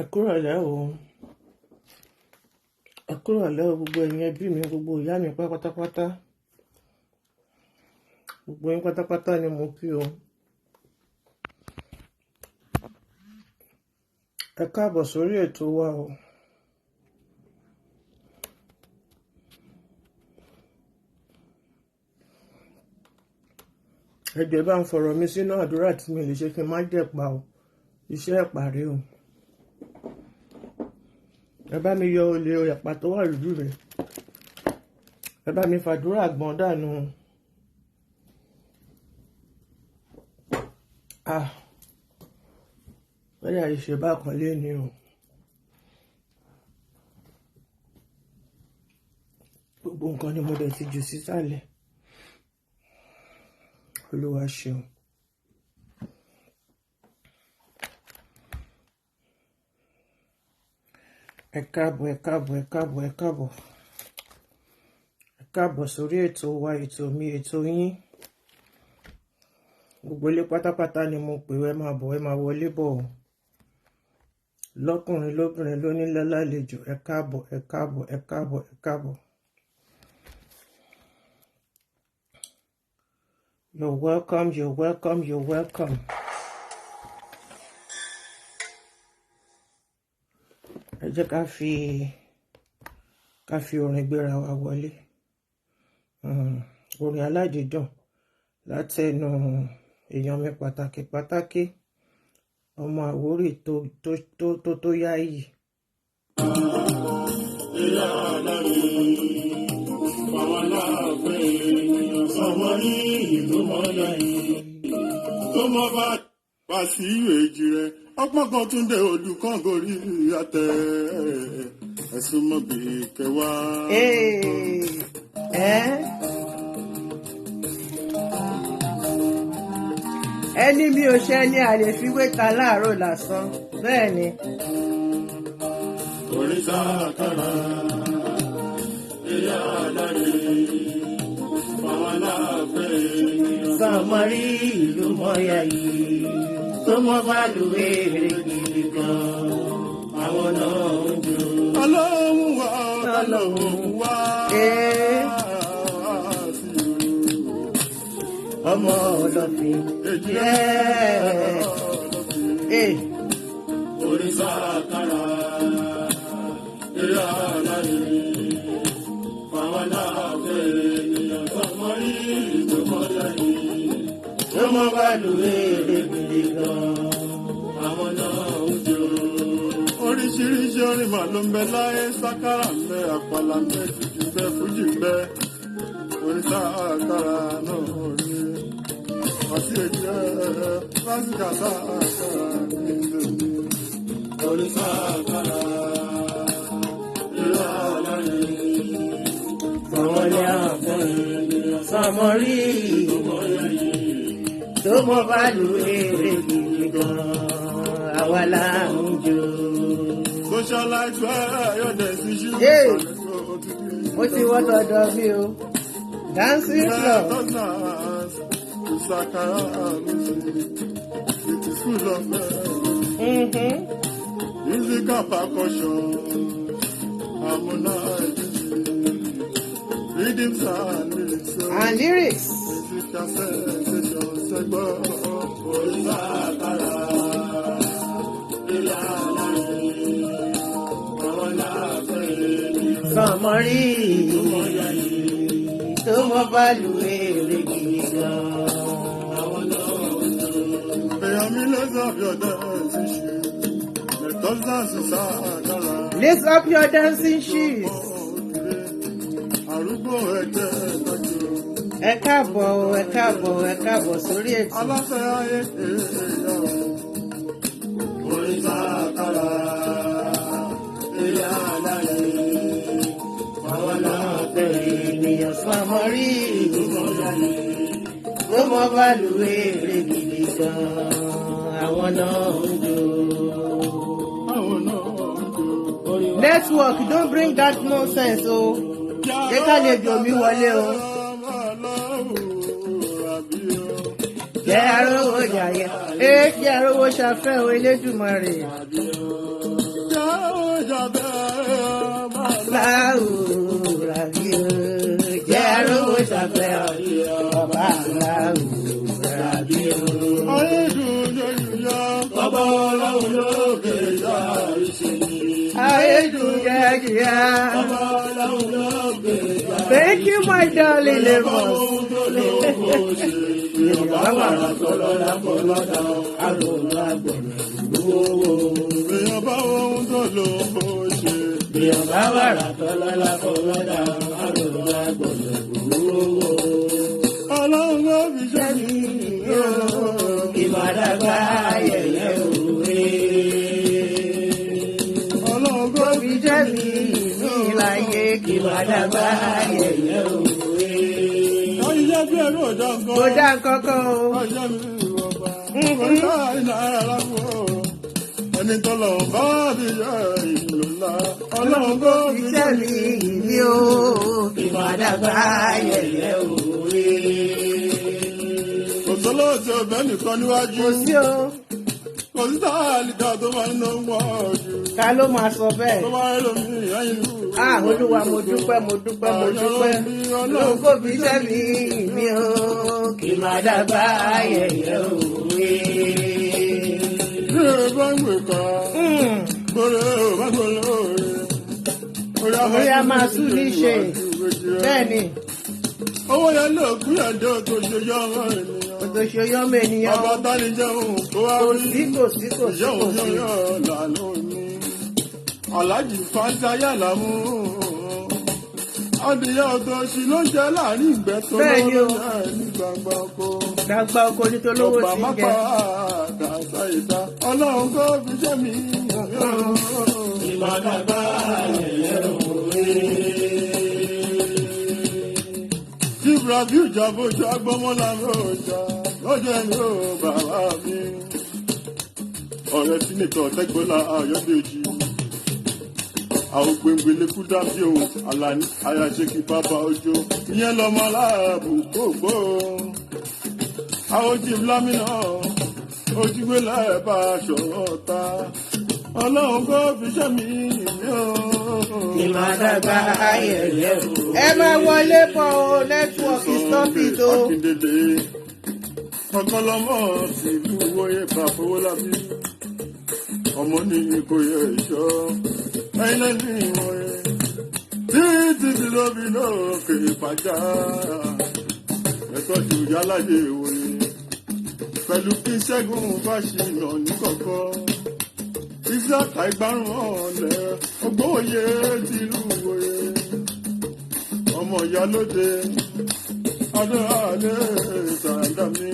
Ẹ kúrọ̀lẹ́ o, ẹ kúrọ̀lẹ́ o, gbogbo ẹ̀yin ẹbí mi, gbogbo ìyá mi pátápátá, gbogbo yín pátápátá ni mo kí o. Ẹ káàbọ̀ sórí ètò wa o. Ẹ jọ̀ọ́ bá ń fọ̀rọ̀ mi sínú àdúrà tí mi lè ṣe kí n má jẹ̀pa o, iṣẹ́ ẹ̀pàrí o. Ẹ bá mi yọ olè ẹ̀pà tó wà lójú rẹ̀, ẹ bá mi fàdúrà gbọ̀n dànù. Bẹ́ẹ̀ ni ṣe bá kan lé ní o. Gbogbo nǹkan ni mo dẹ̀ ti jù sísàlẹ̀. Olúwa ṣeun. Ẹ káàbọ̀, ẹ káàbọ̀, ẹ káàbọ̀, ẹ káàbọ̀. Ẹ káàbọ̀ sórí ètò wa, ètò mi, ètò yín. Gbogbo ilé pátápátá ni mo pè ẹ máa bọ̀, ẹ máa wọlé bọ̀ o. Lọ́kùnrin lóbìnrin lónílé lálejò, ẹ káàbọ̀, ẹ káàbọ̀, ẹ káàbọ̀, ẹ káàbọ̀. You're welcome, you're welcome, you're welcome. Ẹ jẹ́ ká fi orin gbéra wa wọlé. Orin aládìídùn látẹnu èèyàn mi pàtàkì ọmọ Àwórì tó yáyì. Ìyá aláàrẹ̀ bàbá láàfẹ́ ọmọ ní ìlú mọ́lá yìí tó mọ́ bá sí ìrèjì rẹ̀ ọgbọ́n kan tún dé olùkọ́ gorí àtẹ ẹ̀sùn mọ́bì kẹwàá. Ẹni mi ò ṣe ní àlè fi wéta láàárọ̀ lásán bẹ́ẹ̀ ni. Òrìṣà àkàrà ìyá aláàrẹ̀ bàbá láàfẹ́ sàmárì ìlú mọ́yà yìí tó mọ́ bá lùwé rẹ̀ gidi gan àwọn náà ń jò. Ọlọ́run wá ọmọ ọlọ́fin òrìṣà àkàrà ìyá aláàrẹ̀ fáwọn aláàfẹ́ ènìyàn sàmárì ìlú mọ́yà yìí tó mọ́ bá lùwé rẹ̀ gidi gan àwọn náà ń jò. Oríṣiríṣi orin mà ló ń bẹ láyé, sákárà ń bẹ, àpàlà ń bẹ, jìjì ń bẹ, fújì ń bẹ. Òrìṣà àkàrà náà ni àti èjì lásìkò àkàrà ní ìlú. Òrìṣà àkàrà ìyá aláàrẹ̀ àwọn ilé àfẹ́ ènìyàn sàmárì ìlú mọ́yà yìí tó mọ́ bá lùwé rẹ̀ gidi gan àwa là ń jò. Socialite where your decision. Mo ti wọ́n dọ̀dọ̀ mi o. Dancing floor. Sakara music. It is full of music and percussion. Harmonizing. Rhythms and lyrics. And lyrics. Music and sensation. Segbo. Sakara. Sàmárì tó mọ́ bá lùwé rẹ̀ gidi gan àwọn náà. Èèyàn mi lace up your dancing shoes. Let us dance sákàrà. Lace up your dancing shoes. Arúgbó ẹ̀jẹ̀ lọ́jọ́. Ẹ káàbọ̀, ẹ káàbọ̀, ẹ káàbọ̀ sórí ètò. Aláfẹ́ ayé èèyàn. Òrìṣà àkàrà ìyá aláàrẹ̀ àwọn aláàfẹ́ ènìyàn sàmárì ìlú mọ́yà yìí tó mọ́ bá lùwé rẹ̀ gidi gan àwọn náà ń jò. Network, don't bring that nonsense o. Jẹ́ ká lè jò mí wọlé o. Jẹ́ arówó jàyẹ, jẹ́ arówó ṣafẹ́ o Elédùmarè. ṣàfẹ́ láwùrà bí o jẹ́ rówó ṣàfẹ́ ọba láwùrà bí o. ayé dùn yẹ̀yẹ̀ bàbá ọlọ́run lókè ìyá ìṣèlú. ayé dùn yẹ̀yẹ̀. bàbá ọlọ́run lókè ìyá. Thank you, my darling Lagos. Yorùbá wàrà tọ́lọ́ lápọ̀ lọ́dà àgọ́lá gbọ̀nà lówó. Èèyàn bá ohun tó lò ó ṣe. Yorùbá wàrà tọ́lọ́ lápọ̀ lọ́dà àgọ́lá gbọ̀nà lówó. Ọlọ́run ló fi ṣe mí. Ìmọ̀dàgbà ayẹyẹ òwe. Ọlọ́run ló Fi jẹ́ mi ní ìlàyé ìmọ̀dàgbà ayẹyẹ òwe. ayé bí ẹrú ọjà nǹkan. Kò dá kankan o. ayé mi ìwọ̀nba. oríta ìnáyà lápò. ẹni tó lọ bá fi yẹ ìlú ńlá. Ọlọ́run ló Fi fi jẹ́ ṣe mi mí. ní o. Ìmọ̀dàgbà ayẹyẹ òwe. Kò sọ́lọ́ tí ọbẹ̀ nìkan níwájú. Kò sí o. Kò sí táàlìkà tó máa ń ná wọ́n jù. Ta ló máa sọ bẹ́ẹ̀? Tó máa ń lò mí ẹyin lù. Olúwa mo dúpẹ́ mo dúpẹ́ mo dúpẹ́. Lóun kò fi jẹ́ mi o. Kì máa dàgbà ayẹyẹ òwe. Bí ẹ bá ń gbè ká, kórè ò bá gbọ́ lóore. Orí a máa sùn ní ṣe. Bẹ́ẹ̀ ni, Owó yẹn lè kú ẹ̀dọ́ tó ṣe yọ ọmọ ènìyàn. òtòṣe yọ́mọ ènìyàn. Ọba Tání jẹun kó wá Kò rí. sí kò sí kò sí Ìyá kò òun sí. yóò lànà òní. Aláàjì Fáńtà yàrá mú. Adìyẹ ọ̀dọ̀ sí ló ń jẹ láàrin ìgbẹ́ tó Bẹ́ẹ̀ ni o. lọ́wọ́ ẹ̀ ní gbangba oko. Dàgbà oko ní tolówó Ọba ti ń má jẹ. pa àdàtà ìta. Ọlọ́run kó fi jẹ́ mi. Ìmọ̀dàgbà ayẹyẹ òwe. Tí Brazil jàbójú agbọ́mọ́lá lóòjà lọ́jọ́ ẹni ó bàbá mi. Ọ̀rẹ́ sínítọ̀ Tẹ́gbọ́lá Ayọ̀dèjì. Àwọn gbẹ̀ngbẹ̀lẹ̀ kú dábí òun Àlàní Ayáṣẹ́kì bàbá Òjó. Ìyẹn lọ́mọ aláàbò gbogbo. Àwọn ojì Lámìnà ojúgbé lẹ́ẹ̀bá aṣọ̀rọ̀ ta. Ọlọ́run kó fi ṣẹ́ mi ìmí o. Ìmọ̀dàgbà ayẹyẹ òwe. Ẹ máa wọlé pọ̀ o, nẹ́tíwọ̀kì stọ́pìt o. Akíndélé ọkọlọmọ sílùú wọ̀nyẹ Bàfọwọ́lábí. Ọmọ ní kò yẹ ìṣọ́. Ẹyin lẹ́ni wọ̀nyẹ. Títí tí lóbi náà kèrè pàjá. Ẹ̀tọ́ ju yálàyé wọ̀nyẹ. Pẹ̀lú kí Ṣẹ́gun Fáṣínà ní kọ̀kọ́. Ìsàkà ìgbárùn ọ̀lẹ́ ọgbọ́n-òye tìlú wọ̀nyẹ. Ọmọ ìyá lóde. Adéhàlẹ́ Sàdámì.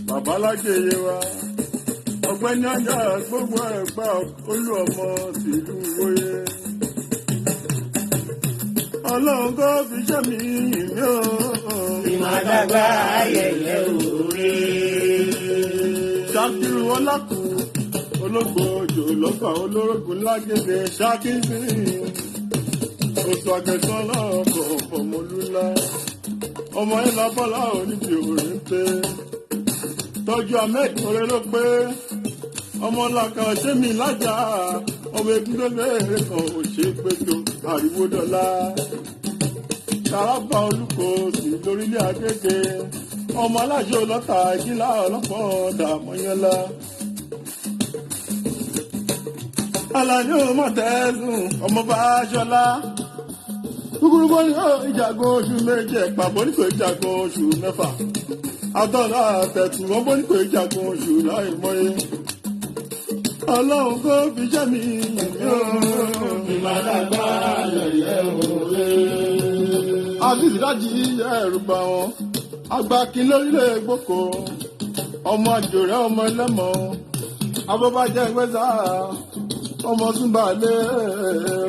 Babalájẹ yé wa. Ọ̀gbẹ́ni ajá gbogbo ẹ̀gbá olú ọmọ tìlú wọ̀nyẹ. Ọlọ́run kó fi ṣẹ́ mi ìmí o. Ìmọ̀dàgbà ayẹyẹ òwe. Ṣàkírù ọlákù ológo òjò lọ́gbà olórógùn lágége ṣákíńsì. Oṣù àgẹ̀sán lọ́kọ̀ ọmọlúlá. Ọmọ ìlà bọ́lá oníbi òrìn pé. Tọ́jú Ahmed Kọ́rẹ́ ló pé. Ọmọ làkà ṣẹ́mi lájà. Ọmọ egun lélẹ̀ kan ò ṣe é péjọ àríwó dọ́là. Tàràbà olùkọ́ sí lórílẹ̀ Agége. Ọmọ aláṣẹ ọlọ́ta ìjìlá ọlọ́pọ̀ dàmọ́yánlá. Àlàní ọmọ tẹ́sùn ọmọ bá aṣọlá. Kúkúrú bọ́ ní ìjàgbọ́n oṣù méje, pàbọ̀ nípò ìjàgbọ́n oṣù mẹ́fà. Àtọ́lá àtẹ̀tù wọ́n bọ́ nípò ìjàgbọ́n oṣù láì mọ́yé. Ọlọ́run kó fi jẹ́ mi Ìmọ̀dàgbà ayẹyẹ òwe. Aziz dájí ẹ̀rù bá wọn. Agbákin lórílẹ̀ gboko. Ọmọ àjòrẹ́ ọmọ ẹlẹ́mọ. Abọ́bájẹ́ gbẹ́sà. Ọmọ túnbàlẹ̀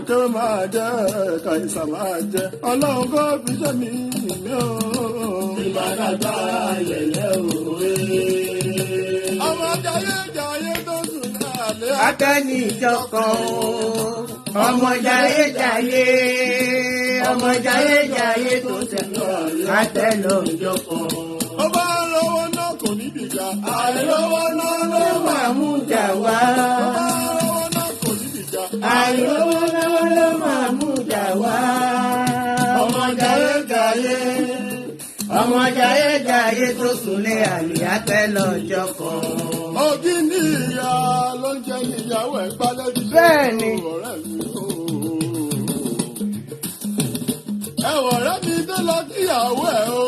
kéré máa jẹ́ kàìsà máa jẹ́. Ọlọ́run kó fi jẹ́ mi Ìmọ̀dàgbà ayẹyẹ òwe. Ọmọ jayé tó sùn lálẹ́. Akẹ́ni ìjọkan ọmọ jayéjayé, ọmọ jayéjayé tó tẹ̀lé àtẹ̀lọ́ ìjọkan. Ó bá lọ́wọ́ náà kò ní dìjà. Àìlówó náà ló máa mú jà wá. Ó bá lọ́wọ́ náà kò ní dìjà. tó súnlé àlìyápẹ́ lọ́jọ́ kan. Ògì ní ìyá ló ń jẹ níyàwó ẹ̀ gbálẹ́ jù. Bẹ́ẹ̀ni. Ọ̀rẹ́ mi o. Ẹ̀wọ̀n rẹ̀ mi dé lọ kíyàwó ẹ̀ o.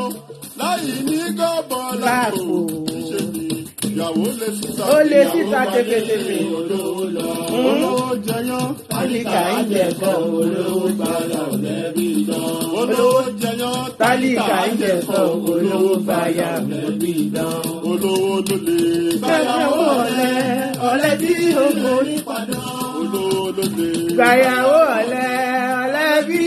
Láyì ní gọ́bọ̀ lápò. Ìṣe ni ìyàwó lè síta. Ó lè síta tefetefe. Olówó jẹyán. Tálíkà ń jẹ̀kọ́ olówó gbàyà lẹ́bí dán. Olówó jẹyán. Tálíkà ń jẹ̀kọ́ olówó gbàyà lẹ́bí dán. Olówó ló lè. Gbàyàwó ọ̀lẹ, ọ̀lẹ tí oko ní padàn. Olówó ló lè. Gbàyàwó ọ̀lẹ, ọ̀lẹ bí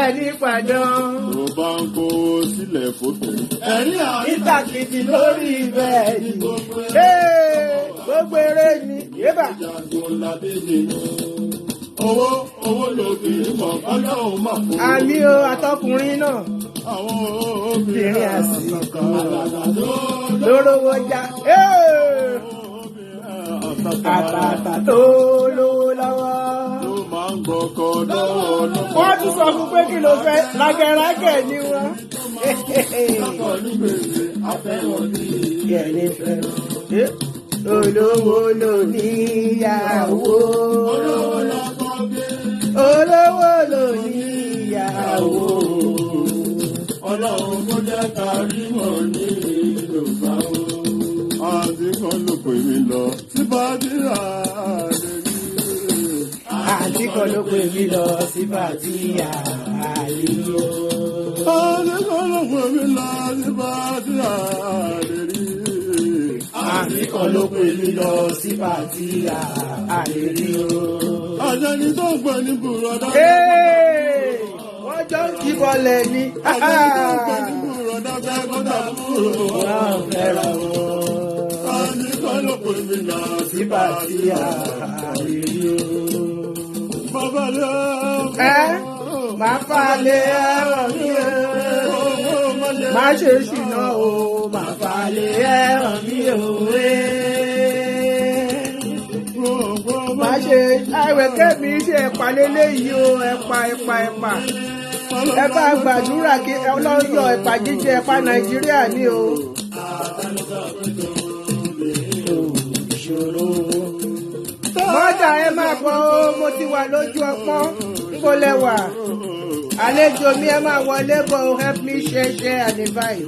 ẹni padàn. Tó bá ń kó sílẹ̀ fòkè. Ẹ̀rí Ìtàkìtì lórí bẹ́ẹ̀ni. Gbogbo eré ni yébà. Owó ló fi mọ̀ ọlọ́run mọ̀ fún. Àmì o àtọkùnrin náà. Àwọn Obìnrin àsìkò lórówó já. Àtàtà tó lówó lọ́wọ́. ló máa ń gbọ́kọ̀ lọ́wọ́ lọ́wọ́. Wọ́n tún sọ fún pé kí ló fẹ́ lágẹ̀rágẹ̀ ni wọ́n. Lọ́kọ̀ ní gbèsè afẹ́wọ̀n ní Kẹ̀lé fẹ́. Olówó ló níyàwó. olówó lọ́kọ̀ gbé. Olówó ló níyàwó. Ọlọ́run kó jẹ́ ká rí mọ̀ ní Yorùbá o. Àǹtí kan ló pè mí lọ sí Bàdíà lè rí. Àǹtí kan ló pè mí lọ sí Bàdíà àlejò. Àǹtí kan ló pè mí lọ sí Bàdíà lè rí. Àǹtí kan ló pè mí lọ sí Bàdíà àlejò. Àjẹni tó ń pè ní bùrọ̀dá. Wọ́n jọ ń kíbọlẹ̀ ni. Àjẹni tó ń pè ní bùrọ̀dá fẹ́ kọ́tà búrò. Wọ́n fẹ́ràn wọn. Àǹtí kan ló pè mí lọ sí Sí Bàdíà àlejò. Bàbá lọ. Máa falẹ̀ ẹ̀rọ mi o. Má ṣe ṣìnà o. Máa falẹ̀ ẹ̀rọ mi o. Má ṣe àìwẹ̀kẹ́ mi ṣe ẹ̀pà lélẹ́yìí o. Ẹ̀pà. Ẹ bá gbàdúrà kí Ọlọ́run yọ ẹ̀pà jíjẹ ẹ̀pà Nàìjíríà ní o. Mọ́dà ẹ máa bọ̀ o, mo ti wà lójú ọpọ́n, níbo lẹ wà? Àlejò mi ẹ máa wọlé bọ̀ o, help me share and invite.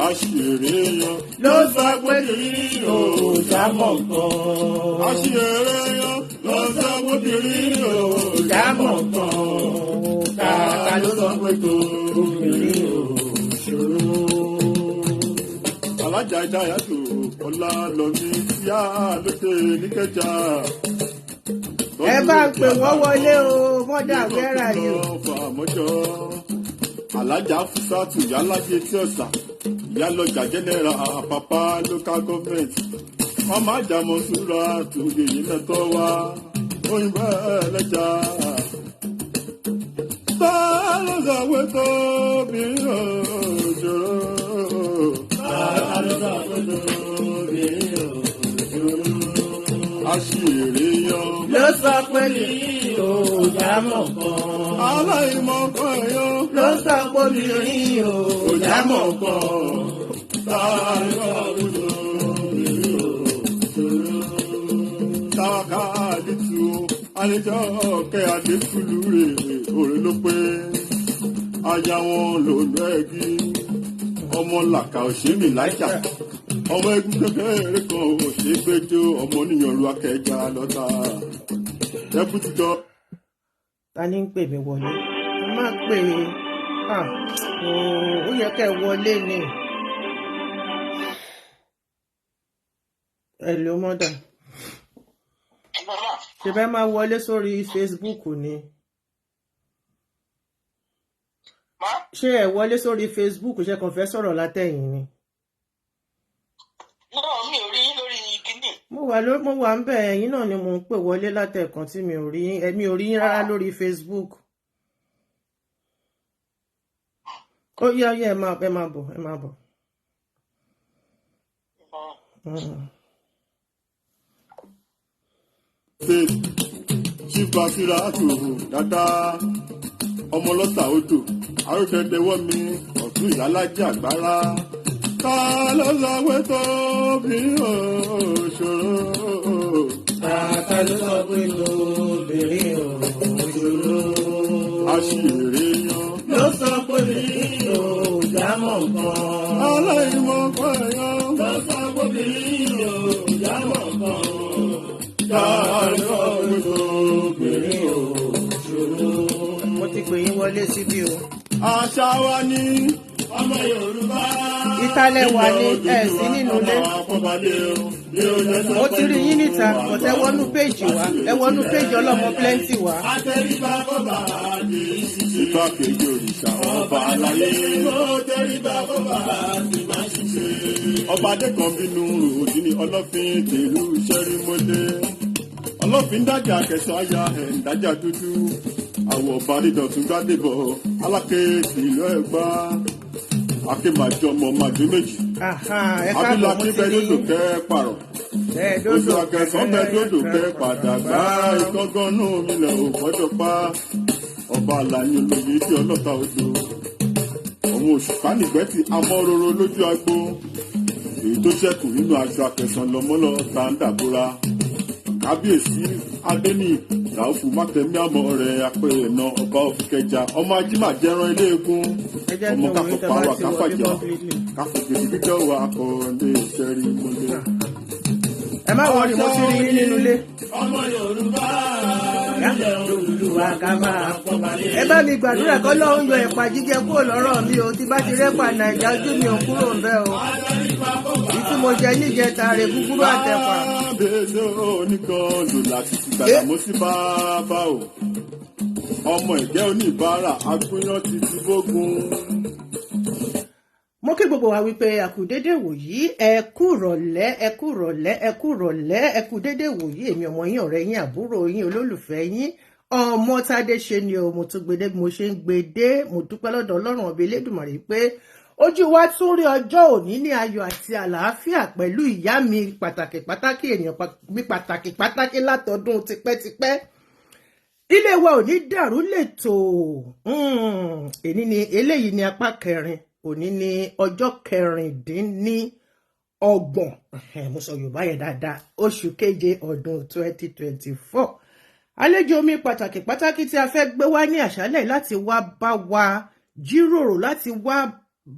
Àṣìírí yan. Ló sọ pé kí o jámọ̀ kan. Àṣìírí yan. Lọ sọ pé kiri o. Jámọ̀ kan. Kàkà ló sọ pé kò obìnrin ò ṣòro. Alájà Ìdáyàtò ọ̀la lọ ní yá lókè níkẹjà. Ẹ bá ń pè wọ́n wọlé o, mọ́dà wẹ́rà yìí o. Fàmọ́jọ́ Alájà Fúsátù Yálájé tí ọ̀sà Ìyálọ́jà Jẹ́nẹ́ra Àpápá local government. Màmá àjàmọ̀ súra tòde yìí mẹ́tọ́ wá. Òyìnbó ẹlẹ́jà. Tá ló sọ pé tóbìnrin òjòrò? Àṣìírí yan. Ló sọ pé kí o jámọ̀ kan. Aláìmọ̀ kan yan. Ló sọ pé obìnrin ò jámọ̀ kan. Táwáká àdìtú àlejò ọ̀kẹ́ àdékùlù rèé òrè ló pé aya wọn lòlú ẹ̀gí ọmọ làkà òṣèmí lájà ọmọ egun kékeré kan òṣègbèjò ọmọ oníyan lu akẹjà lọ́tà ẹbùtìjọ. Ta ni ń pè mí wọlé? Mo máa pè é. Ó yẹ kẹ́ ẹ wọlé ni. Hello mọ́dà. Ṣé fẹ́ máa wọlé sórí Facebook ni? Ṣé ẹ wọlé sórí Facebook ṣe kàn fẹ́ sọ̀rọ̀ látẹ̀yìn ni? náà mi ò rí yín lórí kíní. Mo wà ń bẹ̀ ẹ̀yìn náà ni mo ń pè wọlé látẹ̀kan tí mi ò rí yín rárá lórí Facebook. Ó yá ẹ máa bọ̀. Chief Basira àtò dáadáa ọmọ lọ́tà odò àròdẹ̀dẹ̀wọ́ mi ọ̀tún ìyálájẹ́ àgbára ta ló sọ pé tóbìnrin ò ṣòro. Ta ló sọ pé tóbìnrin ò ṣòro. Àṣírí yan ló sọ pé obìnrin ò jámọ́ nǹkan. aláìmọ̀ pẹ̀yàn ló sọ pé obìnrin ò jámọ́ nǹkan. ta ló sọ pé tóbìnrin ò ṣòro. mo ti pè yín wọlé síbí o. Àṣà wa ni ọmọ Yorùbá. ìtàlẹ̀ wà ní sí nínú ilé. mo ti rí yín níta but ẹ wọnú péjì wa ẹ wọnú péjì ọlọ́mọ plenty wa. Àtẹríba bọ́bà ní igbákejì òrìṣà ọba aláyé. Àtẹríba bọ́bà ní máa ṣiṣẹ́. Ọba Adékànbínú òdì ní ọlọ́fin tèlú ṣẹ́rímọ́lé. Ọlọ́fin dájà kẹsàn-án aya ẹ̀ ń dájà dúdú. Àwọ̀ ọba Adédọ̀tún Gbádébọ̀ Aláké tìlú Ẹ̀gbá. Akémàjọ ọmọ màdé méjì. ẹ Abílà káàbọ̀ mo kí ti bẹ rí lódò kẹ́ pààrọ̀. Oṣù àkẹsàn bẹ lódò kẹ́ padà gbá. Ìkọ́gánú mi lẹ̀ ò gbọ́dọ̀ pa. Ọba àlàyé olóyè tí ọlọ́ta odò. Àwọn òṣùpá nìgbẹ́tì amọ́roro lójú agbo. Èyí tó ṣẹ́kù nínú aṣọ àkẹsàn lọ́mọ́lọ́ ta ń dàbúra. Kábíyèsí Adéní Ràúfù Mátẹ̀mí àmọ́ rẹ̀ apẹ̀ ẹ̀nà ọba Òfìkẹjà. Ọmọ Ajímàjẹran eléegun. Ọmọ káfọ́ pàrọ̀ àkáfàjà. Káfọ́ gidigidi wà akọ ní ìṣẹ́rí mọ́lẹ̀. ẹ má wọrí mo ti rí yín nínú ilé. Ọmọ Yorùbá ilẹ̀ Olúwa ká máa pọ̀balẹ̀. ẹ bá mi gbàdúrà kọ́ lọ́hún yọ ẹ̀pà jíjẹ kúrò lọ́rọ̀ mi o tí bá ti rẹ́pà nàìjà ojú mi ò kúrò ń bẹ́ o. èyí tí mo jẹ níjẹta rẹ̀ gúgúrú àtẹ̀pà. Bẹ́ẹ̀ni oníkan lò láti ti gbàgbà mo sí bàbá o. Ọmọ ìjẹ́ oníbàárà agbóyán ti ti bógun. mo kí gbogbo wa wípé àkùdédé wòyí ẹ kú rọ̀lẹ́ ẹ kú rọ̀lẹ́ ẹ kú rọ̀lẹ́ ẹ kú dédé wòyí èmi ọmọ yín ọ̀rẹ́ yín àbúrò yín olólùfẹ́ yín ọmọ Tádé ṣe ni o mo tún gbede bí mo ṣe ń gbede mo dúpẹ́ lọ́dọ̀ Ọlọ́run ọbẹ Elédùmarè pé ojú wa tún rí ọjọ́ òní ní ayọ̀ àti àlàáfíà pẹ̀lú ìyá mi pàtàkì èèyàn mi pàtàkì látọdún tipẹ́tipẹ́. Ilé wa ò ní dàrú lẹ́tò èní ni eléyìí ní apá kẹrin òní ní ọjọ́ kẹrìndínlọ́gbọ̀n mo sọ Yorùbá yẹn dáadáa oṣù keje ọdún 2024. Àlejò mi pàtàkì tí a fẹ́ gbé wá ní àṣálẹ́ láti wá bá wa jíròrò láti wá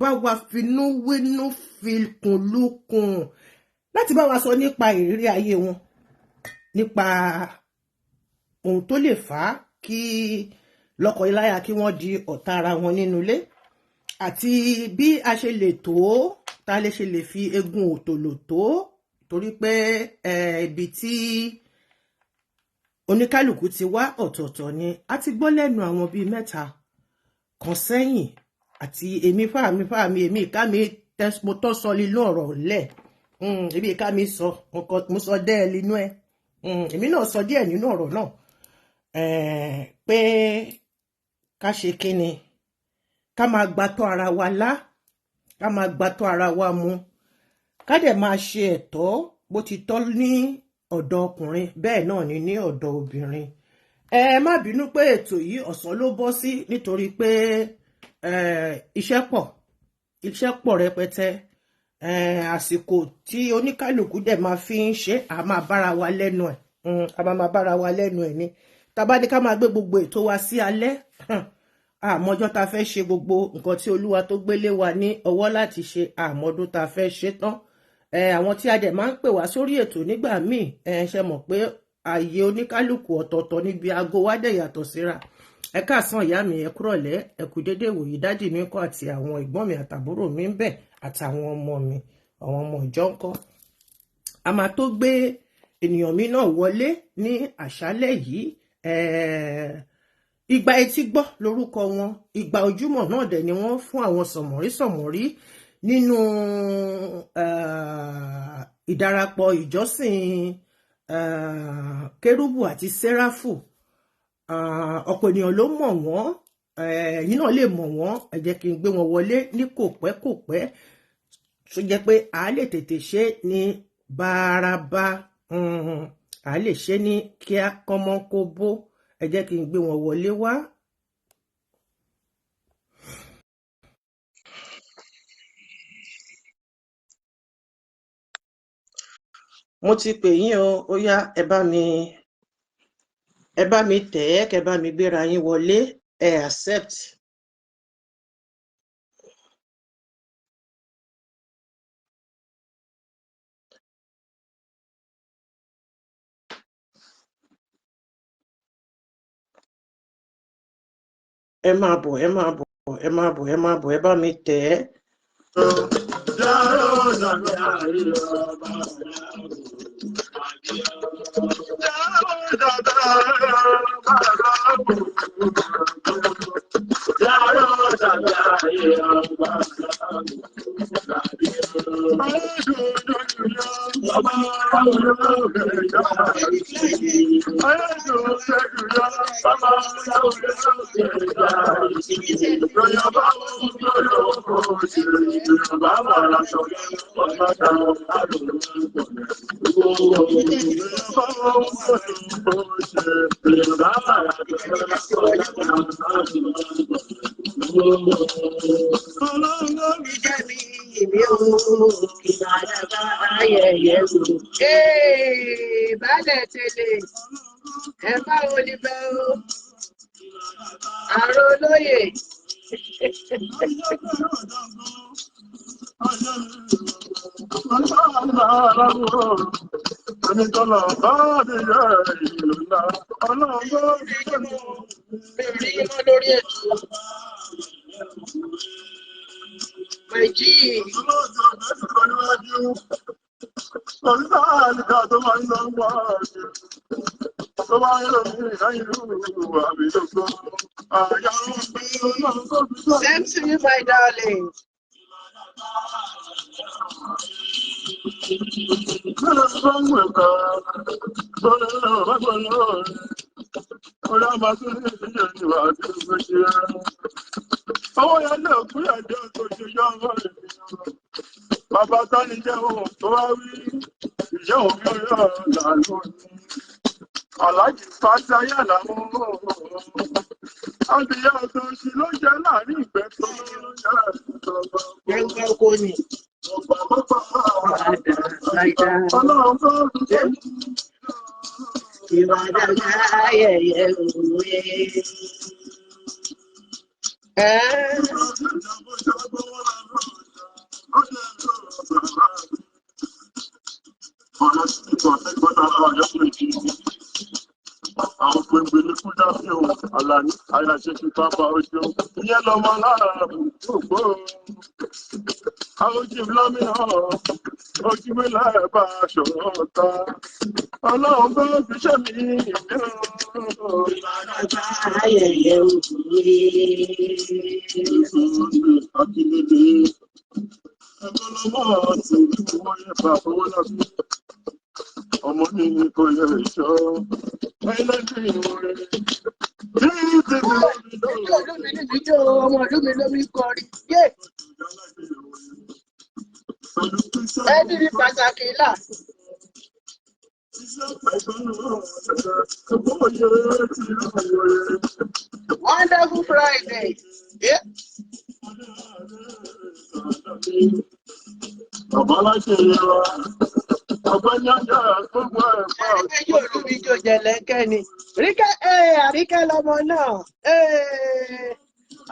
bá wa finúwínú fikùnlukùn láti bá wa sọ nípa ìrírí ayé wọn nípa ohun tó lè fà á kí lọ́kọláya kí wọ́n di ọ̀tá ara wọn nínú ilé àti bí a ṣe lè tó ta lè ṣe lè fi egun òtòlò tó torí pé ibi tí oníkálùkù ti wá ọ̀tọ̀ọ̀tọ̀ ni a ti gbọ́ lẹ́nu àwọn bíi mẹ́ta kan sẹ́yìn àti èmi fáàmì èmi ìka mi mo tọ́ sọ nínú ọ̀rọ̀ lẹ̀ èmi ìka mi sọ mo sọ dẹ́ẹ̀ nínú ẹ̀ èmi náà sọ díẹ̀ nínú ọ̀rọ̀ náà pé ká ṣe kíni ká máa gbàtọ́ ara wa lá ká máa gbàtọ́ ara wa mu ká dẹ̀ máa ṣe ẹ̀tọ́ bó ti tọ́ ní ọ̀dọ̀ ọkùnrin bẹ́ẹ̀ náà ni ní ọ̀dọ̀ obìnrin. Ẹ má bínú pé ètò yìí ọ̀sán ló bọ́ sí nítorí pé iṣẹ́ pọ̀ rẹpẹtẹ àsìkò tí oníkálùkù dẹ̀ máa fi ń ṣe a máa bára wa lẹ́nu ẹ̀ ni tàbá ní ká máa gbé gbogbo ètò wa sí alẹ́ àmọ́jọ́ ta fẹ́ ṣe gbogbo nǹkan tí Olúwa tó gbélé wa ní ọwọ́ láti ṣe àmọ́dún ta fẹ́ ṣe tán. Àwọn tí a dẹ̀ máa ń pè wá sórí ètò nígbà míì ṣe mọ̀ pé ààyè oníkálùkù ọ̀tọ̀ọ̀tọ̀ níbi aago wa dẹ̀ yàtọ̀ síra. Ẹ káàsán ìyá mi ẹ kúrọ̀lẹ́ ẹ kú dédé wòyí dádì mi ńkọ́ àti àwọn ẹ̀gbọ́n mi àtàbúrò mi ń bẹ àtàwọn ọmọ mi àwọn ọmọ ìjọ ńkọ́. A máa tó gbé ènìyàn mi náà wọlé ní àṣálẹ́ yìí. Ìgbà etí gbọ́ lórúkọ wọn ìgbà ojúmọ́ náà dẹ̀ ni wọ́n fún àwọn sọ̀mọ̀rí nínú ìdarapọ̀ ìjọsìn kérúbù àti séráfù. Ọ̀pọ̀ ènìyàn ló mọ̀ wọ́n ẹ̀yin náà lè mọ̀ wọ́n ẹ jẹ́ kí n gbé wọn wọlé ní kòpẹ́ tó jẹ́ pé a lè tètè ṣe ní bárabá a lè ṣe ní kíá kọ́mọ́kóbó ẹ jẹ́ kí n gbé wọn wọlé wá. mo ti pè yín o ó yá ẹ bá mi tẹ̀ ẹ́ kẹ́ bá mi gbéra yín wọlé ẹ accept. ẹ máa bọ̀ ẹ máa bọ̀ ẹ máa bọ̀ ẹ máa bọ̀ ẹ bá mi tẹ̀ ẹ́. Bálẹ̀ tẹ̀lé ẹ bá olùbẹ̀ o àrò olóyè. Same to you, my darling. Bàbá Tani jẹ́ ohun tó wá rí ìyá òun yóò lànà Aláàjì Fáṣí Ayálà mú àbíyá tó ṣì ló jẹ́ láàrin ìgbẹ́ tó yá ìjọba. Gbẹ́ngbẹ́ oko ni. Ọlọ́run tó ń ṣe ìwà dáadáa ayẹyẹ òwe. Àwọn pẹ̀lú fún dáfí ohun àlàní àyàṣẹ́ fi pápá ojú ìyẹn lọ́mọ láàrùn gbogbo àwọn ojú lọ́mìnà ojú mẹ́lá ẹ̀bá ṣọ̀rọ̀ ọ̀tá ọlọ́run bá fi ṣẹ́ mi ìlú ayẹyẹ òwe. Akíndélé ẹgbẹ́lọ́mọ́ ọ̀tí wọ́n yẹ bá owó lábí ọmọ ní kò yẹ ìṣọ́ ẹlẹ́gbẹ̀ẹ́ ìwọ̀n ọmọ ọdún mi lómi kọrin yé ẹni ní pàtàkì là. Wonderful Friday. Yeah. Bàbá láṣẹ ìrọ̀ ọgbẹ́ni ọjọ́ gbogbo ẹ̀fọ́. Ẹgbẹ́ yóò lú mi jò jẹ̀lẹ́kẹ́ ni. Àríkẹ́ lọmọ náà.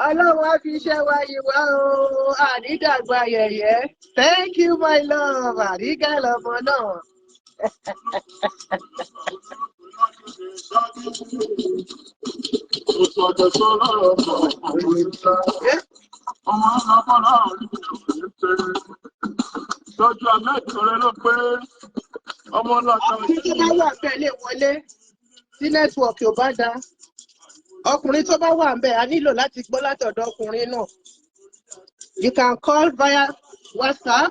Ọlọ́run á fi iṣẹ́ wa yìí wá o. Ànídàgbà yẹ̀yẹ́. Thank you my love. Àríkẹ́ lọmọ náà. Ètò ọ̀dẹ̀sọ́ lọ́rọ̀ ọ̀pọ̀ àwọn ìlú. Ọmọ ọlọ́pọ̀lọ́ orí ìpínlẹ̀ lọ́jọ́ àmẹ́jọ rẹ ló pé ọmọ ọlọ́ta ọkùnrin tó bá wà bẹ́ẹ̀ lè wọlé tí nẹ́tíwọ̀kì ò bá dá. Ọkùnrin tó bá wà bẹ́ẹ̀ a nílò láti gbọ́ látọ̀dọ̀ ọkùnrin náà. You can call via WhatsApp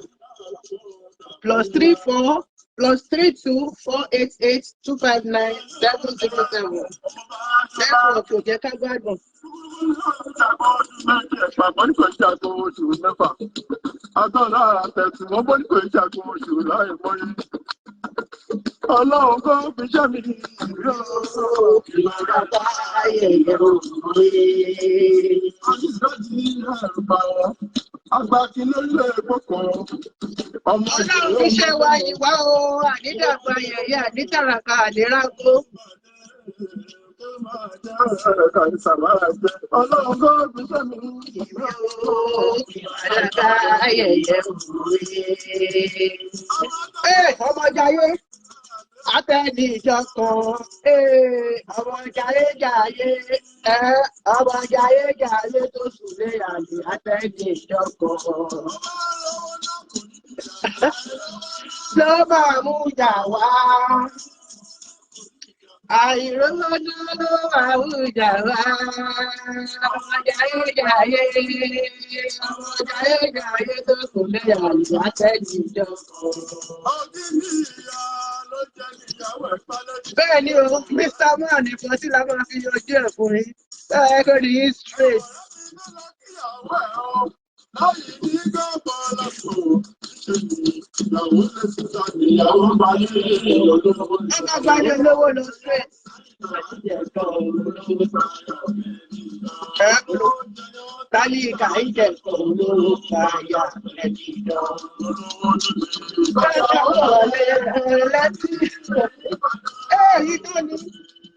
+34 +32 488 259 707. Nẹ́tíwọ̀kì ò jẹ́ ká gbádùn. Pàpọ̀ nípa iṣẹ́ àtò oṣù mẹ́fà. Àtọ́ lára tẹ̀sí wọ́n bọ́ nípa iṣẹ́ àtò oṣù láì mọ́yé. Ọlọ́run kọ́ fi ṣẹ́ mi ní ìlú Ìlànà ayẹyẹ òwe. Àjíjájí ẹ̀rù bá wọn. Àgbà kí lórílẹ̀ èdè kan. Ọlọ́run fi ṣe wa ìwà o, ànídàgbà yẹ̀yẹ́, ànítàràkà, ànírágbó. Ọlọ́run kó fi ṣe mi. Ìwé o, ìwàdàgbà yẹ̀yẹ́ òwe. Ọmọ Jayé, àtẹ̀dí ìjọ kan. Ọmọ Jayé Jayé, ọmọ Jayé Jayé tó sùn lé àlè, àtẹ̀dí ìjọ kan. Ló máa mú jà wá. Àìrọ́lọ́dún ló máa mú jà wá. Ọmọ Jayé Jayé, ọmọ Jayé Jayé tó sùn lé àlè, àtẹ̀dí ìjọ kan. Bẹ́ẹ̀ ni o, Mr. Man nìkan tí la máa fi yanjú ẹ̀ fún yín. Bẹ́ẹ̀ kò ní í straight. Ọmọ gbáyé lówó lọ straight. Tálíkà ìjẹ̀kọ̀ olówó fàyà ẹ̀dìdọ̀.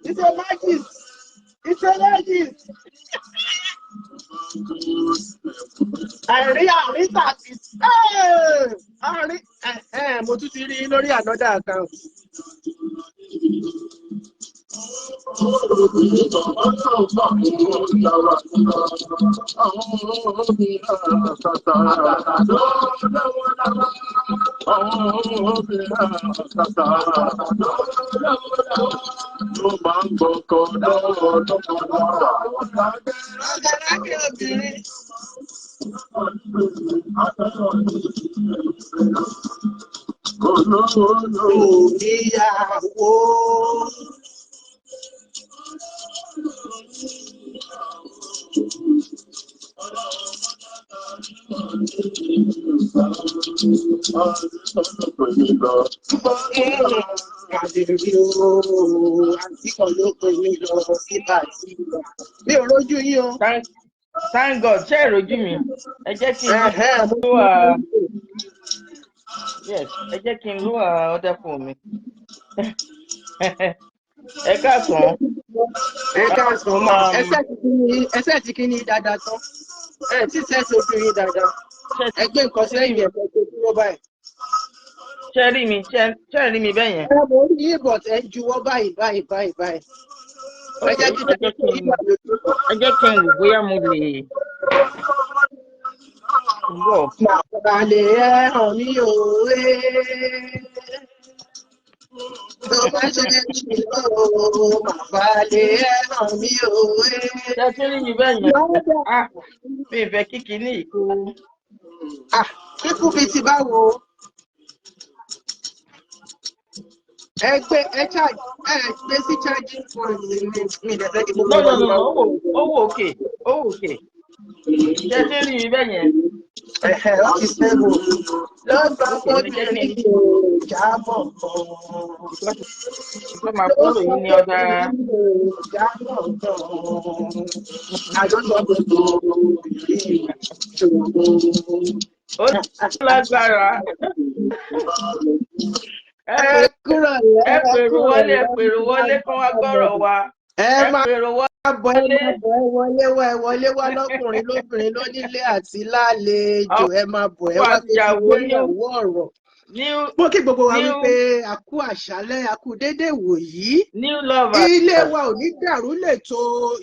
It's a magic. It's a magic. Àrí tàbí. Mo tún ti rí lórí another account. Ìyàwó. Mi ò rójú yín o. Thank God, ṣé ìrojú mi? Ẹ jẹ́ kí n lo yes, ẹ jẹ́ kí n lo ọdẹ fún mi. Ẹ káàsán. Ẹ káàsán máa. Ẹsẹ̀ tí kí ni dáadáa tán. Ẹ tí sẹ́ẹ̀sì obìnrin dáadáa. Ẹ gbé nǹkan sẹ́yìn ẹ̀fọ́ tó dúró báyìí. Ṣé rí mi bẹ́ẹ̀ yẹn? Mo rí yín bọ̀t ẹ juwọ́ báyìí. Ẹ jẹ́ kí n wò bóyá mo lè wọ̀. Màbàlẹ̀ ẹ hàn mí òwe. Tó bá ṣe ṣe lọ́wọ́, màbàlẹ̀ ẹ hàn mí òwe. Ṣé tí rí mi bẹ́ẹ̀ yẹn? Mi ì fẹ́ kíkì ní ìkó. Kíkú fi ti báwo? Ẹ gbé sí charging point mi lẹ́fẹ̀ẹ́ kí gbogbo No, owó òkè. Ṣé tí rí mi bẹ́ẹ̀ yẹn? Ó ti sẹ́wò. Lọ́gbà obìnrin jábọ̀ kan. Ṣé máa kúrò yín ní ọ̀dà? Jábọ̀ kan. Àjọṣọ gbogbo obìnrin. Ó lágbára. Ẹ pèrò wọlé kán wá gbọ́rọ̀ wa. Ẹ máa wọlé wá lọ́kùnrin lóbìnrin lónílé àti lálejò. Ẹ máa bọ̀ ẹ wá fi ìgbéyàwó ọ̀rọ̀. Mo kí gbogbo wa wípé a kú àṣálẹ́, a kú dédé wòyí. Ilé wa ò ní dàrú lètò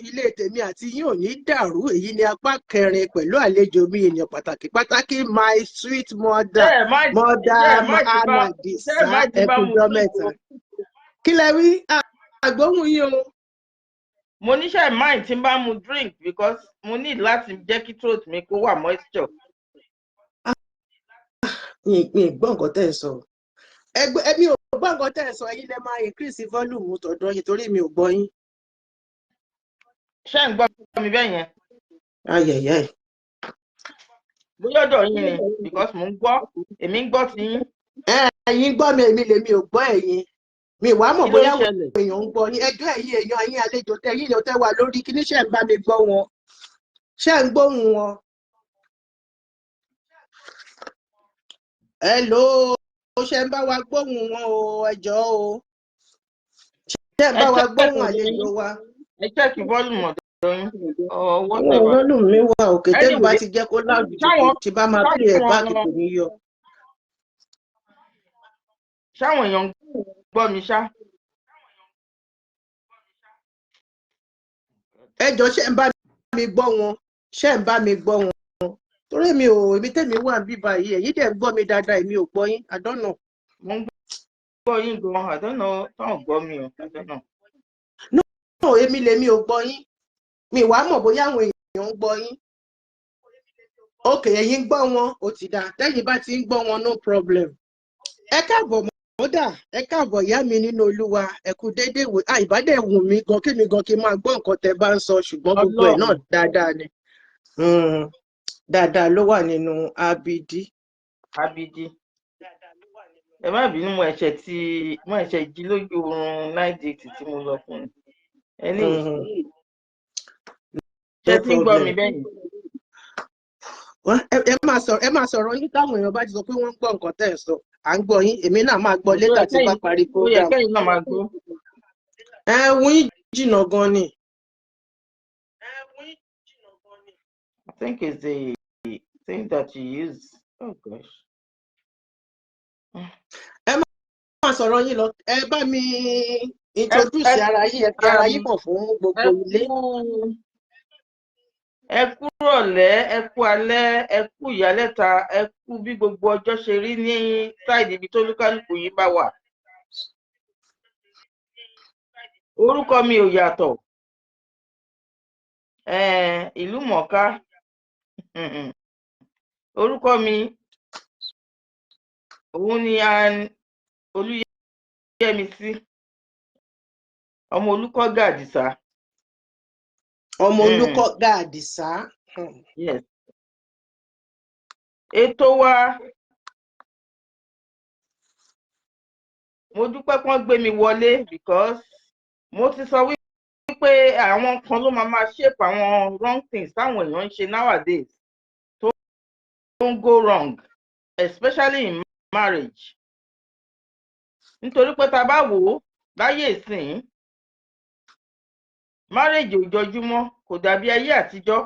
ilé tèmi àti yín ò ní dàrú. Èyí ni apá kẹrin pẹ̀lú àlejò mi ènìyàn pàtàkì my sweet mother Anadisa ẹkùnjọ mẹ́ta. Kí lẹ wí? Àgbóhùn yín o. Mo níṣẹ́ mind tí n bá mu drink because mo need láti jẹ́ kí throat mi kó wà moisture. Mi gbọ́ nǹkan tẹ́ ẹ sọ. Ẹbí ò gbọ́ nǹkan tẹ́ ẹ sọ, ẹ̀yin lẹ máa increase volume tọ̀dọ̀ yín torí mi ò gbọ́ yín. Ṣé ń gbọ́ mi bẹ́ẹ̀ yẹn? Ayẹyẹ. Bóyá ọ̀dọ̀ yín ni because mo ń gbọ́, èmi ń gbọ́ ti yín. Ẹ̀yin gbọ́ mi, èmi ò gbọ́ ẹ̀yin. Mi wàá mọ̀ bóyá àwọn èèyàn ń gbọ́ ní ẹjọ́ ẹ̀yin èèyàn ayín àlejò ẹ̀yin ló tẹ́ wà lórí kí ní ṣe ń bá mi gbọ́ wọn. Ṣé ń gbóhùn wọn? Hello, ṣe ń bá wa gbóhùn wọn o, ẹ jọ̀ọ́ o. Ṣé ń bá wa gbóhùn àlejò wa? Ẹ chẹ́ẹ̀kì volume ọ̀dọ̀ yín. Volume mi wà òkè tẹ́mi bá ti jẹ́ kó láàbù tí bá máa play ẹ̀ báàkì kò ní yọ. Ṣáwọn èèyàn ń gbọ́ mi ṣá? Ẹ jọ̀ọ́ ṣé ń bá mi gbọ́ wọn? Ṣé ń bá mi gbọ́ wọn? Torí èmi tẹ́mi wà bí báyìí, ẹ̀yin dẹ̀ ń gbọ́ mi dáadáa, èmi ò gbọ́ yín, I don't know. Mo ń gbọ́ yín gan, I don't know, táwọn gbọ́ mi o, I don't know. No, èmi lèmi ò gbọ́ yín. Mi wàá mọ̀ bóyá àwọn èèyàn ń gbọ́ yín. Okay, ẹ̀yin gbọ́ wọn, ó ti dà. Tẹ́yin bá ti ń gbọ́ wọn, no problem. Ẹ káàbọ̀ mọ́dà, ẹ káàbọ̀ ìyá mi nínú Olúwa, ẹ kú déédéé wò. Ìbádẹ́ wù mí gan, kí mi gan kí n máa gbọ́ nǹkan tẹ́ bá ń sọ, ṣùgbọ́n gbogbo ẹ̀ náà dáadáa ni. Dáadáa ló wà nínú Abidi. Ẹ má bínú, mo ẹ̀ṣẹ̀ jí lójú oorun 9:80 tí mo lọ fún un. Ṣé tí ń gbọ́ mi bẹ́yìn? Ẹ máa sọ̀rọ̀ yín táwọn èèyàn bá ti sọ pé wọ́n ń gbọ́ nǹkan tẹ́ ẹ̀ sọ. À ń gbọ́ yín, èmi náà máa gbọ́ létà tí bá parí program. Ó yẹ kẹ́yìn náà máa gbọ́. Wọ́n yín jìnnà gan ni. I think it's the thing that you use. Oh gosh. Ẹ máa sọ̀rọ̀ yín lọ. Ẹ bá mi introduce ara yín, ẹ fi ara yín pọ̀ fún gbogbo ilé. Ẹ kú ìrọ̀lẹ́, ẹ kú alẹ́, ẹ kú ìyálẹ̀ta, ẹ kú bí gbogbo ọjọ́ ṣe rí ní sáìdì ibi tó lúkálùkù yín bá wà. Orúkọ mi ò yàtọ̀. Ìlú mọ̀ọ́ká. Orúkọ mi òun ni Olúyẹmísí, ọmọ Olúkọ́gà Àdìsá. Ọmọ Olúkọ́gà Àdìsá. Yes. Ètò wa, mo dúpẹ́ pọ́n gbé mi wọlé because mo ti sọ wípé àwọn kan ló máa shape àwọn wrong things táwọn èèyàn ń ṣe nowadays tó ń go wrong, especially in marriage. Nítorí pé tá bá wò ó láyé ìsìn, marriage òjojúmọ́ kò dàbí ayé àtijọ́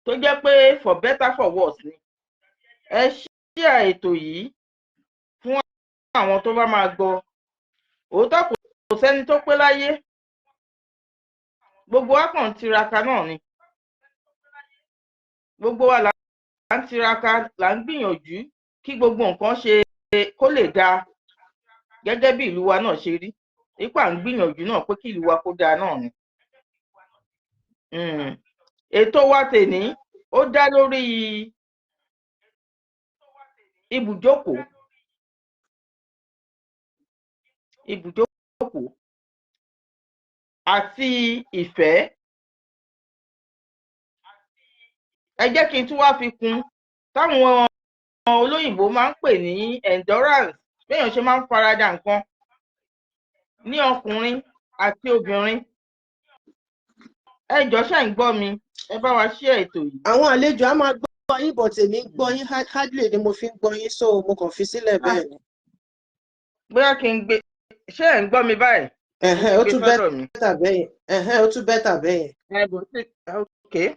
tó jẹ́ pé for better for worse ni. Ẹ share ètò yìí fún àwọn tó bá máa gbọ́. Òótọ́ kò sẹ́ni tó pé láyé, gbogbo wa kàn ń tiraka náà ni. Gbogbo wa là ń tiraka, là ń gbìyànjú kí gbogbo nǹkan ṣe kó lè dáa gẹ́gẹ́ bí ìlú wa náà ṣe rí. Ipá ń gbìyànjú náà pé kí ìlú wa kó dáa náà ni. Ètò wa tèní ó dá lórí ibùjókòó àti ìfẹ́. Ẹ jẹ́ kí n tún wá fi kún táwọn olóyìnbó máa ń pè ní endurance, béèyàn ṣe máa ń farada nǹkan ní ọkùnrin àti obìnrin. Ẹ jọ̀ọ́ ṣé ń gbọ́ mi, ẹ bá wa share ètò yìí. Àwọn àlejò á máa gbọ́ yín, but èmi ń gbọ́ yín hardly ni mo fi ń gbọ́ yín, so mo kàn fi sílẹ̀ bẹ́ẹ̀ ni. Bóyá kí n gbé, ṣé ẹ̀ ń gbọ́ mi báyìí? Ó tún bẹ́tà bẹ́yẹn. Ó tún bẹ́tà bẹ́yẹn. Okay.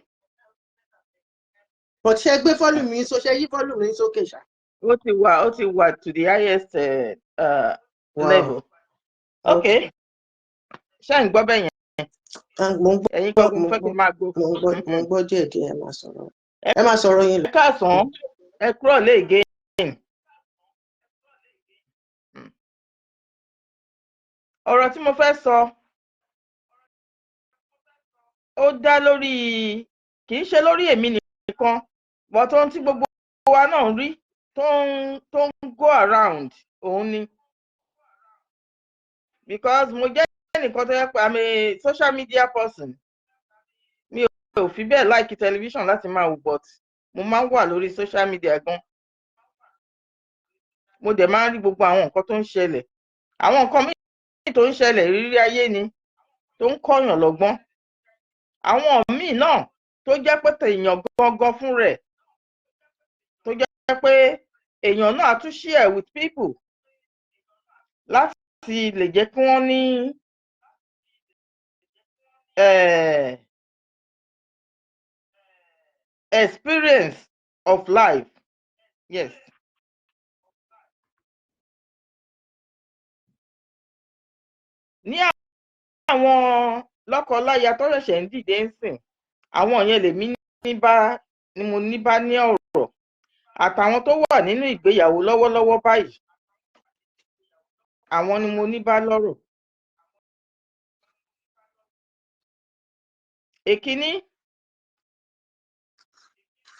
But ṣé gbé volume yín ṣé yí volume yín sókè ṣá? Ó ti wà to the highest level. Okay. Ṣé ń gbọ́ bẹ́yẹn? Ẹ̀yin gbọ́ mo fẹ́ kí n máa gbọ́. Mo ń gbọ́ díẹ̀ díẹ̀, ẹ máa sọ̀rọ̀ yín lọ. Ẹ káàsán, ẹ kúrò lé again. Ọ̀rọ̀ tí mo fẹ́ sọ ó dá lórí, kì í ṣe lórí èmi nìkan, but ohun tí gbogbo wa náà rí tó ń go around òun ni. Because mo jẹ́ ẹnìkan tó yẹ pé I'm a social media person. Mi ò fi bẹ́ẹ̀ like television láti máa wò, but mo máa ń wà lórí social media gan. Mo dẹ̀ máa ń rí gbogbo àwọn nǹkan tó ń ṣẹlẹ̀. Àwọn nǹkan míì tó ń ṣẹlẹ̀ rírí ayé ni tó ń kọ́yàn lọ́gbọ́n. Àwọn míì náà tó jẹ́ pé tèèyàn gangan fún rẹ̀ tó jẹ́ jẹ́ pé èèyàn náà tún share with people láti lè jẹ́ kí wọ́n ní experience of life. Yes. Ní àwọn lọ́kọ-láya tó ṣẹ̀ṣẹ̀ ń dìde ń sìn, àwọn yẹn lèmi ni mo ní bá ní ọ̀rọ̀, àtàwọn tó wà nínú ìgbéyàwó lọ́wọ́lọ́wọ́ báyìí, àwọn ni mo ní bá lọ́rọ̀. Èkíní,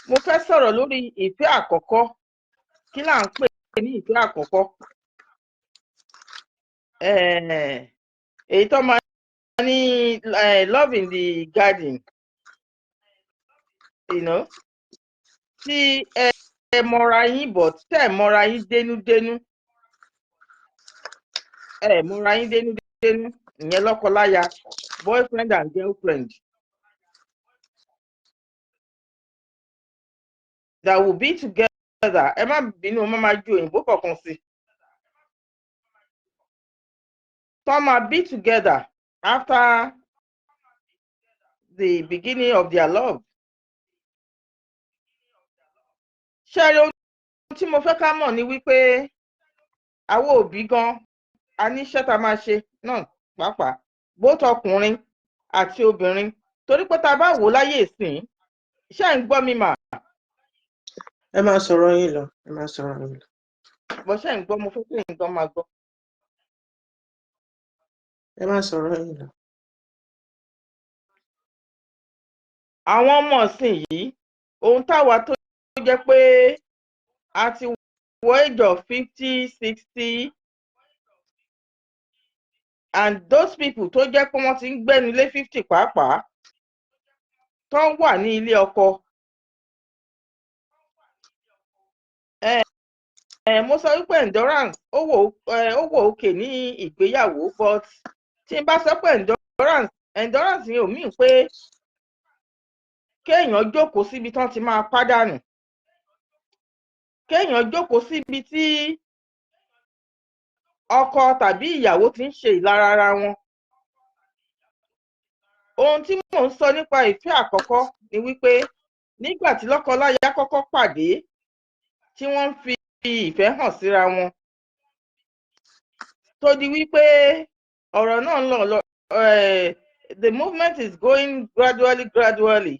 mo fẹ́ sọ̀rọ̀ lórí ìfẹ́ àkọ́kọ́. Kí là ń pè ní ìfẹ́ àkọ́kọ́? Èyí tó máa ní love in the garden, you know, tí ẹ mọra yín but tẹ́ ẹ mọra yín dénúdénú, mọra yín dénúdénú, ìyẹn lọ́kọ-láya, boyfriend and girlfriend, that will be together. Ẹ má bínú, ọmọ máa ju òyìnbó kọ̀ọ̀kan sí. Tó máa be together after the beginning of their love. Ṣé ohun tí mo fẹ́ ká mọ̀ ni wípé àwọn òbí gan a ní iṣẹ́ tá a máa ṣe náà pàápàá, both ọkùnrin àti obìnrin, torí pé tá a bá wò láyé ìsìn, ṣé ń gbọ́ mi mà? Ẹ máa sọ̀rọ̀ yín lọ, ẹ máa sọ̀rọ̀ yín lọ. Bọ́ ṣé ń gbọ́, mo fẹ́ kí ẹ̀yin gan máa gbọ́. Ẹ máa sọ̀rọ̀ yín lọ. Àwọn ọmọ ìsìn yìí, ohun táwa tó jẹ́ pé a ti wọ age of 50, 60, and those people tó jẹ́ pé wọ́n ti ń gbẹ́nu lé 50 pàápàá, tó wà ní ilé ọkọ. Mo sọ wípé endurance ó wò òkè ní ìgbéyàwó, but tí n bá sọ pé endurance yẹn ò mean pé kéèyàn jókòó síbi tán ti máa pàdánù, kéèyàn jókòó síbi tí ọkọ tàbí ìyàwó ti ń ṣe ìlara ara wọn. Ohun tí mò ń sọ nípa ìfẹ́ àkọ́kọ́ ni wípé nígbà tí lọ́kọ-láya kọ́kọ́ pàdé, tí wọ́n ń fi ìfẹ́ hàn síra wọn, tó di wípé ọ̀rọ̀ náà ń lọ, the movement is going gradually,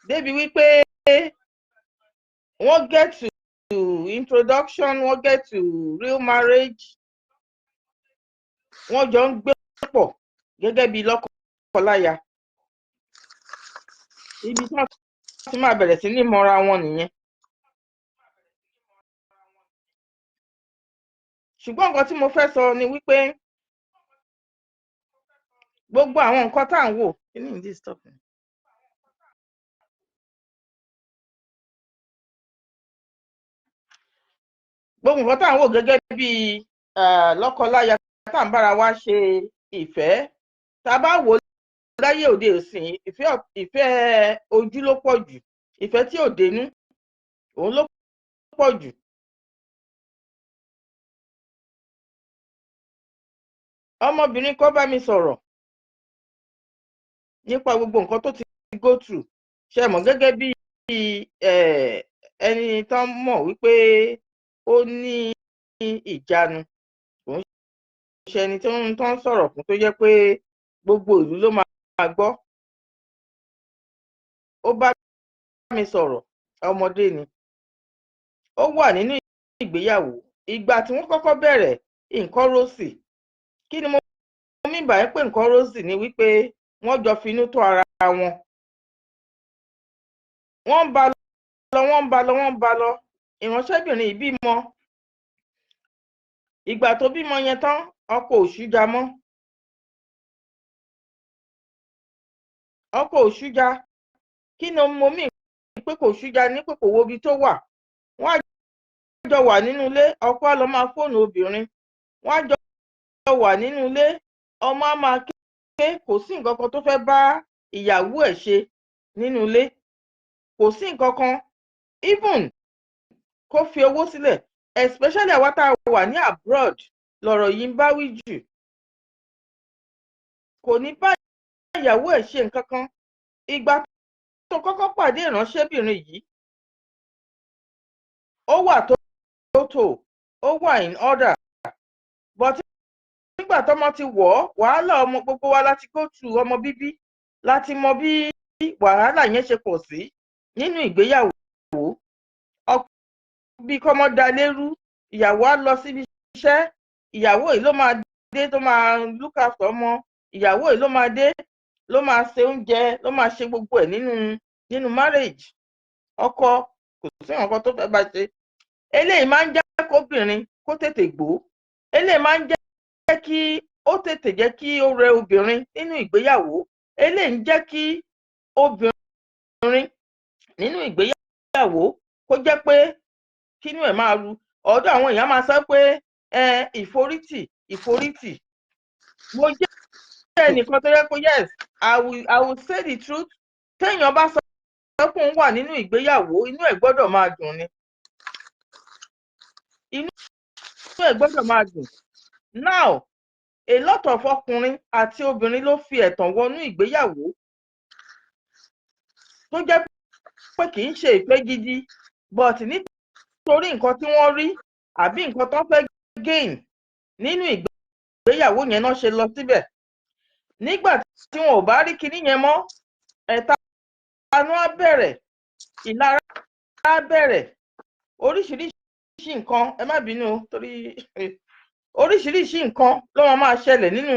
débi wípé wọ́n get to introduction, wọ́n get to real marriage, wọ́n jọ ń gbé pọ̀ gẹ́gẹ́ bí lọ́kọ-láya. Ibi tí wọ́n ti máa bẹ̀rẹ̀ sí ní mọra wọn nìyẹn. Ṣùgbọ́n nǹkan tí mo fẹ́ sọ ni wípé gbogbo àwọn nǹkan tá à ń wò, gbogbo nǹkan tá à ń wò gẹ́gẹ́ bí lọ́kọ-láya tá à ń bára wa ṣe ìfẹ́, tá a bá wò láyé òde òsìn, ìfẹ́ ojú ló pọ̀ jù, ìfẹ́ tí ò dénú òun ló pọ̀ jù. Ọmọbìnrin kan bá mi sọ̀rọ̀ nípa gbogbo nǹkan tó ti go through, ṣe mọ̀, gẹ́gẹ́ bí ẹni tán mọ̀ wípé ó ní ìjánu, òun ṣe ẹni tó ń sọ̀rọ̀ fún tó jẹ́ pé gbogbo ìlú ló máa gbọ́. Ó bá mi sọ̀rọ̀, ọmọdé ni, ó wà nínú ìgbéyàwó. Ìgbà tí wọ́n kọ́kọ́ bẹ̀rẹ̀, nǹkan rosy. Kí ni mo mí bàá pé nǹkan rosy ni wípé wọ́n jọ finú tó ara wọn. Wọ́n ń bá lọ, ìránṣẹ́bìnrin yìí bímọ. Ìgbà tó bímọ yẹn tán, ọkọ ò ṣújá mọ́. Ọkọ ò ṣújá. Kí ni mo mí pé kò ṣújá ní pé kò wo ibi tó wà. Wọ́n á jọ wà nínú ilé, ọkọ á lọ máa fóònù obìnrin. Wọ́n á jọ wà nínú ilé, ọmọ á máa ké, kò sí nǹkan kan tó fẹ́ bá ìyàwó ẹ̀ ṣe nínú ilé, kò sí nǹkan kan. Even kó fi owó sílẹ̀, especially àwa tá a wà ní abroad lọ̀rọ̀ yìí ń bá wí jù. Kò ní bá ìyàwó ẹ̀ ṣe nǹkan kan. Ìgbà tó kọ́kọ́ pàdé ìránṣẹ́bìnrin yìí, ó wà tó ó wà in order, but nígbà tọ́mọ ti wọ̀ ọ́, wàhálà ọmọ gbogbo wa láti go through ọmọ bíbí, láti mọ bí wàhálà yẹn ṣe pọ̀ sí nínú ìgbéyàwó. Bí kọ́mọ da lérú, ìyàwó á lọ síbi iṣẹ́, ìyàwó yìí ló máa dé tó máa look after ọmọ, ìyàwó yìí ló máa dé ló máa ṣe oúnjẹ, ló máa ṣe gbogbo ẹ̀ nínú marriage. Ọkọ kò sí nǹkan tó fẹ́ bá ṣe. Eléyìí máa ń jẹ́ kóbìnrin kó tètè gbó. Eléyìí máa ń jẹ́ kí ó tètè jẹ́ kí ó rẹ obìnrin nínú ìgbéyàwó. Eléyìí ń jẹ́ kí obìnrin nínú ìgbéyàwó kó jẹ́ pé kínú ẹ̀ máa ru. Ọ̀dọ̀ àwọn èèyàn máa sọ pé ìforítì. Mo jẹ́ ẹnìkan tó yẹ kó yes, I will say the truth. Téèyàn bá sọ pé òun wà nínú ìgbéyàwó, inú ẹ̀ gbọ́dọ̀ máa dùn ni. Inú ẹ̀ gbọ́dọ̀ máa dùn. Now, a lot of ọkùnrin àti obìnrin ló fi ẹ̀tàn wọnú ìgbéyàwó tó jẹ́ pé kì í ṣe ìfẹ́ gidi, but nítorí nǹkan tí wọ́n rí àbí nǹkan tó fẹ́ gain nínú ìgbéyàwó yẹn náà ṣe lọ síbẹ̀. Nígbà tí wọn ò bá rí kinní yẹn mọ́, ẹ̀tanú á bẹ̀rẹ̀, ìlara á bẹ̀rẹ̀, oríṣiríṣi nǹkan, ẹ má bínú torí oríṣiríṣi nǹkan ló máa ṣẹlẹ̀ nínú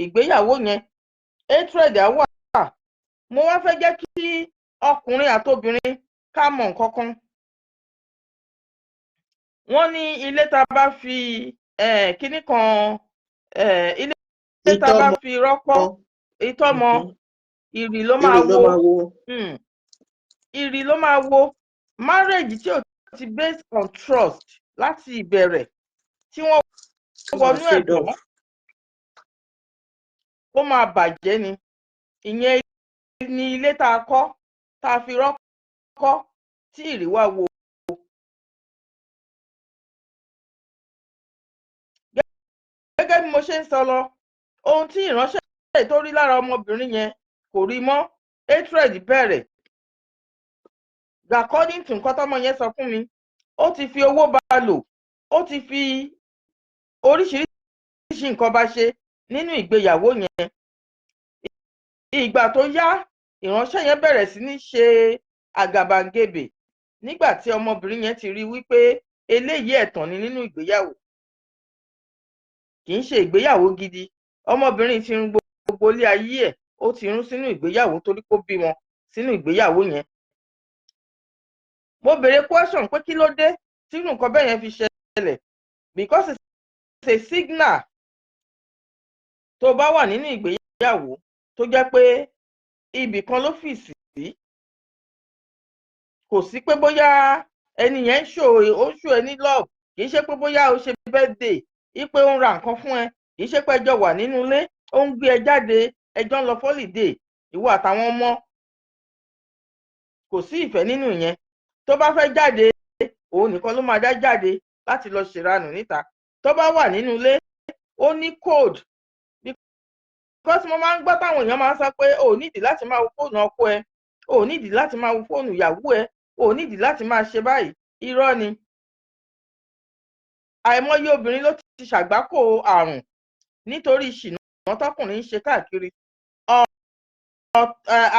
ìgbéyàwó yẹn. Hatred á wà. Mo wá fẹ́ jẹ́ kí ọkùnrin àtobìnrin ká mọ̀ nǹkan kan. Wọ́n ní ilé tá a bá fi kinní kan, ilé tá a bá fi rọ́pọ́ ìtọ́mọ, ìrì ló máa wo. Ìrì ló máa wo. Marriage tí ò ti based on trust láti ìbẹ̀rẹ̀, tí wọ́n wọnú ẹ̀dọ̀, ó máa bàjẹ́ ni. Ìyẹn ni ilé tá a kọ́, tá a fi rọ́kọ́, tí ìrì wá wo. Gẹ́gẹ́ bí mo ṣe ń sọ lọ, ohun tí ìránṣẹ́ tó rí lára ọmọbìnrin yẹn kò rí mọ́. Hatred bẹ̀rẹ̀. According to nǹkan tọ́mọ yẹn sọ fún mi, ó ti fi owó bá a lò, ó ti fi oríṣiríṣi nǹkan bá ṣe nínú ìgbéyàwó yẹn. Ìgbà tó yá, ìránṣẹ́ yẹn bẹ̀rẹ̀ sí ní ṣe àgàbàgebè nígbà tí ọmọbìnrin yẹn ti rí wípé eléyìí ẹ̀tàn ni nínú ìgbéyàwó. Kì í ṣe ìgbéyàwó gidi. Ọmọbìnrin ti run gbogbo ilé ayé ẹ̀, ó ti run sínú ìgbéyàwó torí kó bímọ sínú ìgbéyàwó yẹn. Mo béèrè question pé kí ló dé tí nǹkan bẹ́ẹ̀ yẹn fi ṣẹlẹ̀, because it's a signal tó bá wà nínú ìgbéyàwó tó jẹ́ pé ibì kan ló fì sí. Kò sí pé bóyá ẹni yẹn ń ṣò ẹ ní love, kì í ṣe pé bóyá o ṣe birthday, ipe ó ń ra nǹkan fún ẹ, kì í ṣe pé ẹjọ́ wà nínú ilé, ó ń gbé ẹ jáde, ẹjọ́ ń lọ fọ́lìdé, ìwọ àtàwọn ọmọ. Kò sí ìfẹ́ nínú ìyẹn. Tó bá fẹ́ jáde, òun nìkan ló máa dá jáde láti lọ ṣèranù níta. Tó bá wà nínú ilé, ó ní code. Because mo máa ń gbọ́ táwọn èèyàn máa ń sọ pé o nídìí láti máa wo fóònù ọkọ ẹ, o nídìí láti máa wo fóònù ìyàwó ẹ, o nídìí láti máa ṣe báyìí. Irọ́ ni. Àìmọye obìnrin ló ti ṣàgbákò àrùn nítorí ìṣìnà tọkùnrin ń ṣe káàkiri.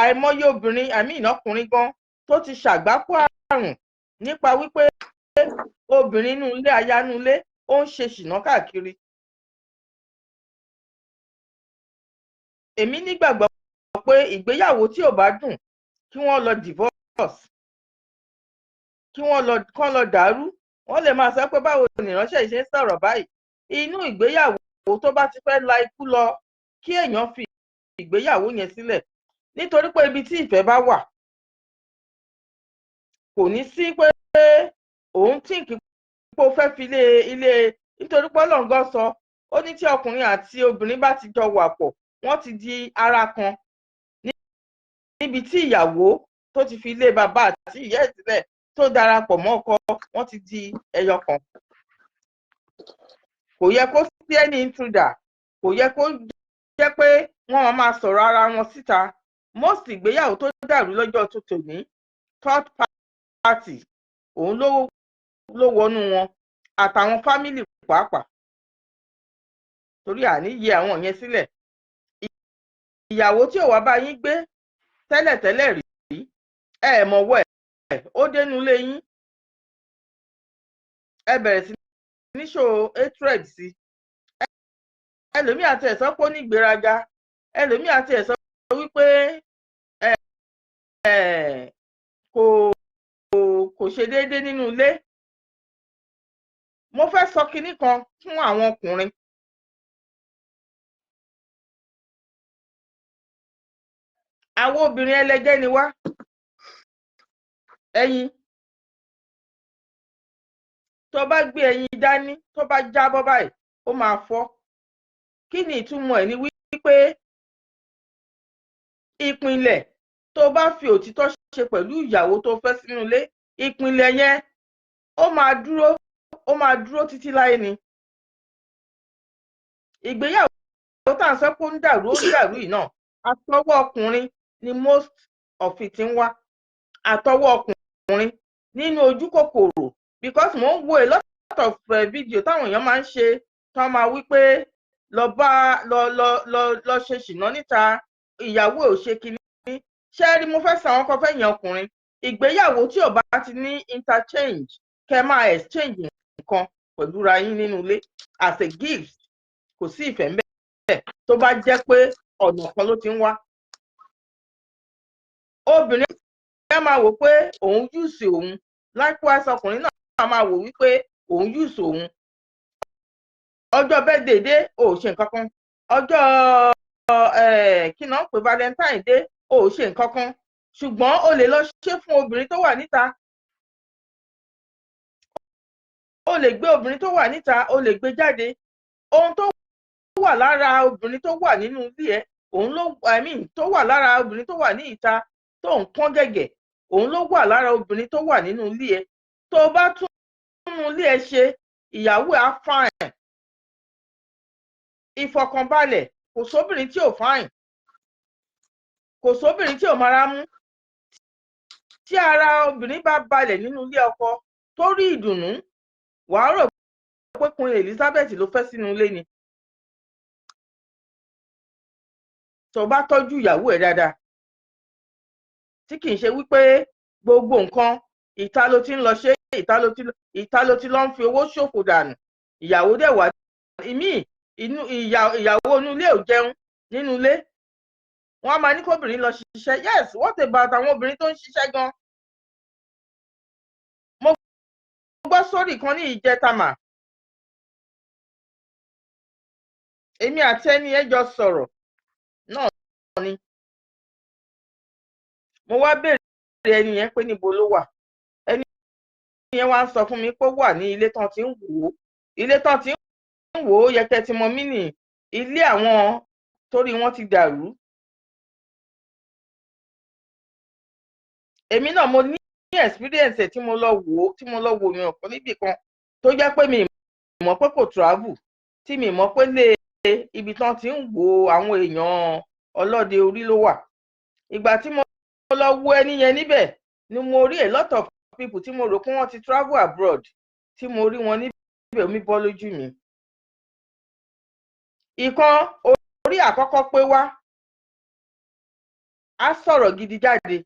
Àìmọye obìnrin, ọkùnrin gan, tó ti ṣàgbákò àrùn nípa wípé obìnrin inú ilé, aya inú ilé, ó ń ṣe ṣìnà káàkiri. Èmi nígbàgbọ́ pé ìgbéyàwó tí ò bá dùn, kí wọ́n lọ divorce, kí wọ́n lọ dàrú. Wọ́n lè máa sọ pé báwo ni ìránṣẹ́ ṣe ń sọ̀rọ̀ báyìí. Inú ìgbéyàwó tó bá ti fẹ́ la ikú lọ, kí èèyàn fi ìgbéyàwó yẹn sílẹ̀. Nítorí pé ibi tí ìfẹ́ bá wà, kò ní sí pé òun tíǹkì pé ó fẹ́ fi ilé, nítorí pé Ọlọ́run sọ, ó ní tí ọkùnrin àti obìnrin bá ti jọ wà pọ̀, wọ́n ti di ara kan. Níbi tí ìyàwó tó ti fi ilé bàbá àti ìyá ẹ̀ sílẹ̀, tó darapọ̀ mọ́ ọkọ wọ́n ti di ẹyọ kan. Kò yẹ kó sí ẹni intruder, kò yẹ kó jẹ́ pé wọ́n máa sọ̀rọ̀ ara wọn síta. Most ìgbéyàwó tó dàrú lọ́jọ́ tó tòní third party òun ló wọnú wọn àtàwọn fámìlì pàápàá, torí àní yẹ àwọn yẹn sílẹ̀. Ìyàwó tí ò wá bá yín gbé tẹ́lẹ̀tẹ́lẹ̀ rí ẹ mọ̀wọ́ ẹ̀ ó dénú lé yín, ẹ bẹ̀rẹ̀ sí ní ṣò hatred sí. Ẹlòmíì àti ẹ̀sọ́ pé ó ní ìgbéraga, ẹlòmíì àti ẹ̀sọ́ wípé kò ṣe déédéé nínú ilé. Mo fẹ́ sọ kinní kan fún àwọn ọkùnrin. Àwọn obìnrin ẹlẹgẹ́ ni wá. Ẹyin tó bá gbé ẹyin dání tó bá jábọ́ báyìí ó máa fọ́. Kí ni ìtumọ̀ ẹ̀ ni wípé ìpìnlẹ̀ tó bá fi òtítọ́ ṣe pẹ̀lú ìyàwó tó fẹ́ sínú ilé, ìpìnlẹ̀ yẹn ó máa dúró títí láé ni. Ìgbéyàwó tá à ń sọ pé ó ń dàrú yìí náà àtọwọ́ ọkùnrin ni most of it ń wá, àtọwọ́ ọkùnrin nínú ojú kòkòrò, because mo ń wo a lot of video táwọn èèyàn máa ń ṣe tán máa wí pé lọ ṣe ṣìnà níta, ìyàwó ò ṣe kinní. Ṣé rí, mo fẹ́ sọ àwọn kan fẹ́yìn ọkùnrin, ìgbéyàwó tí ò bá ti ní interchange, kẹ́ máa exchange nǹkan pẹ̀lú ra yín nínú ilé as a gift, kò sí ìfẹ́ ńbẹ̀ tó bá jẹ́ pé ọ̀nà kan ló ti ń wá. Obìnrin ẹ máa wò pé òun use òun, likewise ọkùnrin náà máa wò wípé òun use òun. Ọjọ́ birthday dé ò ṣe nǹkan kan, ọjọ́ kí náà pé Valentine dé ò ṣe nǹkan kan, ṣùgbọ́n o lè lọ ṣe fún obìnrin tó wà níta. O lè gbé obìnrin tó wà níta, o lè gbé jáde. Ohun tó wà lára obìnrin tó wà nínú ilé ẹ, òun ló tó wà lára obìnrin tó wà ní ìta tó ń pọ́n gẹ̀gẹ̀, òun ló wà lára obìnrin tó wà nínú ilé ẹ. Tó bá tún nínú ilé ẹ ṣe, ìyàwó á fine. Ìfọ̀kànbalẹ̀, kò sóbìnrin tí ò fine, kò sóbìnrin tí ò mara mú. Tí ara obìnrin bá balẹ̀ nínú ilé ọkọ tó rí ìdùnnú, wàá rò pé Queen Elizabeth ló fẹ́ sínú ilé ni. Tó bá tọ́jú ìyàwó ẹ̀ dáadáa, tí kì í ṣe wípé gbogbo nǹkan ìta ló ti ń lọ ṣe, ìta ló ti lọ ń fi owó ṣòfò dànù. Ìyàwó dẹ̀ wá ìyàwó inú ilé ò jẹun nínú ilé. Wọ́n á máa ní kóbìnrin lọ ṣiṣẹ́. Yes, what about àwọn obìnrin tó ń ṣiṣẹ́ gan? Mo gbọ́ sórí kan ní ìjẹtamà. Èmi àti ẹni ẹ jọ sọ̀rọ̀ náà ni. Mo wá béèrè ẹni yẹn pé níbo ló wà. Ẹni yẹn wá ń sọ fún mi pé ó wà ní ilé tán ti ń wò ó. Ilé tán ti ń wò ó yẹ kẹ́ ti mọ mínì ilé àwọn torí wọ́n ti dàrú. Èmi náà mo ní experience tí mo lọ wò yàn kan níbì kan tó jẹ́ pé mi mọ̀ pé kò travel, tí mi mọ̀ pé lé ibi tán ti ń wo àwọn èèyàn ọlọ́dẹ orí ló wà. Ìgbà tí mo lọ wo ẹni yẹn níbẹ̀ ni mo rí a lot of people tí mo rò pé wọ́n ti travel abroad, tí mo rí wọn níbẹ̀ omi bọ́ lójú mi. Ìkan orí àkọ́kọ́ pé wá á sọ̀rọ̀ gidi jáde.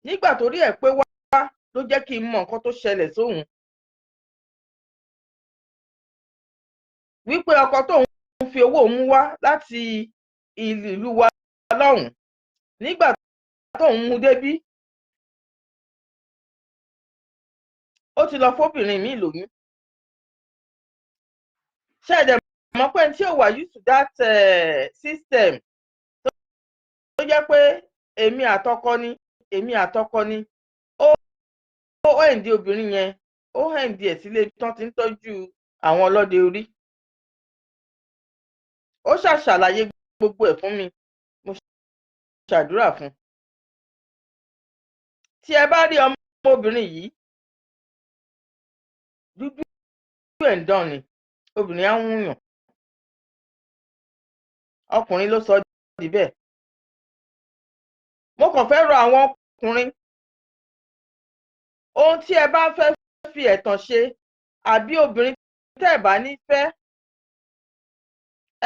Nígbà tó rí ẹ̀ pé wá ló jẹ́ kí n mọ nǹkan tó ṣẹlẹ̀ sóhun. Wípé ọkọ tóun fi owó mú wá láti ìlú wa lọ́hùn. Nígbà tóun mú débí, ó ti lọ fóbìnrin mi lóyún. Ṣé ẹ̀dẹ̀ mọ̀ pé tí ò wà used to that system tó jẹ́ pé èmi àtọkọ ni ó ẹ̀ǹdí obìnrin yẹn, ó ẹ̀ǹdí ẹ̀ sílé tán ti ń tọ́jú àwọn ọlọ́dẹ orí. Ó ṣàṣàlàyé gbogbo ẹ̀ fún mi, mo ṣàdúrà fún. tí ẹ bá rí ọmọbìnrin yìí dúdú ẹ̀ ń dán ni obìnrin á ń wúyàn ọkùnrin ló sọ di bẹ́ẹ̀. Mo kàn fẹ́ rọ àwọn ọkùnrin ohun tí ẹ bá fẹ́ fi ẹ̀tàn ṣe àbí obìnrin tẹ́ ẹ bá nífẹ̀ẹ́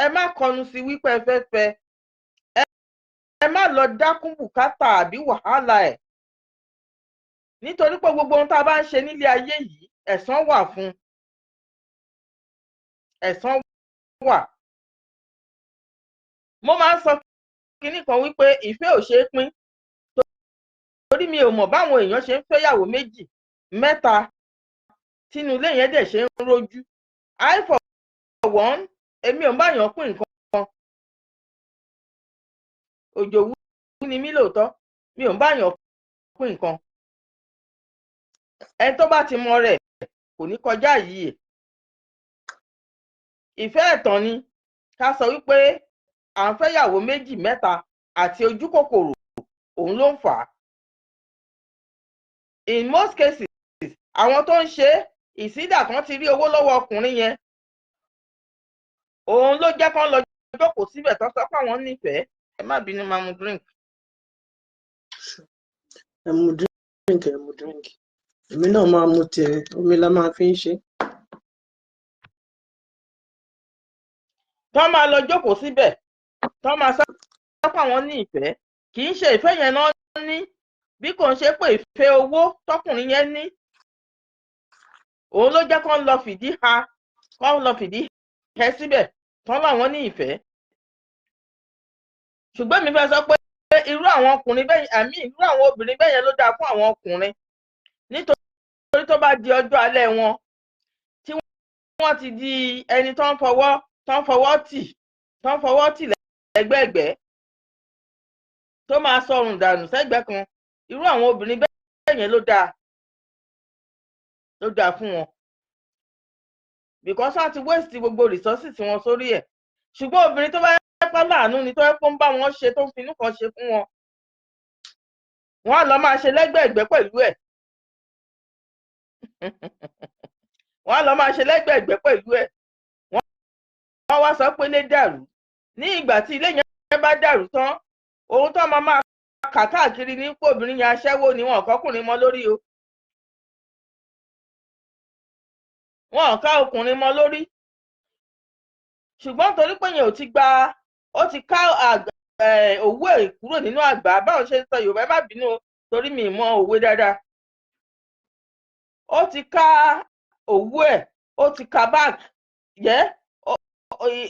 ẹ má kọnu sí wípé ẹ fẹ́ fẹ́ ẹ má lọ dákún bùkátà àbí wàhálà ẹ̀ nítorí pé gbogbo ohun tá a bá ń ṣe nílé ayé yìí ẹ̀san wà fún ẹ̀san wà. Mo máa ń sọ kinní kan wípé ìfẹ́ ò ṣeé pín torí mi ò mọ̀ báwọn èèyàn ṣe ń fẹ́yàwó méjì mẹ́ta tínú ilé yẹn dẹ̀ ṣe ń rojú. I for one èmi ò báyàn pín nǹkan kan òjòwú ni mí lóòótọ́ mi ò báyàn pín nǹkan ẹni tó bá ti mọ rẹ̀ kò ní kọjá yìí. Ìfẹ́ ẹ̀tàn ni ká sọ wípé à ń fẹ́yàwó méjì mẹ́ta àti ojú kòkòrò òun ló ń fà á. In most cases àwọn tó ń ṣe ìsídà kan ti rí owó lọ́wọ́ ọkùnrin yẹn òun ló jẹ́ kán lọ jókòó síbẹ̀ tó sọ pé àwọn nífẹ̀ẹ́. Ẹ má bínú máa mu drink. Ẹ mu drink ẹ mu drink èmi náà máa mu tèmi omi la máa fi ń ṣe. Tọ́ máa lọ jókòó síbẹ̀ tọ́ máa sọ pé àwọn ní ìfẹ́ kì í ṣe ìfẹ́ yẹn náà ní bí kò ń ṣe pé ìfẹ́ owó tọkùnrin yẹn ní òun ló jẹ́ kán lọ fìdí hẹ síbẹ̀ tán láwọn ní ìfẹ́. Ṣùgbọ́n mi fẹ́ sọ pé irú àwọn ọkùnrin bẹ́ẹ̀ àmì irú àwọn obìnrin bẹ́ẹ̀ yẹn ló dáa fún àwọn ọkùnrin nítorí tó bá di ọjọ́ alẹ́ wọn tí wọ́n ti di ẹni tó ń fọwọ́ tì lẹ́gbẹ̀ẹ́gbẹ́ tó máa sọrùn dànù sẹ́gbẹ̀ẹ́ kan irú àwọn obìnrin bẹ́ẹ̀ yẹn ló dáa fún wọn because wọ́n ti waste gbogbo resources wọn sórí ẹ̀. Ṣùgbọ́n obìnrin tó bá yẹ pé láàánú ni tó yẹ kó ń bá wọn ṣe tó ń finú kan ṣe fún wọn wọ́n á lọ máa ṣe lẹ́gbẹ̀ẹ́gbẹ́ pẹ̀lú ẹ̀ wọ́n á lọ máa ṣe lẹ́gbẹ̀ẹ́gbẹ́ pẹ̀lú ẹ̀ wọ́n wá sọ pé ilé dàrú ní ìgbà tí ilé yẹn bá dàrú tán ohun tó máa kà káàkiri ní pé obìnrin yẹn aṣẹ́wó ni wọn kọ́kùnrin mọ́ lórí o wọn ká ọkùnrin mọ́ lórí ṣùgbọ́n torí pé yẹn ó ti ká òwú ẹ̀ kúrò nínú àgbà báwọn ṣe ń sọ Yorùbá má bínú torí mi mọ òwe dáadáa ó ti ká òwú ẹ̀ ó ti ká back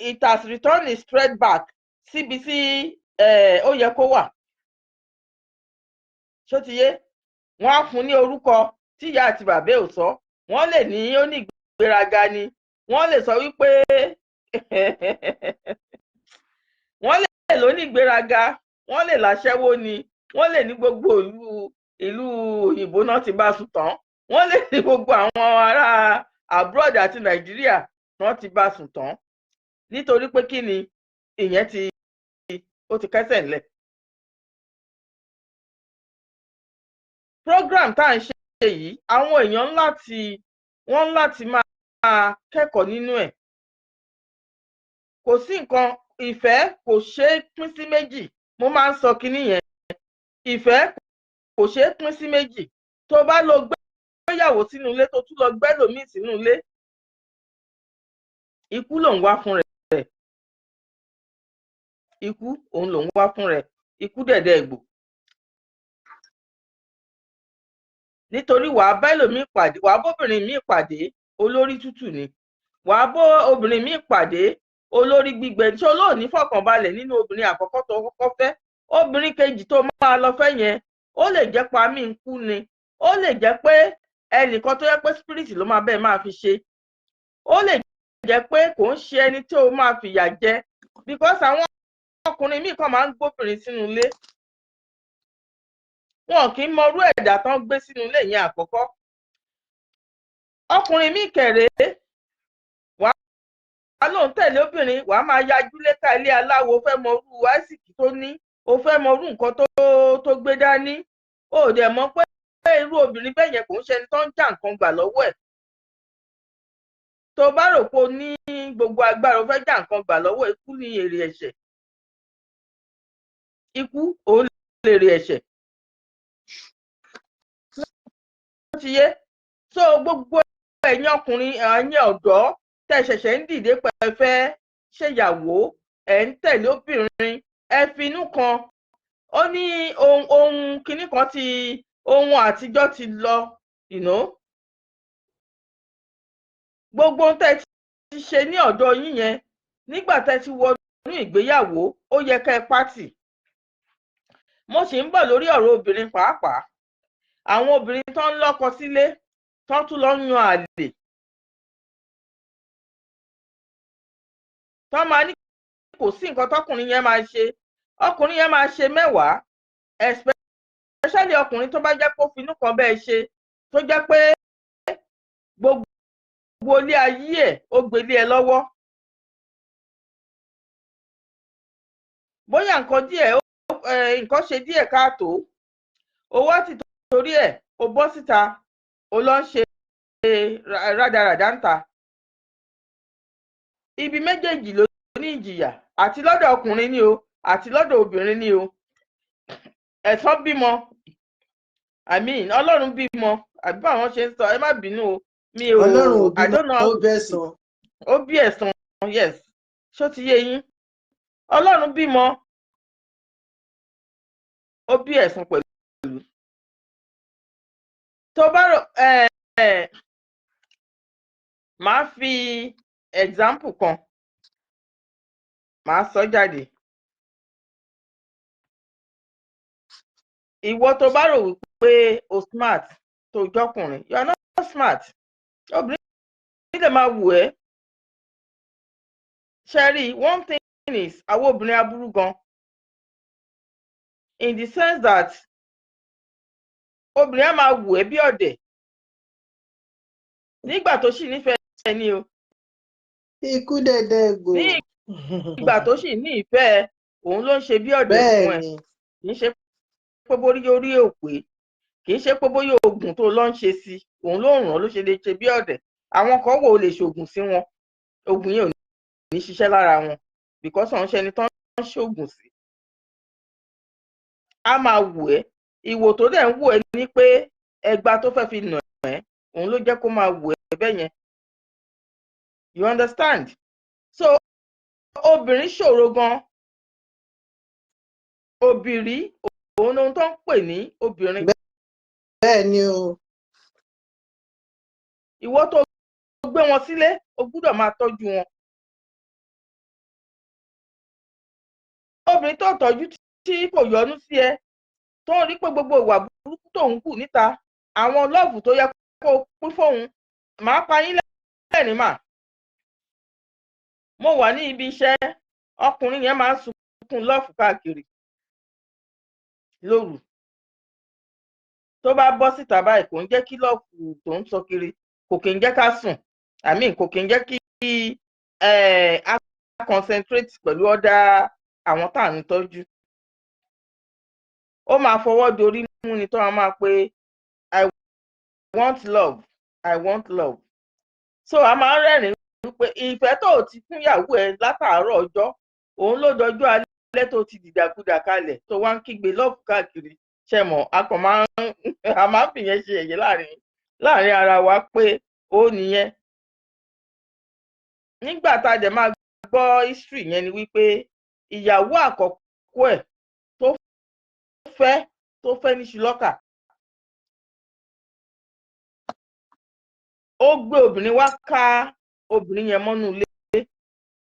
it has returned it straight back síbi tí ó yẹ kó wà ṣó ti yé wọ́n á fún ní orúkọ tí ìyá àti bàbá ò sọ wọ́n lè ní ó ní ìgbéraga ni wọ́n lè sọ wípé wọ́n lè ló ní ìgbéraga wọ́n lè láṣẹ́wó ni wọ́n lè ní gbogbo ìlú òyìnbó náà ti bá sùn tán wọ́n lè ní gbogbo àwọn ará abroad àti Nàìjíríà náà ti bá sùn tán nítorí pé kí ni ìyẹn ó ti kẹ́sẹ̀ ńlẹ̀. Program tá à ń ṣe yìí àwọn èèyàn láti máa kẹ́kọ̀ọ́ nínú ẹ̀. Kò sí nǹkan ìfẹ́ kò ṣeé pín sí méjì mo máa ń sọ kinní yẹn ìfẹ́ kò ṣeé pín sí méjì tó bá lọ gbéyàwó sínú ilé tó tún lọ gbẹ́lòmíì sínú ilé ikú ló ń wá fún rẹ̀ ikú òun ló ń wá fún rẹ̀ ikú dẹ̀dẹ̀ ẹ̀gbò nítorí wàá bá ẹlòmíì pàdé wàá bóbìnrin míì pàdé olórí tútù ni wàá bó obìnrin míì pàdé olórí gbígbẹ tí olóòní fọkànbalẹ̀ nínú obìnrin àkọ́kọ́ tó kọ́kọ́ fẹ́ obìnrin kejì tó máa lọ fẹ́ yẹn ó lè jẹ́ pa mí ń kú ni ó lè jẹ́ pé ẹnìkan tó yẹ pé spirit ló máa bẹ́ẹ̀ máa fi ṣe ó lè jẹ́ pé kò ń ṣe ẹni tí ó máa fìyà jẹ because àwọn ọkùnrin míì kan máa ń gbóbìnrin sínú ilé wọn kì í mọrú ẹ̀dá tán gbé sínú ilé yẹn àkọ́kọ́ ọkùnrin míì kẹrẹ wàá lóun tẹ̀lé obìnrin wàá máa yájú léka ilé aláwo fẹ́ mọrú àìsíkì tó ní o fẹ́ mọrú nǹkan tó gbé dání ó dẹ̀ mọ̀ pé irú obìnrin bẹ́ẹ̀ yẹn kò ń ṣe ẹni tó ń já nǹkan gbà lọ́wọ́ ẹ̀. Tó bá rò pé o ní gbogbo agbára o fẹ́ já nǹkan gbà lọ́wọ́ ikú ní èrè ẹ̀ṣẹ̀. Ikú òun lè èrè ẹ̀ṣẹ̀. Ti yé. So gbogbo ẹ̀yin ọkùnrin ẹ̀yin ọ̀dọ́ tẹ́ ṣẹ̀ṣẹ̀ ń dìde pé fẹ́ ṣèyàwó ẹ̀ ń tẹ̀lé obìnrin ẹ finú kan. Ó ní ohun kinní kan ti ohun àtijọ́ ti lọ, you know. Gbogbo tẹ́ ti ṣe ní ọ̀dọ̀ yín yẹn nígbà tẹ́ ti wọnú ìgbéyàwó ó yẹ ká ẹ pátì. Mo sì ń bọ̀ lórí ọ̀rọ̀ obìnrin pàápàá. Àwọn obìnrin tó ń lọ́kọ sílé tó tún lọ ń yan àlè. Tó máa ní kò sí nǹkan tọkùnrin yẹn máa ṣe. Ọkùnrin yẹn máa ṣe mẹ́wàá, especially ọkùnrin tó bá jẹ́ pé ó finú kan bẹ́ẹ̀ ṣe, tó jẹ́ pé gbogbo ilé ayé ẹ̀ ó gbélé ẹ lọ́wọ́. Bóyá nǹkan ṣe díẹ̀ káàtó, ó wá ti torí ẹ̀ ó bọ́ síta, ó lọ ń ṣe rádaràdá ń ta. Ibi méjèèjì ló ní ìjìyà, àti lọ́dọ̀ ọkùnrin ni o àti lọ́dọ̀ obìnrin ni o. Ẹ̀san bímọ, Ọlọ́run bímọ, àbí báwọn ṣe ń sọ, ẹ má bínú o. Mi ò Ọlọ́run ò bímọ, ó bẹ̀san. Ó bí ẹ̀san, yes. Ṣó ti yé yín? Ọlọ́run bímọ, ó bí ẹ̀san pẹ̀lú. Tó bá rò máa fi example kan máa sọ jáde. Ìwọ tó bá rò wípé o smart tó jọkùnrin, you are not smart. Obìnrin lè máa wù ẹ́. Sherry, one thing is àwọn obìnrin aburú gan, in the sense that obìnrin á máa wù ẹ́ bí ọ̀dẹ̀ nígbà tó sì nífẹ̀ẹ́ ni o. Ikú dẹ̀dẹ̀ gbò. Ní ìgbà tó sì ní ìfẹ́ òun ló ń ṣe bí ọ̀dẹ̀ fún ẹ. Kì í ṣe pé bórí orí òpè, kì í ṣe pé bóyá oògùn tó lọ ń ṣe sí òun ló ràn ló ṣe lè ṣe bí ọ̀dẹ̀. Àwọn kan wò ó lè ṣoògùn sí wọn, oògùn yẹn ò ní ṣiṣẹ́ lára wọn because wọ́n ṣe ẹni tán ń ṣoògùn sí. A máa wù ẹ́, ìwò tó dẹ̀ ń wù ẹ́ ní pé ẹgba tó fẹ́ fi nà ẹ́ òun ló jẹ́ kó máa wù ẹ́ bẹ́ẹ̀ yẹn. You understand? So obìnrin ṣòro gan. Obìnrin òun ohun tó ń pè ní obìnrin. Bẹ́ẹ̀ ni o. Ìwọ tó gbé wọn sílé o gbúdọ̀ máa tọ́jú wọn. Obìnrin tó tọ́jú tí kò yọnu sí ẹ, tó ń rí pé gbogbo ìwà burúkú tó ń kù níta, àwọn lọ́ọ̀fù tó yẹ kó pín fóun, màá pa yín lẹ́rìn mà. Mo wà ní ibi iṣẹ́, ọkùnrin yẹn máa ń sunkún lọ́ọ̀fù káàkiri lóru. Tó bá bọ́ síta báyìí kò ń jẹ́ kí lọ́ọ̀fù tó ń sọ kiri, kò kí ń jẹ́ ká sùn, kò kí ń jẹ́ kí a concentrate pẹ̀lú ọ̀dà àwọn tá à ń tọ́jú. Ó máa fọwọ́ dorí mú ni tó máa pé I want love, I want love. So a máa ń rẹ́rìn-ín wípé ìfẹ́ tó ti fún ìyàwó ẹ látàárọ̀ ọjọ́ òun ló dọjú alẹ́ tó ti dìdàkudà kalẹ̀ tó wá ń kígbe lọ́ọ̀fù káàkiri. Ṣe mọ̀, a máa ń fìyẹn ṣe ẹ̀yẹ láàrin ara wa pé ó nìyẹn. Nígbà tá a dẹ̀ máa gbọ́ history yẹn ni wípé ìyàwó àkọ́kọ́ ẹ̀ tó fẹ́ ní ṣùlọ́kà, ó gbé obìnrin wá ká obìnrin yẹn mọ́nú ilé.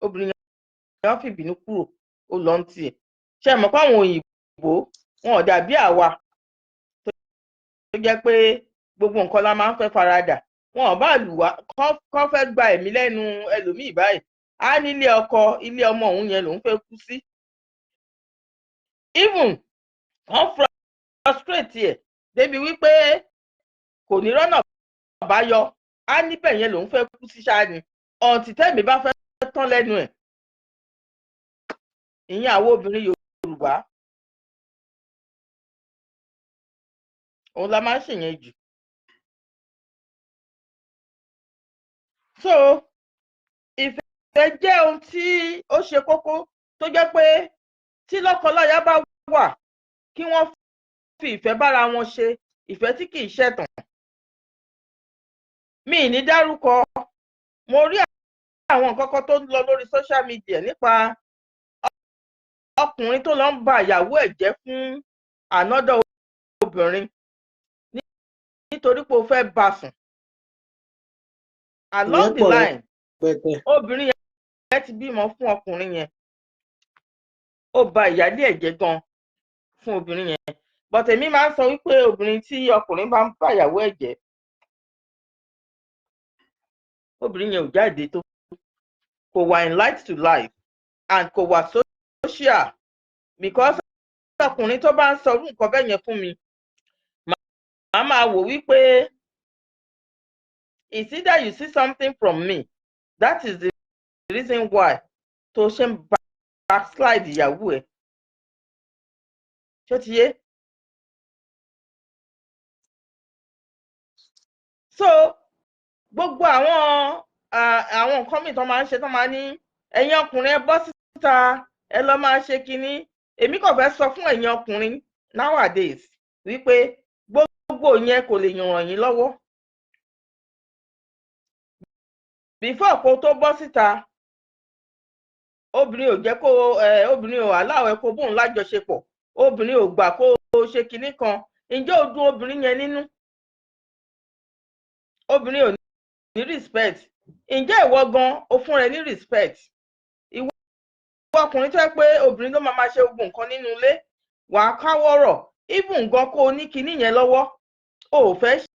Obìnrin yẹn wọ́n fìbínú kúrò, ó lọ ń tiẹ̀. Ṣe mọ̀ pé àwọn òyìnbó wọn ò dàbí àwa tó jẹ́ pé gbogbo nǹkan la máa ń fẹ́ faradà. Wọn ò bá lù wá kán fẹ́ gba ẹ̀mí lẹ́nu ẹlòmíì báyìí, á nílé ọkọ ilé ọmọ òun yẹn lòun fẹ́ kú sí. Even wọ́n frustrate ẹ̀ débi wípé kò ní rọ́nà àbáyọ, á níbẹ̀ yẹn lòun fẹ́ kú sí ṣáá ni ọ̀ǹtí tẹ́mi bá fẹ́ tán lẹ́nu ẹ̀. Ìyẹn àwọn obìnrin Yorùbá òun la máa ń ṣèyẹn jù. So ìfẹ́ jẹ́ ohun tí ó ṣe kókó tó jẹ́ pé tí lọ́kọláya bá wà kí wọ́n fi ìfẹ́ bára wọn ṣe, ìfẹ́ tí kì í ṣẹ̀tàn. Mi ní dárúkọ, mo rí àwọn nǹkan kan tó ń lọ lórí social media nípa ọkùnrin tó lọ ń ba ìyàwó ẹ̀ jẹ́ fún another obìnrin nítorí pé ó fẹ́ bá sùn. Along the line, obìnrin yẹn ti bímọ fún ọkùnrin yẹn, ó ba ìyálé ẹ̀ jẹ́ gan fún obìnrin yẹn. But èmi máa ń sọ wípé obìnrin tí ọkùnrin bá ń bá ìyàwó ẹ̀ jẹ́, obìnrin yẹn ò jáde tó, kò wà in light to life and kò wà social, because ọkùnrin tó bá ń sọ irú nǹkan bẹ́ẹ̀ yẹn fún mi, màá máa wò wípé it's either you see something from me, that is the reason why tó ṣe ń backslide ìyàwó ẹ̀. Ṣé ti yé? So gbogbo àwọn nǹkan mìíràn tó máa ń ṣe tó máa ní ẹ̀yin ọkùnrin ẹ bọ́ síta ẹ lọ máa ṣe kinní. Èmi kàn fẹ́ sọ fún ẹ̀yin ọkùnrin nowadays wípé gbogbo yẹn kò lè ràn yín lọ́wọ́. Before kó tó bọ́ síta, obìnrin ò jẹ́ kó obìnrin ò aláwọ̀ kó bóun lájọṣepọ̀, obìnrin ò gbà kó ṣe kinní kan. Ǹjẹ́ o dùn obìnrin yẹn nínú? Obìnrin ò ní respect. Ǹjẹ́ ìwọ gan o fún rẹ ní respect? Ìwọ ọkùnrin tó yẹ pé obìnrin ló máa ṣe gbogbo nǹkan nínú ilé, wà á káwọ́rọ̀, even gan kó o ní kinní yẹn lọ́wọ́, o ò fẹ́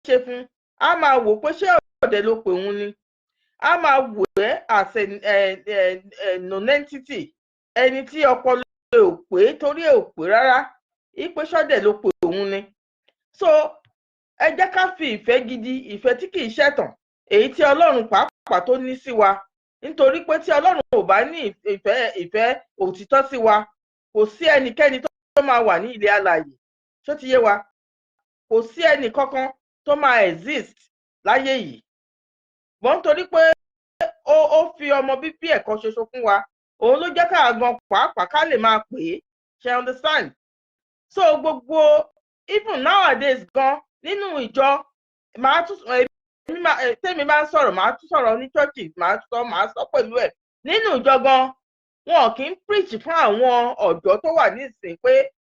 ṣe fún. A máa wò pé ṣé ọ̀dẹ̀ ló pè òun ni. A máa wò ẹ́ as a non-entity, ẹni tí ọpọlọ ò pé torí ò pé rárá, ìpè ṣọ́dẹ̀ ló pè òun ni. So ẹ jẹ́ ká fi ìfẹ́ gidi, ìfẹ́ tí kì í ṣẹ̀tàn, èyí tí Ọlọ́run pàápàá tó ní sí wa, nítorí pé tí Ọlọ́run ò bá ní ìfẹ́ òtítọ́ sí wa, kò sí ẹnikẹ́ni tó máa wà ní ilé alààyè. Ṣó ti yé wa? Kò sí ẹnì kankan tó máa exist láyé yìí. Wọ́n nítorí pé ó fi ọmọ bíbí ẹ̀ kan ṣoṣo fún wa, òun ló jẹ́ ká gan pàápàá ká lè máa pè é. Ṣé understand? So gbogbo even nowadays gan nínú ìjọ, tèmi máa ń sọ̀rọ̀, màá tún sọ̀rọ̀ ní churches, màá sọ pẹ̀lú ẹ̀. Nínú ìjọ gan wọn kì í preach fún àwọn ọ̀dọ́ tó wà nísìnyí pé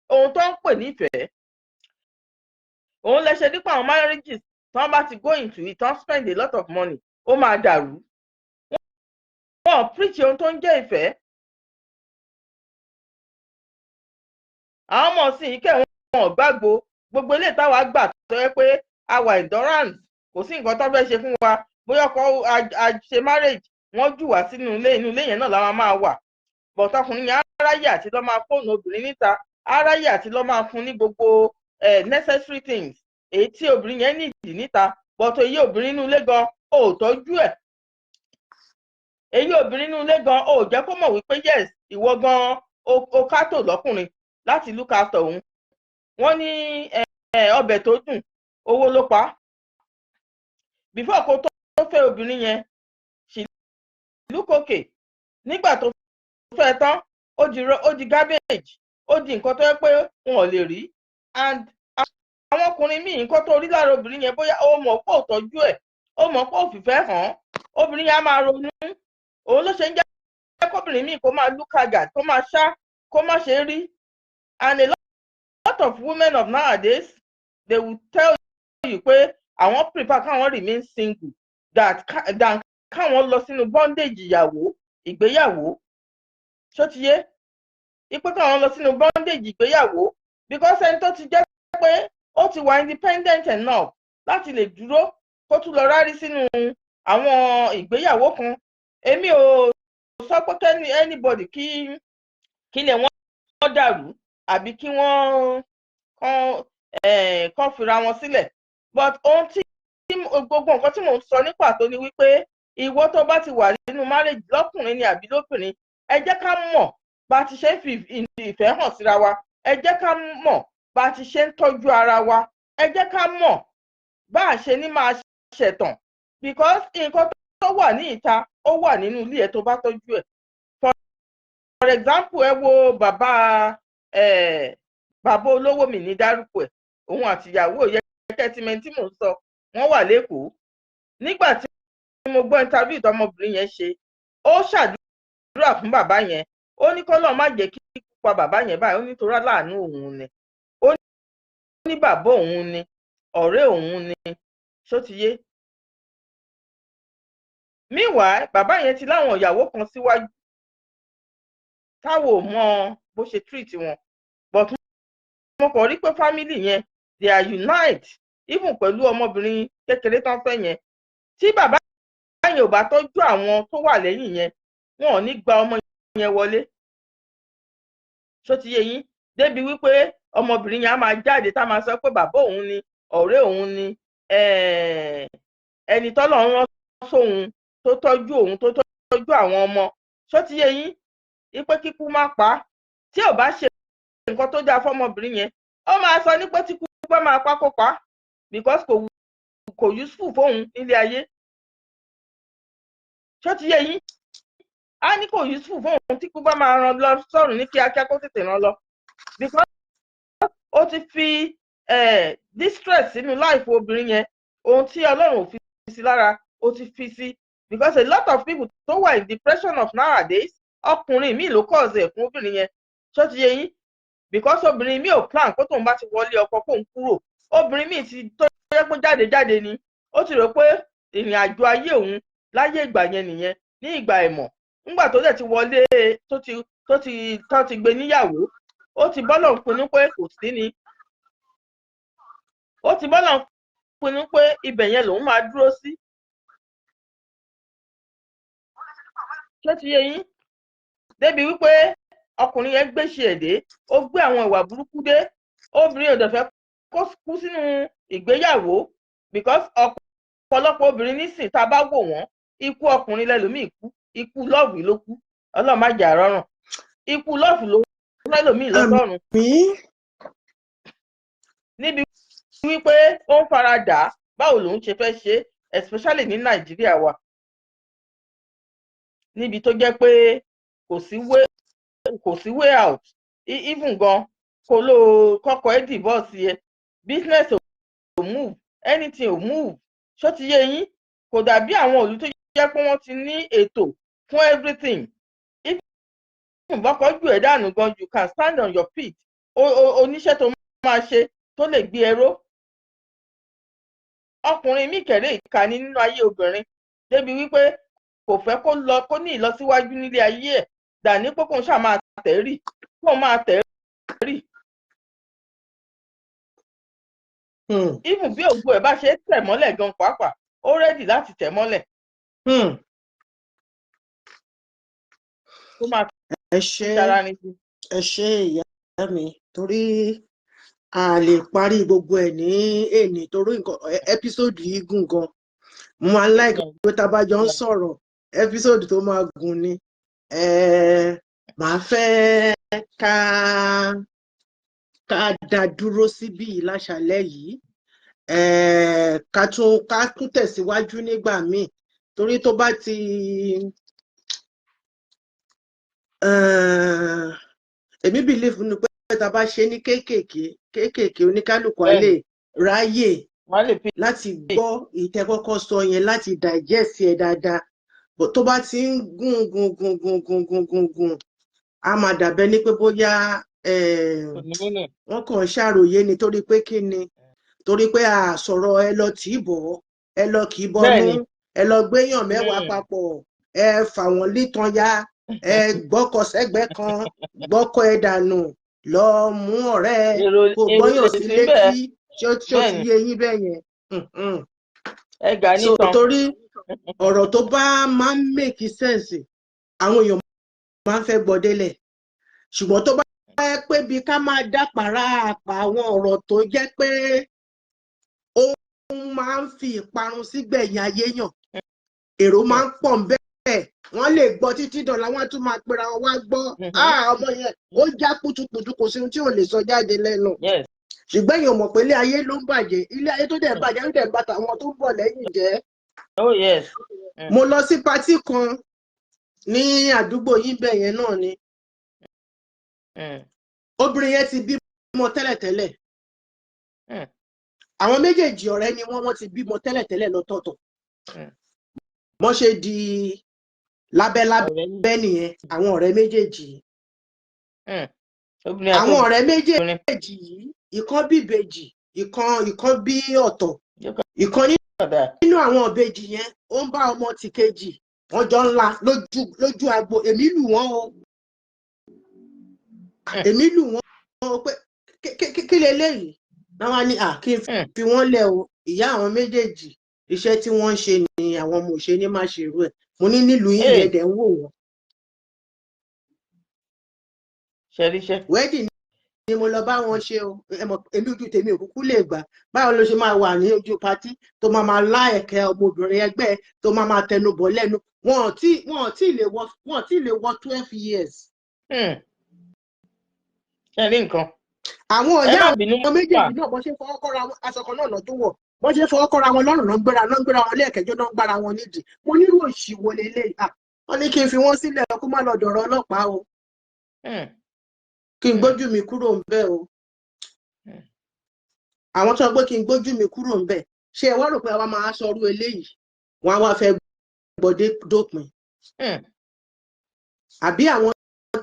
ohun tó ń pè nífẹ̀ẹ́, òun lè ṣe nípa àwọn marriages tí wọ́n bá ti go into it, wọ́n spend a lot of money, ó máa dàrú. Wọ́n preach ohun tó ń jẹ́ ìfẹ́. Àwọn ọmọ sì ń kẹ́ wọn gbàgbọ́ gbogbo ilé táwa gbà tó yẹ pé our endurance kò sí nǹkan tó fẹ́ ṣe fún wa, bóyá ọkọ àṣe marriage wọ́n jù wá sínú ilé, inú ilé yẹn náà la máa wà. But ọkùnrin yẹn aráyè àti lọ́ máa fóònù obìnrin níta, aráyè àti lọ́ máa fún ní gbogbo necessary things èyí tí obìnrin yẹn nídìí níta. But èyí obìnrin inú ilé gan ò tọ́jú ẹ̀. Èyí obìnrin inú ilé gan ò jẹ́ kó mọ̀ wípé yes ìwọ gan o kátó lọ́kùnrin láti look after òun. Wọ́n ní ọbẹ̀ tó dùn owó ló pa. Before kó tó fẹ́ obìnrin yẹn, she look okay. Nígbà tó fẹ́ tán, ó di garbage, ó di nǹkan tó yẹ pé wọn ò lè rí. And àwọn ọkùnrin míì nǹkan tó rí lára obìnrin yẹn, bóyá ó mọ̀ pé ò tọ́jú ẹ̀, ó mọ̀ pé ò fìfẹ́ hàn, obìnrin yẹn á máa ronú. Òun ló ṣe ń jẹ́ kóbìnrin míì kó máa look haggard, kó máa ṣá, kó má ṣe rí. And a lot of women of nowadays, they will tell you pé àwọn prefer káwọn remain single than káwọn lọ sínú bondage ìgbéyàwó. Ṣó ti yé? Ipé káwọn lọ sínú bondage ìgbéyàwó because ẹni tó ti jẹ́ pé ó ti wà independent enough láti lè dúró kó tún lọ rárí sínú àwọn ìgbéyàwó kan. Èmi ò sọ pé kẹ́ni anybody kí lè wọ́n dàrú àbí kí wọ́n kàn fira wọn sílẹ̀. But ohun tí gbogbo nǹkan tí mò ń sọ ní pàtó ni wípé ìwọ tó bá ti wà nínú marriage lọ́kùnrin ni àbí lóbìnrin, ẹ jẹ́ ká mọ̀ bá ti ṣe ń fi ìfẹ́ hàn síra wa, ẹ jẹ́ ká mọ̀ bá ti ṣe ń tọ́jú ara wa, ẹ jẹ́ ká mọ̀ bá a ṣe ní máa ṣẹ̀tàn because nǹkan tó wà ní ìta ó wà nínú ilé ẹ tó bá tọ́jú ẹ̀. For example, ẹ wo bàbá olówó mi ní dárúkọ ẹ̀, òun àti ìyàwó yẹkẹtìmẹ tí mò ń sọ, wọ́n wà lẹ́kọ̀ọ́. Nígbà tí mo gbọ́ interview tọmọbìnrin yẹn ṣe, ó ṣàdúrà fún bàbá yẹn, ó ní kọ́lọ́ má jẹ́ kí ikú pa bàbá yẹn báyìí, ó ní torí aláàánú òun ni, ó ní bàbá òun ni, ọ̀rẹ́ òun ni, ṣó ti yé. Meanwhile, bàbá yẹn ti láwọn ìyàwó kan síwájú táwọn ò mọ bó ṣe treat wọn, but mo kàn rí pé family yẹn they are unite even pẹ̀lú ọmọbìnrin kékeré tán fẹ́ yẹn. Tí bàbá yẹn ò bá tọ́jú àwọn tó wà lẹ́yìn yẹn, wọn ò ní gba ọmọ yẹn wọlé, ṣó ti yé yín, débi wípé ọmọbìnrin yẹn á máa jáde tá máa sọ pé bàbá òun ni, ọ̀rẹ́ òun ni, ẹni tọ́lọ̀ ń rán sóhun tó tọ́jú òun, tó tọ́jú àwọn ọmọ, ṣó ti yé yín, ipe kíkú má pa á. Tí ò bá ṣe nǹkan tó dáa fọ́mọbìnrin yẹn, ó máa sọ ní pé tí kú bá máa pa kó pa á because kò useful fóun nílé ayé, ṣó ti yé yín, á ní kò useful fóun tí kú bá máa rán lọ sọ́run ní kíákíá kó tètè rán lọ because ó ti fi distress sínú life obìnrin yẹn, ohun tí Ọlọ́run ò fi sí lára ó ti fi sí, because a lot of people tó wà in depression of nowadays, ọkùnrin mi ló cause ẹ̀ fún obìnrin yẹn, ṣó ti yé yín, because obìnrin mi ò plan kó tóun bá ti wọlé ọkọ kóun kúrò. Obìnrin mi ti tó yẹ pé jáde ni, ó ti rò pé ìrìn àjò ayé òun láyé ìgbà yẹn nìyẹn, ní ìgbà ẹ̀mọ̀, nígbà tó dẹ̀ ti wọlé tó ti gbé níyàwó, ó ti bọ́lọ̀ pinnu pé kò sí ni, ó ti bọ́lọ̀ pinnu pé ibẹ̀ yẹn lòun máa dúró sí, ṣó ti yé yín, débi wípé ọkùnrin yẹn gbéṣe ẹ̀dẹ́, ó gbé àwọn ìwà burúkú dé. Obìnrin ò dẹ̀ fẹ́ kó kú sínú ìgbéyàwó because ọ̀pọ̀lọpọ̀ obìnrin nísìn tá a bá wò wọ́n, ikú ọkùnrin lẹ́lòmíì kú, ikú lọ́ọ̀fù ló kú, Ọlọ́run má jà rọrùn, ikú lọ́ọ̀fù ló lẹ́lòmíì lọ́sọ̀run, níbi wípé ó ń fara dà á, báwo lòun ṣe fẹ́ ṣe, especially ní Nàìjíríà wa, níbi tó jẹ́ pé kò sí way out, even gan kò ló kọ́kọ́ ẹ divorce yẹ, business ò move, anything ò move, ṣó ti yé yín, kò dàbí àwọn ìlú tó jẹ́ pé wọ́n ti ní ètò fún everything. If ìbọ́kọ̀ jù ẹ̀ dànù gan, you can stand on your feet, oníṣẹ́ tó máa ṣe tó lè gbé ẹró. Ọkùnrin mi kẹ̀rẹ́ ìkànnì nínú ayé obìnrin, débi wípé kò fẹ́ kó ní ìlọsíwájú nílé ayé ẹ̀, dàní pé kóun ṣáà máa tẹ̀rì, kóun máa tẹ̀rì. Even bí ògbó ẹ̀ bá ṣe tẹ̀ mọ́lẹ̀ gan pàápàá, ó rẹ́dì láti tẹ̀ mọ́lẹ̀. Ẹ ṣé ìyá mi, torí a lè parí gbogbo ẹ̀ ní èní, torí nǹkan ẹ́písòdù yìí gùn gan. Mo máa ń like pé tá a bá jọ ń sọ̀rọ̀, ẹ́písòdù tó máa gùn ni. Màá fẹ́ ká dá dúró síbí láṣálẹ́ yìí, ká tún tẹ̀síwájú nígbà míì, torí tó bá ti èmi believe nínú pé tá a bá ṣe ní kéékèèké oníkálùkù á lè ráyè láti gbọ́ ìtẹ́kọ́kọ́ sọ yẹn, láti digest ẹ̀ dáadáa. But tó bá ti ń gùn a máa dàbẹ́ ní pé bóyá wọ́n kàn ṣàròyé ni, torí pé kí ni, torí pé a sọ̀rọ̀ ẹ lọ tì í bọ̀, ẹ lọ kì í bọ́nú, ẹ lọ gbéyàn mẹ́wàá papọ̀, ẹ fà wọ́n lítan ya, ẹ gbọ́kọ̀ sẹ́gbẹ́ kan, gbọ́kọ̀ ẹ dànù, lọ mú ọ̀rẹ́ kò gbọ́yàn sí létí, ṣó ti yé yín bẹ́ẹ̀ yẹn. So torí ọ̀rọ̀ tó bá máa ń make sense, àwọn èèyàn máa ń fẹ́ gbọ́ délẹ̀, ṣùgbọ́n tó bá yẹ pé bí ká máa dápàrà àpà àwọn ọ̀rọ̀ tó jẹ́ pé ó máa ń fi ìparun sígbẹ̀yìn ayé yàn, èrò máa ń pọ̀ bẹ́ẹ̀, wọ́n lè gbọ́ títí dọ̀la, wọ́n tún máa pera wọn wá gbọ́, ọmọ yẹn ó já kùtùkùtù, kò sí ohun tí ò lè sọ jáde lẹ́nu. ṣùgbọ́n èèyàn mọ̀ pé ilé ayé ló ń bàjẹ́, ilé ayé tó dẹ̀ bàjẹ́ ló dẹ̀ bàtà àwọn tó ń bọ̀ lẹ́yìn jẹ́. Oh yes. Mo lọ sí patí kan ní àdúgbò yín bẹ̀ yẹn náà ni. Obìnrin yẹn ti bímọ tẹ́lẹ̀tẹ́lẹ̀. Àwọn méjèèjì ọ̀rẹ́ ni wọ́n ti bímọ tẹ́lẹ̀tẹ́lẹ̀ lọ́tọ̀ọ̀tọ̀. Wọ́n ṣe di lábẹ́lábẹ́ nìyẹn, àwọn ọ̀rẹ́ méjèèjì. Àwọn ọ̀rẹ́ méjèèjì yìí, ìkan bí ìbejì, ìkan bí ọ̀tọ̀. Ìkan nínú àwọn ìbejì yẹn ó ń bá ọmọ tìkejì, wọ́n jọ ńlá lójú agbo. Èmi lù wọ́n o. Èmi lù wọ́n pé kí leléyìí? Náà wá ní kí n fi wọ́n lẹ̀ o. Ìyá àwọn méjèèjì, iṣẹ́ tí wọ́n ń ṣe ni àwọn ọmọ òṣè ní má ṣe irú ẹ̀. Mo ní nílùú yìí ẹ̀dẹ̀ ń wò wọ́n. Ṣẹ́ríṣẹ́. Wedding ni mo lọ bá wọn ṣe o. Èmi ojú tèmi ò kúkú lè gbà. Báwo ló ṣe máa wà ní ojú patí tó máa lá ẹ̀kẹ́ ọmọbìnrin ẹgbẹ́ tó máa tẹnu bọ̀ lẹ́nu? Wọn ò tí lè wọ 12 years. Ṣẹ́rí nǹkan. Àwọn ọ̀yá àwọn méjèèjì náà bọ́ ṣe fọwọ́ kọ́ra aṣọ kan náà lọ tó wọ̀. Bọ́ ṣe fọwọ́ kọ́ra wọn lọ́rùn náà gbéra wọn lẹ́ẹ̀kẹjọ́ náà gbára wọn nídìí. Mo nírò òṣìwò lélẹ̀. Wọ́n ní kí n fi wọ́n sílẹ̀ kó má lọ dọ̀rọ̀ ọlọ́pàá o. Kí n gbójú mi kúrò ń bẹ̀ o. Àwọn tó ń gbé kí n gbójú mi kúrò ń bẹ̀. Ṣé ẹ wá rò pé àwa máa sọrú eléyìí? Wọ́n á wá fẹ́ gbọ́dé dópin. Àbí àwọn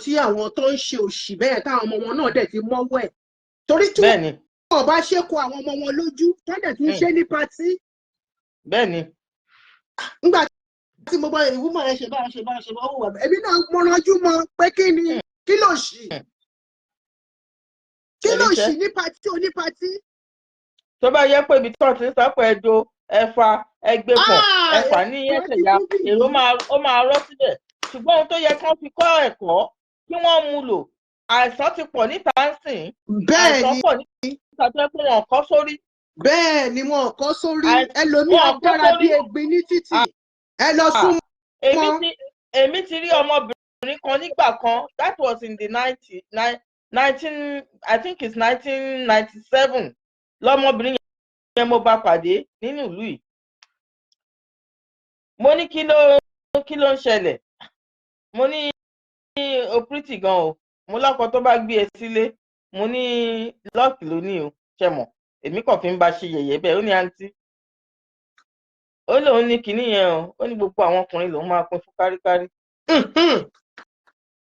tí àwọn tó ń ṣe òṣì bẹ́ẹ̀ táwọn ọmọ wọn náà dẹ̀ ti mọ́wọ́ ẹ̀. Torí tí wọ́n bá ṣẹ́kọ̀ọ́ àwọn ọmọ wọn lójú tó dẹ̀ tún ṣe ní patí. Bẹ́ẹ̀ni. Nígbà tí mo bá ìwúmọ̀ ẹ ṣe báyọ̀ ó wà bẹ́ẹ̀. Èmi náà mo ranjú mọ́ pé kí ló ṣì? Kí ló ṣì ní patí onípatí? Tó bá yẹ pé ibi tí wọ́n ti ń sápò ẹ̀dọ̀ ẹ̀fà ẹgbẹ́ pọ̀ ẹ̀fà ní ẹ̀sẹ̀yà èrò ó máa rọ́ síbẹ̀. Ṣùgbọ́n ohun tó yẹ kí wọ́n fi kọ́ ẹ̀kọ́ kí wọ́n mú lò. Àìsàn ti pọ̀ níta ń sìn. Àìsàn pọ̀ níta tó yẹ pé wọn kọ́ sórí. Bẹ́ẹ̀ ni wọn kọ́ sórí. Ẹlòmíì agbára bí egbin ní títì. Ẹ lọ sún mọ́. Èmi ti rí ọmọbìnrin kan nígbà kan, that was in the 1997 lọ́mọbìnrin yẹn mo bá pàdé nínú ìlú yìí. Mo ní kí ló ń ṣẹlẹ̀? Mo ní o pretty gan o. Mo lọ́kọ tó bá gbé ẹ sílé. Mo ní lọ́ọ̀kì ló ní o. Ṣé mọ̀? Èmi kàn fi ń bá ṣe yẹ̀yẹ́ bẹ́ẹ̀. Ó ní àǹtí. Ó lóun ní kinní yẹn o. Ó ní gbogbo àwọn ọkùnrin lòun máa pín fún káríkárí.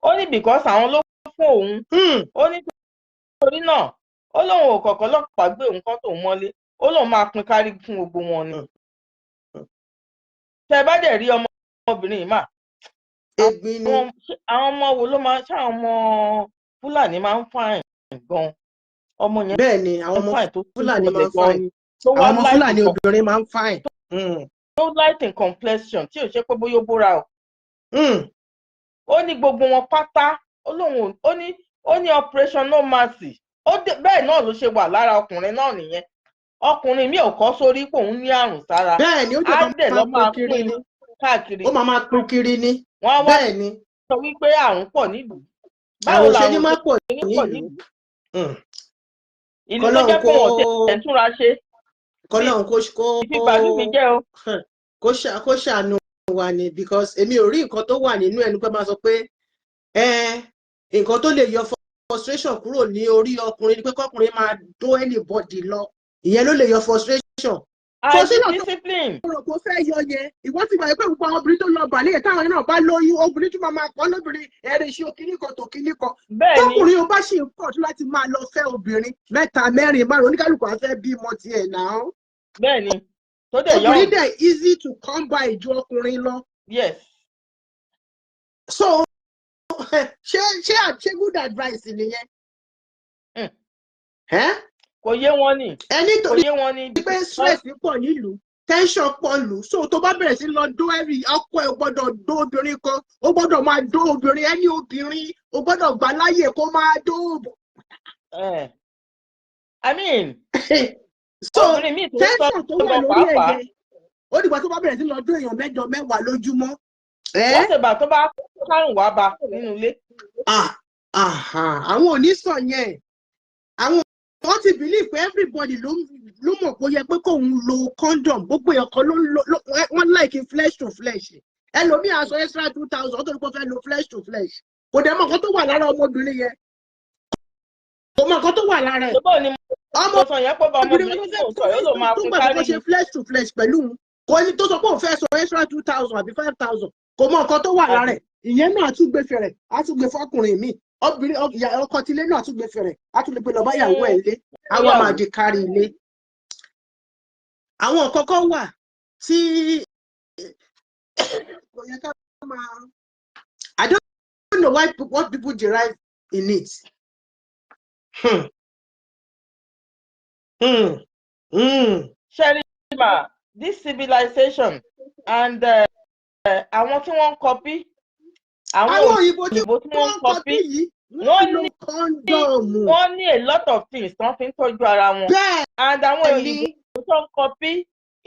Ó ní because àwọn ló fún òun. Ó ní torí náà ó lóun ò kọ̀kọ́ lọ́pàá gbé òun kan tóun mọ́lé. Ó lóun máa pín kárí fún gbogbo wọn ni. Tẹ́ bá dẹ̀ rí ọmọbìnrin yìí mà. Àwọn ọmọ wo ló máa ṣe àwọn ọmọ Fúlàní máa ń fàìn gan. Ọmọ yẹn bẹ́ẹ̀ ni àwọn ọmọ Fúlàní máa ń fàìn. Àwọn ọmọ Fúlàní obìnrin máa ń fàìn. Tó light in complexion tí ò ṣe pé bóyá ó bóra o. Ó ní gbogbo wọn pátá ó ní operation no mercy. Bẹ́ẹ̀ náà ló ṣe wà lára ọkùnrin náà nìyẹn. Ọkùnrin mi ò kọ́ sórí pé òun ní àrùn sára. Bẹ́ẹ̀ ni ó jẹ́ máa pín kiri káàkiri. Ó máa pín kiri ni. Wọ́n wá sọ wípé àrùn pọ̀ nílùú. Báwo làwọn ṣe ní pọ̀ nílùú? Ìlú tó jẹ́ pé wọ́n tẹ̀ túnra ṣe. Kọ́lọ́hún kó ṣàánú wa ni because èmi ò rí nǹkan tó wà nínú ẹnu pé máa sọ pé nǹkan tó lè yọ frustration kúrò ní orí ọkùnrin ni pé kọkùnrin máa dó anybody lọ. Ìyẹn ló lè yọ frustration. Discipline. Kò fẹ́ yọ yẹn. Ìwọ́n ti gbàgbé pé gbogbo àwọn obìnrin tó lọ bàlẹ́ táwọn náà bá lóyún obìnrin tó máa kọ́ lóbìnrin ẹ̀rẹ̀ iṣẹ́ òkìní kan tó kíní kan. Tọkùnrin o bá ṣì ń pọ̀ tó láti máa lọ fẹ́ obìnrin 3, 4, 5 oníkálùkù á fẹ́ bímọ tiẹ̀ náà. Bẹ́ẹ̀ni. Tó dẹ̀ yọ. Obìnrin dẹ̀ easy to come by ju ọkùnrin lọ. Yes. So ṣé good advice nìyẹn? Kò yé wọn ni. Ẹni tó ní pé stress pọ̀ nílùú, tension pọ̀ lù. So tó bá bẹ̀rẹ̀ sí lọ dó ẹ̀rì ọkọ ẹ̀ gbọ́dọ̀ dó obìnrin kan, ó gbọ́dọ̀ máa dó obìnrin ẹni obìnrin, ó gbọ́dọ̀ gbà láyè kó máa dó. I mean. So tension tó wà lórí ẹ̀yẹ, ó dìgbà tó bá bẹ̀rẹ̀ sí lọ dó èèyàn 8, 10 lójúmọ́. Wọ́n ṣe bà tó bá kárùn wá bá nínú ilé. Àwọn ò ní sọ yẹn. Àwọn wọ́n ti believe pé everybody ló mọ̀ pé ó yẹ pé kóun lo condom gbogbo èèyàn kan wọ́n like flesh to flesh ẹlòmíì aṣọ extra 2,000 ó tó ní kó fẹ́ lo flesh to flesh kò dẹ̀ mọ̀ nǹkan tó wà lára ọmọbìnrin yẹn kò mọ̀ nǹkan tó wà lára ẹ̀ ọmọbìnrin ló fẹ́ tó gbà tó ṣe flesh to flesh pẹ̀lú kò ní tó sọ pé òun fẹ́ sọ extra 2,000 àbí 5,000 kò mọ̀ nǹkan tó wà lára ẹ̀ ìyẹn náà àtúgbè fẹ̀rẹ̀ àtúgbè fọkùnrin mi obìnrin ọkọ tilé náà àtúgbè fẹ̀rẹ̀ àtúgbè pé lọ́ba ìyàwó ẹ̀ ilé àwọn máa di kárí ilé. àwọn nǹkan kan wà tí kò yẹ ká máa I don't know what people derive in it. Sherima, this civilization and àwọn tí wọ́n ń kọpí àwọn òyìnbó tí wọ́n ń kọpí wọ́n ní a lot of things tí wọ́n fi ń tọ́jú ara wọn and àwọn òyìnbó tó ń kọpí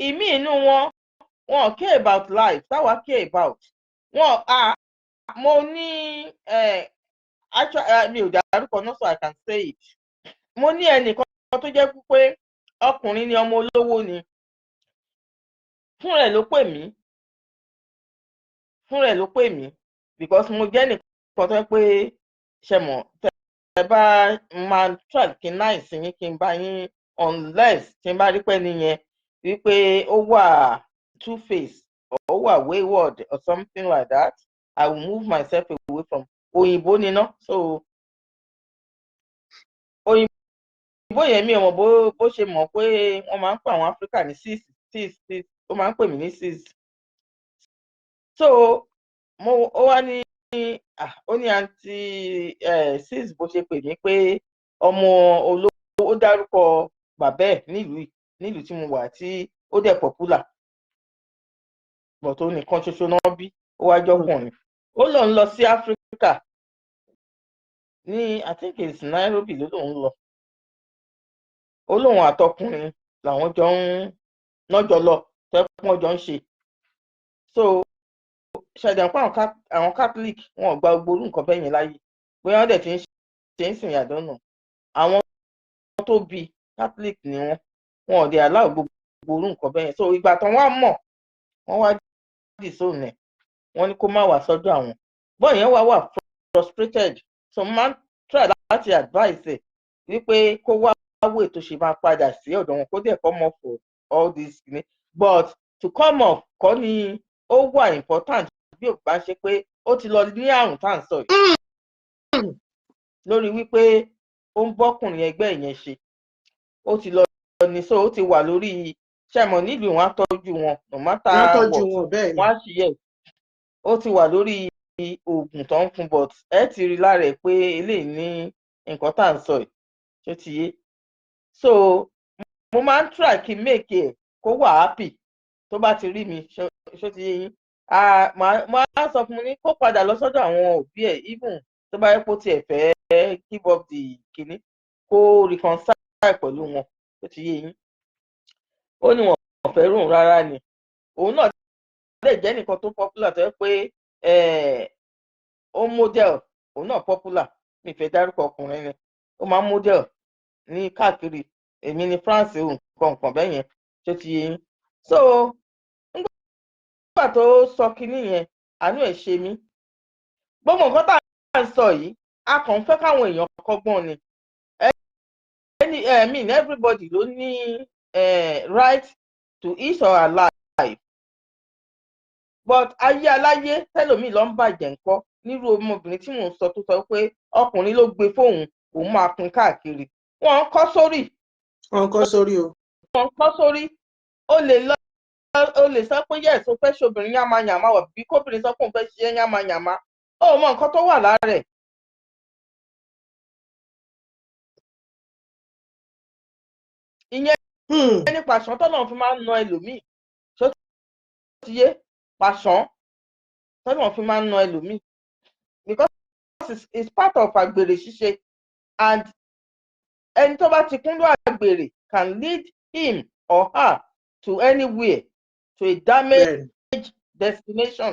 ìmí inú wọn care about life táwa care about wọn mo ní actually mi ò dárúkọ náà so I can say it mo ní ẹnìkan tó jẹ́ pé ọkùnrin ni ọmọ olówó ni fún rẹ̀ ló pè mí because mo jẹ́ nìkan tó pé ṣe mọ̀ tẹ́ bá máa try kí n náà ìsinyìí kí n bá yín unless tí n bá rí pé nìyẹn wípé ó wà two-faced or ó wà wayward or something like that I will move myself away from òyìnbó níná so òyìnbó yẹn mi ò mọ̀ bó ṣe mọ̀ pé wọ́n máa ń pè àwọn Áfíríkà ní cis ó máa ń pè mí ní cis so ó wá ní ó ní àǹtí cis bó ṣe pè mí pé ọmọ olówó ó dárúkọ bàbá ẹ̀ nílùú tí mo wà tí ó dẹ̀ popular but ó nìkan ṣoṣo náà bí ó wá jọkùnrin ó lòun lọ sí Áfíríkà ní I think it's Nairobi ló lòun lọ ó lóun àtọkùnrin làwọn jọ ń nọjọ lọ tẹpọn jọ ń ṣe so ṣàdàn pé àwọn Catholic wọn ò gba gbogbo nǹkan bẹ́ẹ̀ yẹn láyé bóyá wọ́n dẹ̀ ti ń ṣe ń sìn yàdọ́nà àwọn tó bí Catholic ni wọn ò dẹ̀ aláwọ̀ gbogbo nǹkan bẹ́ẹ̀ yẹn so ìgbà tán wá mọ̀ wọ́n wá dì sóònù ẹ̀ wọ́n ní kó má wá sọ́dọ̀ àwọn bọ́ọ̀ yẹn wà frustrated so máa ń try láti advice ẹ̀ wípé kó wá wait tó ṣe máa padà sí ọ̀dọ̀ wọn kó dẹ̀ come off for all this but to come off kọ́ ni ó wà important bí ò bá ṣe pé ó ti lọ ní àrùn tá à ń sọ yìí lórí wípé ó ń bọ́kùnrin ẹgbẹ́ ìyẹn ṣe ó ti lọ ní so ó ti wà lórí ṣẹ̀mọ̀ nílùú wọn á tọ́jú wọn no matter what wọ́n á ṣì yẹ ó ti wà lórí oògùn tó ń fún but ẹ ti rí lára ẹ̀ pé eléyìí ní nǹkan tá à ń sọ yìí ṣó ti yé so mo máa ń try kí make ẹ̀ kó wà happy tó bá ti rí mi ṣó ti yé yín máa sọ fún mi ní kó padà lọ sọ́dọ̀ àwọn òbí ẹ̀ even tó bá yẹ kó tiẹ̀ fẹ́ give up the kìíní kó reconcile pẹ̀lú wọn ṣó ti yé yín ó ní wọn ò fẹ́ rùn rárá ni òun náà lè jẹ́ nìkan tó popular tó yẹ pé ó model òun náà popular mi fẹ́ dárúkọ ọkùnrin ni ó máa ń model ní káàkiri èmi ní France nǹkan bẹ́ẹ̀ yẹn ṣó ti yé yín so nígbà tó sọ kinní yẹn àánú ẹ̀ ṣe mí gbogbo nǹkan tá à ń sọ yìí a kàn ń fẹ́ káwọn èèyàn kọ́gbọ́n ni I mean everybody ló ní right to his or her life but ayé aláyé tẹlòmíì ló ń bàjẹ́ ńkọ́ nírú ọmọbìnrin tí mò ń sọ tó sọ pé ọkùnrin ló gbé fóun òun máa pín káàkiri wọ́n ń kọ́ sórí o lè sọ pé yes o fẹ́ ṣobìnrin yàmáyàmá wà bí kóbìnrin sọ pé òun fẹ́ ṣe yàmáyàmá ó mọ nǹkan tó wà lára ẹ̀. ìyẹn ní pàṣán tọ́nà fi máa ń na ẹlòmíì ṣó ti yé pàṣán tọ́nà fi máa ń na ẹlòmíì because it's part of àgbèrè ṣíṣe and ẹni tó bá ti kúndùn àgbèrè can lead him or her to anywhere to a damaged destination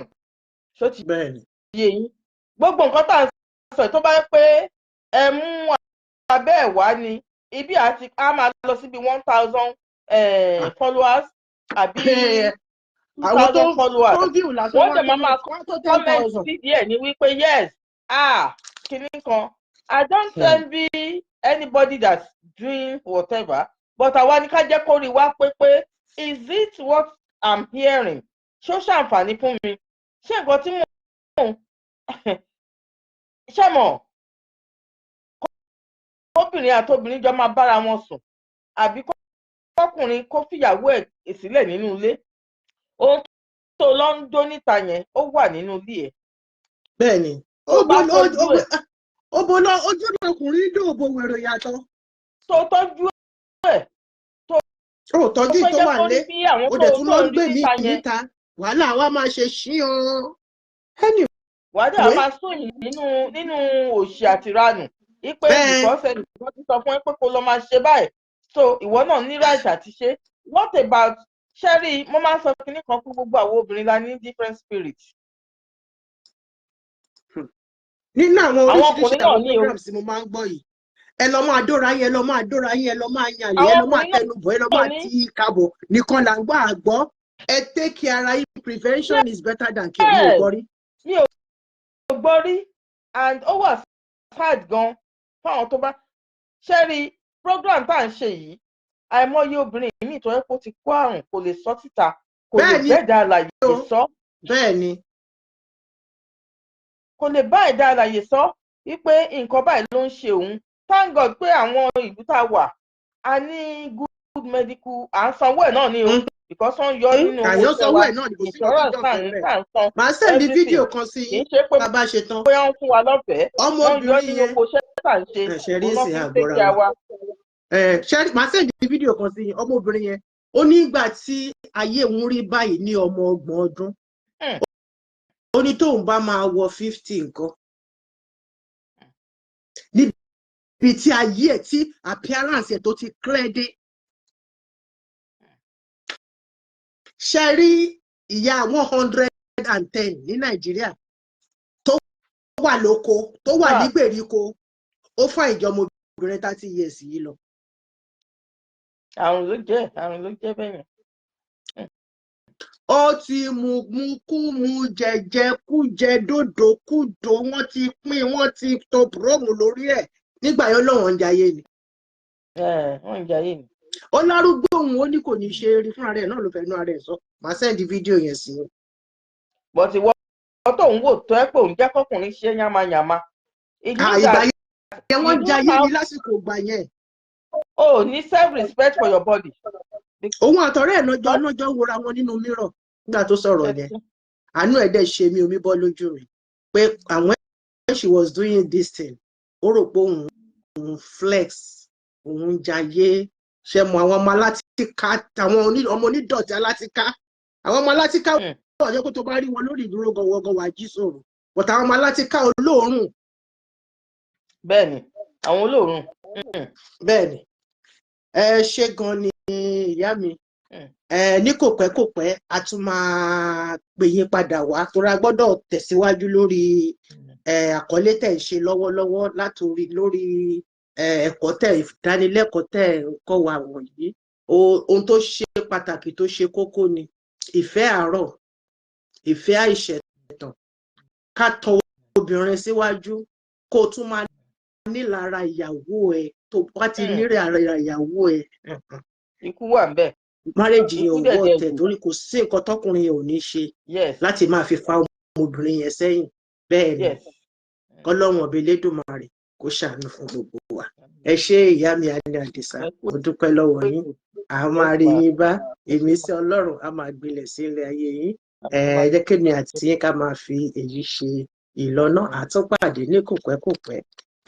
ṣó ti yé yín gbogbo nǹkan tá à ń sọ tó bá yẹ pé ẹ mú abẹ́ ẹ̀ wá ni ibi àti a máa lọ síbi 1,000 followers àbí 2,000 followers wọ́n dẹ̀ máa comment sí díẹ̀ ní wípé yes kìíní kan I don't envy anybody that's doing whatever but àwa ni ká jẹ́ kó rí wá pé is it what I'm hearing ṣó ṣàǹfààní fún mi ṣé nǹkan tí mò ń ṣe mọ̀ kóbìnrin àtobìnrin jọ máa bára wọn sùn àbí kọkùnrin kó fìyàwó ẹ̀ sílẹ̀ nínú ilé ohun tó lọ ń dó níta yẹn ó wà nínú ilé ẹ̀. Bẹ́ẹ̀ni ojú ọkùnrin dùn òbò wèrè yàtọ̀. tó tọ́jú ẹ̀ tó tọ́jú tó wà lé o dẹ̀ tún lọ gbé mi níta wàhálà wa máa ṣe ṣí o. wàhálà máa sóyìn nínú òṣì àtìránù ipe ìkọ́sẹ̀ nìkan ti sọ fún ẹ pé kó lọ máa ṣe báyìí so ìwọ náà ní right àti ṣe what about Sherry mo máa ń sọ kinní kan fún gbogbo àwọn obìnrin la ní different spirit. nínú àwọn oríṣiríṣi àwọn programs mo máa ń gbọ́ yìí ẹ lọ máa dóra yín ẹ lọ máa dóra yín ẹ lọ máa yànlẹ ẹ lọ máa tẹnubọ̀ ẹ lọ máa tí kábọ̀ nìkan là ń gbọ́ àgbọ́ ẹ take care ara yín prevention is better than cure mi ò gbọ́ rí. mi ò gbọ́ rí and ó wà sad gan fáwọn tó bá Sherry program tá à ń ṣe yìí àìmọye obìnrin míì tó yẹ kó ti kó àrùn kò lè sọ síta kò lè bẹ́ẹ̀dá àlàyé sọ. bẹ́ẹ̀ni. kò lè bá ẹ̀dá àlàyé sọ wípé nǹkan báyìí ló ń ṣe òun thank God pé àwọn ìlú tá a wà a ní good medical à ń sanwó ẹ̀ náà ní o because wọ́n yọ nínú owó ìṣẹ́wà insurance náà ní ká ń san. màá sẹ́ndí fídíò kan sí yín bàbá ṣe tán. bóyá ń fún wa lọ́fẹ̀ẹ́ wọ́n yọ nínú owó ṣẹ́ta ń ṣe olókùn wa. màá sẹ́ndí fídíò kan sí yín ọmọbìnrin yẹn ó ní ìgbà tí ayé òun rí báyìí ní ọmọ 30 ọdún ó ní tóun bá máa wọ 50 nǹkan níbi tí ayé ẹ̀ tí appearance ẹ̀ tó ti clear dé. ṣe rí ìyá 110 ní Nàìjíríà tó wà lóko tó wà ní gbèríko ó fún ìjọmọ obìnrin 30 years yìí lọ. àrùn ló jẹ́ bẹ́yẹn. ó ti mu kú mu jẹjẹ kú jẹ dòdò kú dò wọ́n ti pín wọ́n ti to promo lórí ẹ̀ nígbà yẹn lọ́wọ́n ń jayé ni. wọ́n ń jayé ni. ó lárúgbó òun ó ní kò ní ṣe rí fúnra rẹ̀ náà ló fẹ́ nú ara ẹ̀ sọ màá sẹ́ndí fídíò yẹn sí i. bọ́tí wọ́n tó ń wò tó ẹ́ pé òun jẹ́ kọkùnrin ṣe yánmayànma. ìgbà yẹn wọ́n jayé ni lásìkò ìgbà yẹn. o ní self respect for your body. òun àtọ̀rẹ́ ẹ̀ náà jọ ń wora wọn nínú mírọ̀ nígbà tó sọ̀rọ̀ yẹn àánú ẹ̀ dẹ̀ ṣe mí omi bọ́ lójú mi pé àwọn when she was doing this thing ó rò pé òun flex òun jayé ṣe mọ àwọn ọmọ alátìká àwọn ọmọ onídọ̀tí alátìká àwọn ọmọ alátìká ọjọ́ kó tó bá rí wọn lórí ìdúró gọwọ́gọ wà jí sọ̀rọ̀ but àwọn ọmọ alátìká olóòórùn. bẹ́ẹ̀ni àwọn olóòórùn. bẹ́ẹ̀ni ẹ ṣe gan ni ìyá mi ní kò pẹ́ a tún máa pè yín padà wá torí a gbọ́dọ̀ tẹ̀síwájú lórí àkọlé tẹ̀ ń ṣe lọ́wọ́lọ́wọ́ lórí ẹ̀kọ́ tẹ̀ ìdánilẹ́kọ̀ọ́ tẹ̀ ń kọ́ wa wọ̀nyí ohun tó ṣe pàtàkì tó ṣe kókó ni ìfẹ́ àárọ̀ ìfẹ́ àìṣẹ̀tàn ká tọ obìnrin síwájú kó o tún máa nílára ìyàwó ẹ tó bá ti nílára ìyàwó ẹ. ikú wà ń bẹ. márèjì yẹn ò wọ́ ọ̀tẹ̀ torí kò sí nǹkan tọkùnrin yẹn ò ní ṣe láti máa fi fa ọmọbìnrin yẹn sẹ́yìn bẹ́ẹ̀ ni kọ́lọ́run ọ̀bẹ Elédùmarè kó ṣàánú fún gbogbo wa. ẹ ṣé ìyá mi Àní Àdìsá mo dúpẹ́ lọ́wọ́ yín a máa rí yín bá èmi sí Ọlọ́run a máa gbilẹ̀ sí ilé ayé yín jẹ́ kí mi àti yín ká máa fi èyí ṣe ìlọ́nà àtúnpàdé ní kòpẹ́kòpẹ́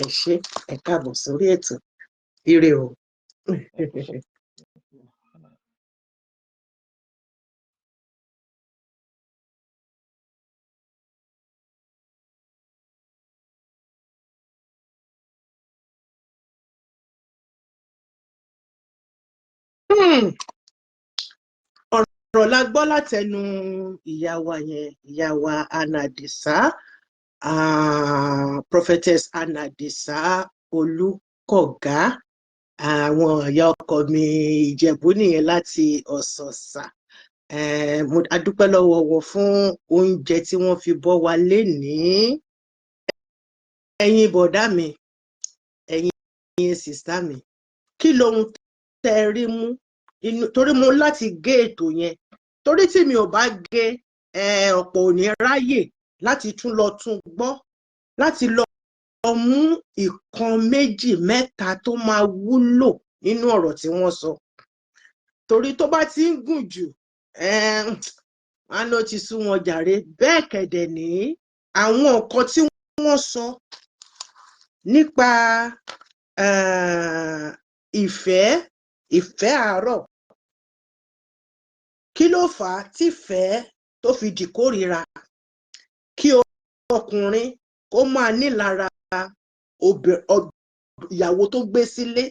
ẹ ṣé ẹ káàbọ̀ sórí ètò ire o. ọ̀rọ̀ la gbọ́ látẹnu ìyá wa Àní Àdìsá prophetess Àní Àdìsá Olúkọ̀gá àwọn ìyá ọkọ mi Ìjẹ̀bú nìyẹn láti Ọ̀sọ̀ọ̀sà. Mo adúpẹ́ lọ́wọ́ wọn fún oúnjẹ tí wọ́n fi bọ́ wa lénìí. Ẹ̀yin bọ̀dá mi, ẹ̀yin sìstá mi, kí lohun tẹ́ ẹ rí mú torí mo láti gé ètò yẹn, torí tí mi ò bá gé ọ̀pọ̀ ò ní ráyè láti tún lọ tún gbọ́, láti lọ mú ìkan méjì mẹ́ta tó máa wúlò nínú ọ̀rọ̀ tí wọ́n sọ. Torí tó bá ti ń gùn jù ló ti sú wọn jàre. Bẹ́ẹ̀ kẹ̀dẹ̀ ní àwọn nǹkan tí wọ́n sọ nípa ìfẹ́ àárọ̀, kí ló fà á tífẹ́ tó fi dìkórìíra, kí ọkùnrin kó máa nílara ìyàwó tó gbé sílé.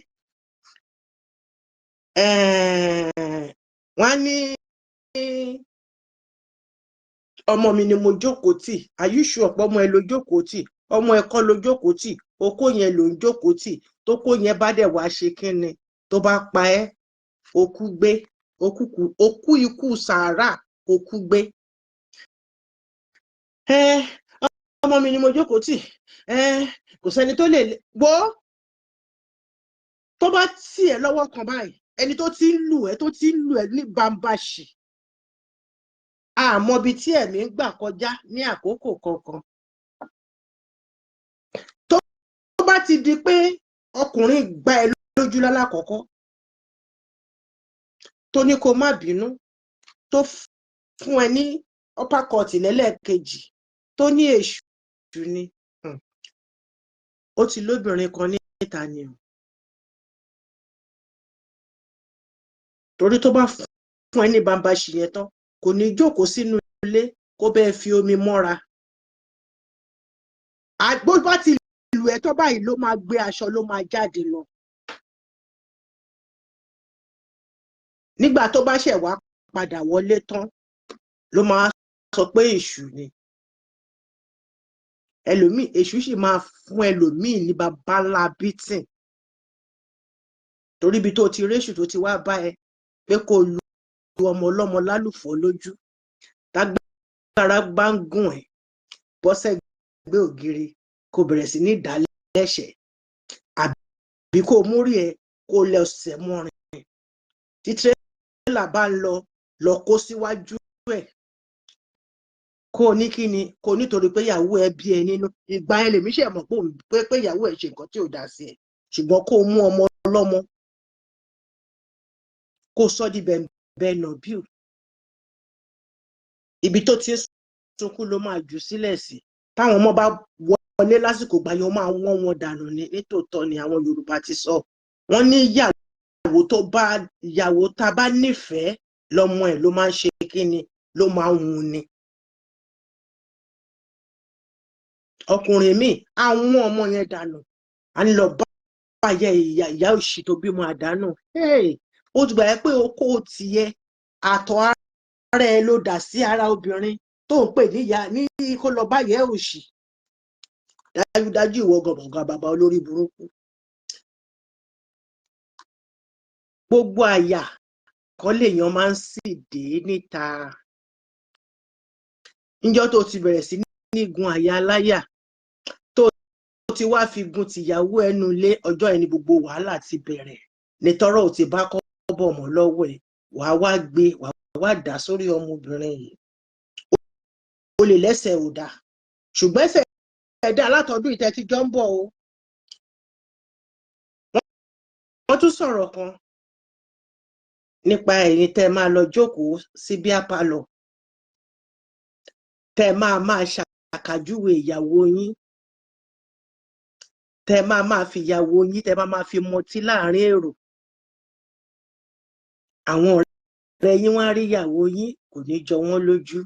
Wọ́n ní ọmọ mi ni mo jókòó tì, àyùṣù ọ̀pọ̀ ọmọ ẹ ló jókòó tì, ọmọ ẹ̀kọ́ ló jókòó tì, okó yẹn ló ń jókòó tì, tó kó yẹn bá dẹ̀ wá ṣe kínni, tó bá pa ẹ́, okú gbé, okú ikú sàárà, okú gbé. Ọmọ mi ni mo jókòó tì, kò sẹ́ni tó lè gbọ́. Tó bá tì ẹ́ lọ́wọ́ kan báyìí, ẹni tó ti ń lù ẹ́ ní bambaṣì, àmọ́ ibi tí ẹ̀mí ń gbà kọjá ní àkókò kankan. Tó bá ti di pé ọkùnrin gbá ẹ lójú lálákọ̀ọ́kọ́, tó ní kó má bínú, tó fún ẹ ní uppercut lẹ́lẹ́kejì, tó ní èṣù ni, ó ti lóbìnrin kan níta ni o. Torí tó bá fún ẹ ní bambaṣì yẹn tán, kò ní jókòó sínú ilé kó bẹ́ẹ̀ fi omi mọ́ra. Bó bá ti lù ẹ́ tó báyìí ló máa gbé aṣọ, ló máa jáde lọ. Nígbà tó bá ṣẹ̀ wá padà wọlé tán ló máa sọ pé èṣù ni. Ẹlòmíì, èṣù sì máa fún ẹlòmíì ní babalá bítìn. Torí ibi tó ti réṣù tó ti wá bá ẹ pé kó lu ọmọ ọlọ́mọ lálùfọ́ lójú, tágbára bá ń gùn ẹ́, bọ́sẹ̀ gbé ògiri, kó bẹ̀rẹ̀ sí ní dálẹ́ṣẹ̀, àbí kó múrí ẹ kó lẹ ọ̀sẹ̀ mọ́rin, tí tírélà bá ń lọ kó síwájú ẹ̀, kó ní kíni, kó nítorí pé ìyàwó ẹ bí ẹ nínú. Ìgbà yẹn lèmi ṣe mọ̀ pé ìyàwó ẹ ṣe nǹkan tí ò dá sí ẹ. Ṣùgbọ́n kó mú ọmọ ọlọ́mọ kó sọ di bẹ́ẹ̀ nà bíù, ibi tó ti ń sunkún ló máa jù sílẹ̀ sí. Táwọn ọmọ bá wọlé lásìkò gbà yẹn, ó máa wọ́n wọn dànù ní. Nítòótọ́ ni àwọn Yorùbá ti sọ, wọ́n ní ìyàwó tá bá nífẹ̀ẹ́ lọ́mọ ẹ̀ ló máa ń ṣe kíni, ló máa ń hun ni. Ọkùnrin míì àwọn ọmọ yẹn dànù, à ń lọ bá ìyá òṣì tó bímọ àdánù. Ó ti gbà yẹ pé okó tiẹ̀ àtọ̀ ara ẹ ló dà sí ara obìnrin tó ń pè níyà ní kó lọ bá ìyá òṣì. Dájúdájú ìwọ gọ̀gọ̀gọ̀ bàbá olórí burúkú. Gbogbo àyà kan lèèyàn máa ń sì dé níta. Níjọ́ tó ti bẹ̀rẹ̀ sí ní gun àyà aláyà, tó ti wá fi gun tìyàwó ẹnu ilé, ọjọ́ ẹni gbogbo wàhálà ti bẹ̀rẹ̀. Nítọ́rọ̀ ò ti bá kọ́ bọ̀ mọ́ lọ́wọ́ ẹ̀, wàá wá gbé, wàá wá dà sórí ọmọbìnrin yìí. O lè lẹ́sẹ̀ ò dá, ṣùgbọ́n ẹsẹ̀ ẹ̀dá látọdún ìtẹ́ ti jọ ń bọ̀ o. Wọ́n tún sọ̀rọ̀ kan nípa ẹ̀yin tẹ́ máa lọ jókòó sí bíà pálọ̀, tẹ́ máa ṣàkàjúwe ìyàwó yín, tẹ́ máa fi ìyàwó yín, tẹ́ máa fi mọtí láàrin èrò. Àwọn ọ̀rẹ́ yín wá rí ìyàwó yín, kò ní jọ wọ́n lójú.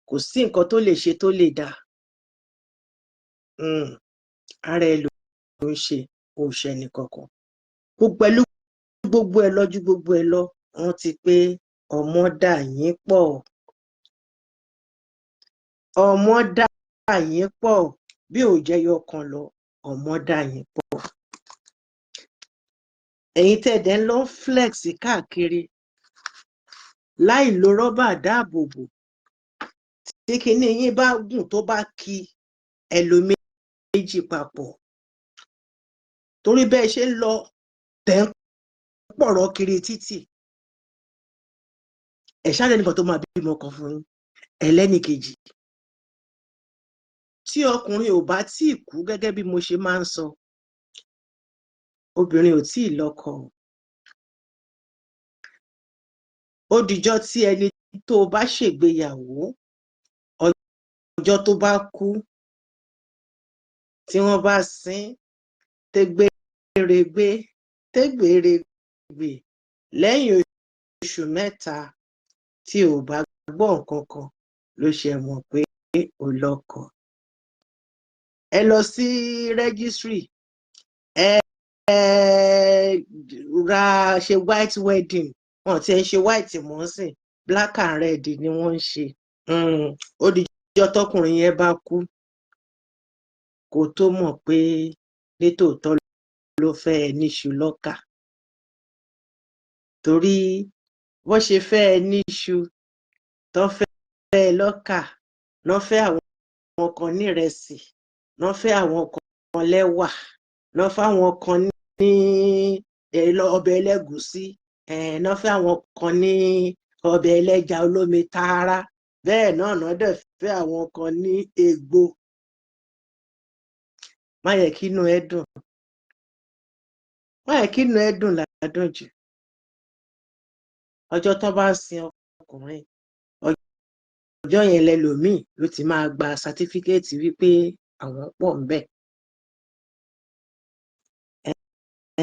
Kò sí nǹkan tó lè ṣe tó lè dá. Ara ẹ ló ń ṣe, kò ṣe ẹnìkankan. Pẹ̀lú gbogbo ẹ lọ́jú gbogbo ẹ lọ, wọ́n ti pé ọmọ dà yín pọ̀. Ọmọ dà yín pọ̀, bí ò jẹ́ yọkan lọ, ọmọ dà yín pọ̀. ẹ̀yin tẹ̀dẹ̀ ń lọ flex káàkiri láì lo rọ́bà dáàbòbò tí kinní yín bá gùn tó bá ki ẹlòmíjì papọ̀ torí bẹ́ẹ̀ ṣe ń lọ tẹ̀ ń pọ̀rọ̀ kiri títì ẹ̀ṣálẹ̀ nìkan tó máa bímọ kan fún yín ẹlẹ́nìkejì tí ọkùnrin ò bá tíì kú gẹ́gẹ́ bí mo ṣe máa ń sọ obìnrin ò tíì lọ́kọ ó dijọ́ tí ẹni tó bá ṣègbéyàwó ọjọ́ tó bá kú tí wọ́n bá sin tégbèrègbè lẹ́yìn oṣù mẹ́ta tí ò bá gbọ́ nǹkan kan ló ṣe mọ̀ pé ó lọ́kọ. Ẹ lọ sí rẹ́gísírì ra ṣe white wedding wọn ti ẹ ṣe white mọ́ sìn black and red ni wọ́n ń ṣe ó dijọ́ tọkùnrin yẹn bá kú kó tó mọ̀ pé nítòótọ́ ló fẹ́ ẹ níṣu lọ́kà torí wọ́n ṣe fẹ́ ẹ níṣu tó fẹ́ ẹ lọ́kà náà fẹ́ àwọn kan nírẹsì náà fẹ́ àwọn kan lẹ́wà náà fẹ́ àwọn kan ní ọbẹ̀ ẹlẹ́gùúsí náà fẹ́ àwọn kan ní ọbẹ̀ ẹlẹ́ja olómi tààrà bẹ́ẹ̀ náà náà dẹ̀ fẹ́ àwọn kan ní egbò má yẹ kí inú ẹ dùn ládùn jù ọjọ́ tó bá ń sin ọkùnrin ọjọ́ yẹn lẹlòmíì ló ti máa gba sátífíkẹ́ẹ̀tì wípé àwọn pọ̀ ń bẹ̀.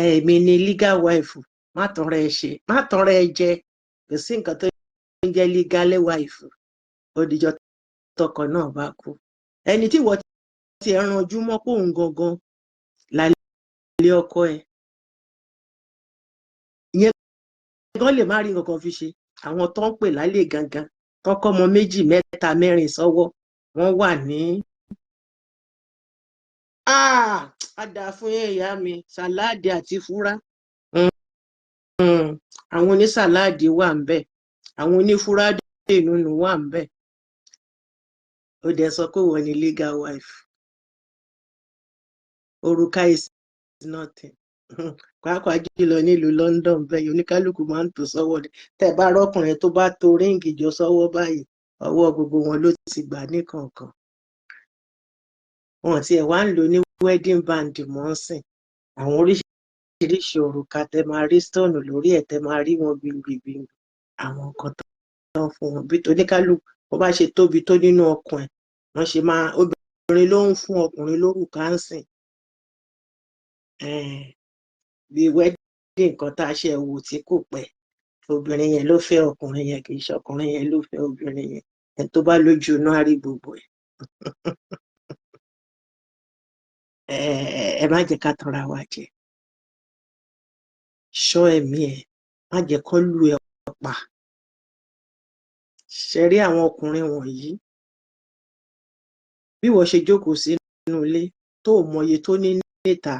Èmi ni legal wife má tanra ẹ jẹ kò sí nǹkan tó ń jẹ́ legal wife ó dijọ́ tọkọ náà bá kú ẹni tí wọ́n ti ẹ̀ ranjú mọ́ pòun gangan lálẹ́ ọkọ ẹ̀ ìyẹn gan lè má rí nǹkan fi ṣe àwọn tó ń pè lálẹ́ gangan tọkọ ọmọ 2 mẹ́ta 4 sọ́wọ́ wọ́n wà ní àdá fún ìyá mi sàláàdì àti fúrá àwọn onísàláàdì wà ń bẹ̀ àwọn onífúrá dènúnú wà ń bẹ̀ ó dẹ̀ sọ pé wọ́n ní legal wife òrùka is nothing pàápàá jùlọ nílùú London bẹ́ẹ̀ oníkálukú máa ń tò sọ́wọ́ tẹ́ bá rọ́kùnrin tó bá to ríǹgì jọ sọ́wọ́ báyìí ọwọ́ gbogbo wọn ló ti gbà níkọ̀ọ̀kan wọn tí ẹ̀ wá ń lò ní wedding band mọ́ ń sìn àwọn oríṣiríṣi òrùka tẹ́ máa rí stone lórí ẹ̀ tẹ́ máa rí wọn gbìngbìngbìn àwọn nǹkan tó ń fún wọn bí oníkálukú wọn bá ṣe tóbi tó nínú ọkàn ẹ̀ wọ́n ṣe máa obìnrin ló ń fún ọkùnrin lórùka ń sìn bí wedding kan tá a ṣe wò tí kò pẹ́ obìnrin yẹn ló fẹ́ ọkùnrin yẹn kì í ṣe ọkùnrin yẹn ló fẹ́ obìnrin yẹn ẹni tó bá lójú inú á rí gbogbo ẹ̀ ẹ má jẹ́ ká tanra wa jẹ ṣọ́ ẹ̀mí ẹ̀ má jẹ́ kó lù ẹ́ pa ṣe rí àwọn ọkùnrin wọ̀nyí bí wọ́n ṣe jókòó sínú ilé tó mọye tó ní níta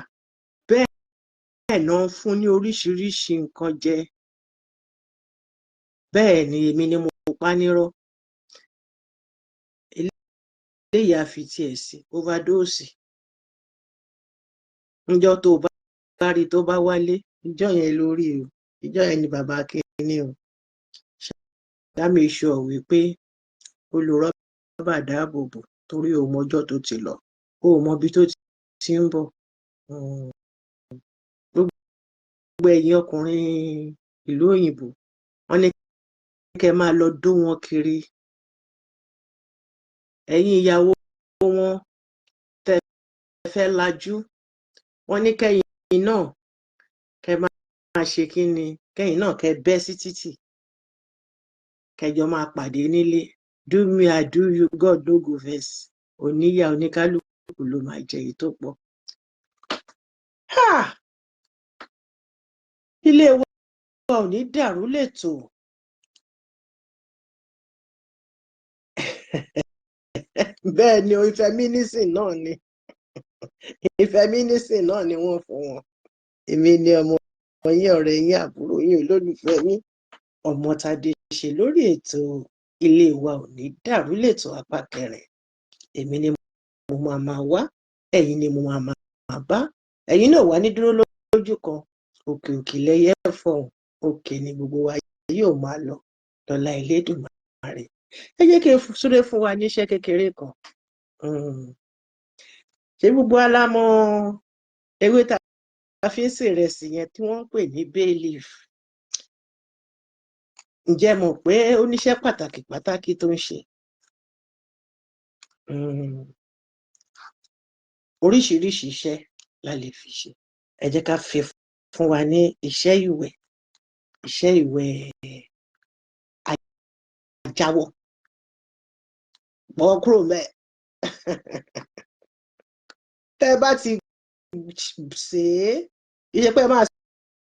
bẹ́ẹ̀ náà fún ní oríṣiríṣi nǹkan jẹ bẹ́ẹ̀ ni èmi ni mo pa nírọ́ eléyìí á fi tiẹ̀ sí overdose níjọ́ tó bá rí tó bá wálé ìjọ́ yẹn lórí o ìjọ́ yẹn ni bàbá kínní o dámì iṣu ọ̀wé pé olùrọ́bà dáàbòbò torí o mọjọ́ tó ti lọ o mọ ibi tó ti ń bọ̀ gbogbo ẹ̀yin ọkùnrin ìlú òyìnbó wọ́n ní kẹ́ máa lọ dó wọn kiri ẹ̀yin ìyàwó wọn tẹ́ fẹ́ lajú wọ́n ní kẹ́yìn náà kẹ́ máa ṣe kí ni kẹ́yìn náà kẹ́ bẹ́ sí títì kẹjọ máa pàdé nílé do me I do you God no go vex oníyà oníkálukú ló máa jẹ èyí tó pọ̀. Ilé wa ò ní dàrú lẹ́tò bẹ́ẹ̀ ni ìfẹ́mínísìn náà ni ìfẹ́mínísìn náà ni wọ́n fún wọn èmi ni ọmọ yín ọ̀rẹ́ yín àbúrò yín olólùfẹ́ yín Ọmọ́tádé ṣe lórí ètò Ilé wa ò ní dàrú lẹ́tọ̀ apá kẹrin. Èmi ni mo máa wá, ẹ̀yin ni mo máa bá. Ẹ̀yin náà wà ní dúró lójú kan. Òkè òkè lẹyẹ fọ̀hún, òkè ni gbogbo wa yóò máa lọ lọ́lá Elédùmarè. Ẹ jẹ́ kí n súré fún wa níṣẹ́ kékeré kan. Ṣé gbogbo wa la mọ̀ ewé tá a fi ń ṣèrẹsì yẹn tí wọ́n ń pè ní bay leaf? Ǹjẹ́ mọ̀ pé ó níṣẹ́ pàtàkì tó ń ṣe? Oríṣiríṣi iṣẹ́ la lè fi ṣe. Ẹ jẹ́ ká fi fún wa ní iṣẹ́ ìwẹ̀ àjáwọ̀. Bọ́ kúrò mẹ́. Tẹ́ bá ti sè é, iṣẹ́ pé máa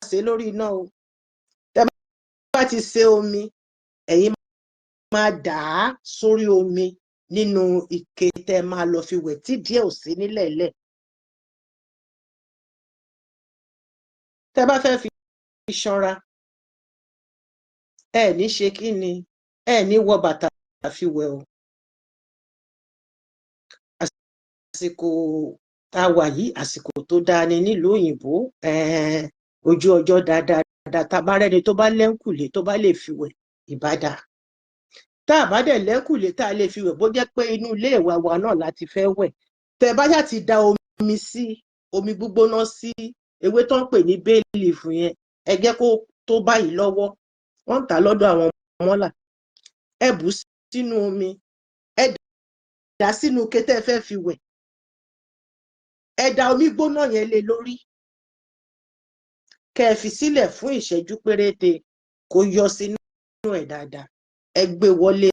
sè é lórí iná o. Tẹ́ bá ti sè omi, ẹ̀yin máa dà á sórí omi nínú ike tẹ́ máa lọ fi wẹ̀ tí díẹ̀ ò sí nílẹ̀ẹ́lẹ̀. Tẹ́ bá fẹ́ fi ṣanra, ẹ ní ṣe kí ni, ẹ ní wọ bàtà fi wẹ̀ o. Àsìkò tá a wà yìí, àsìkò tó dáa ni nílùú òyìnbó. Ojú ọjọ́ dáadáa, tá a bá rẹ́ni tó bá lẹ́ńkùlé tó bá lè fi wẹ̀ ìbádà. Tá a bá dẹ̀ lẹ́ńkùlé tá a lè fi wẹ̀, bó jẹ́ pé inú ilé ìwà wa náà láti fẹ́ wẹ̀. Tẹ́ bá yà ti da omi gbígbóná sí ewé tó ń pè ní bay leaf yẹn, ẹ jẹ́ kó tó báyìí lọ́wọ́. Wọ́n ń tà lọ́dọ̀ àwọn mọ́là. Ẹ bù sínú omi, ẹ dà sínú ike tẹ́ fẹ́ fi wẹ̀. Ẹ da omi gbóná yẹn lé lórí. Kẹ́ ẹ fi sílẹ̀ fún ìṣẹ́jú péréte kó yọ sínú ẹ̀ dáadáa. Ẹ gbé wọlé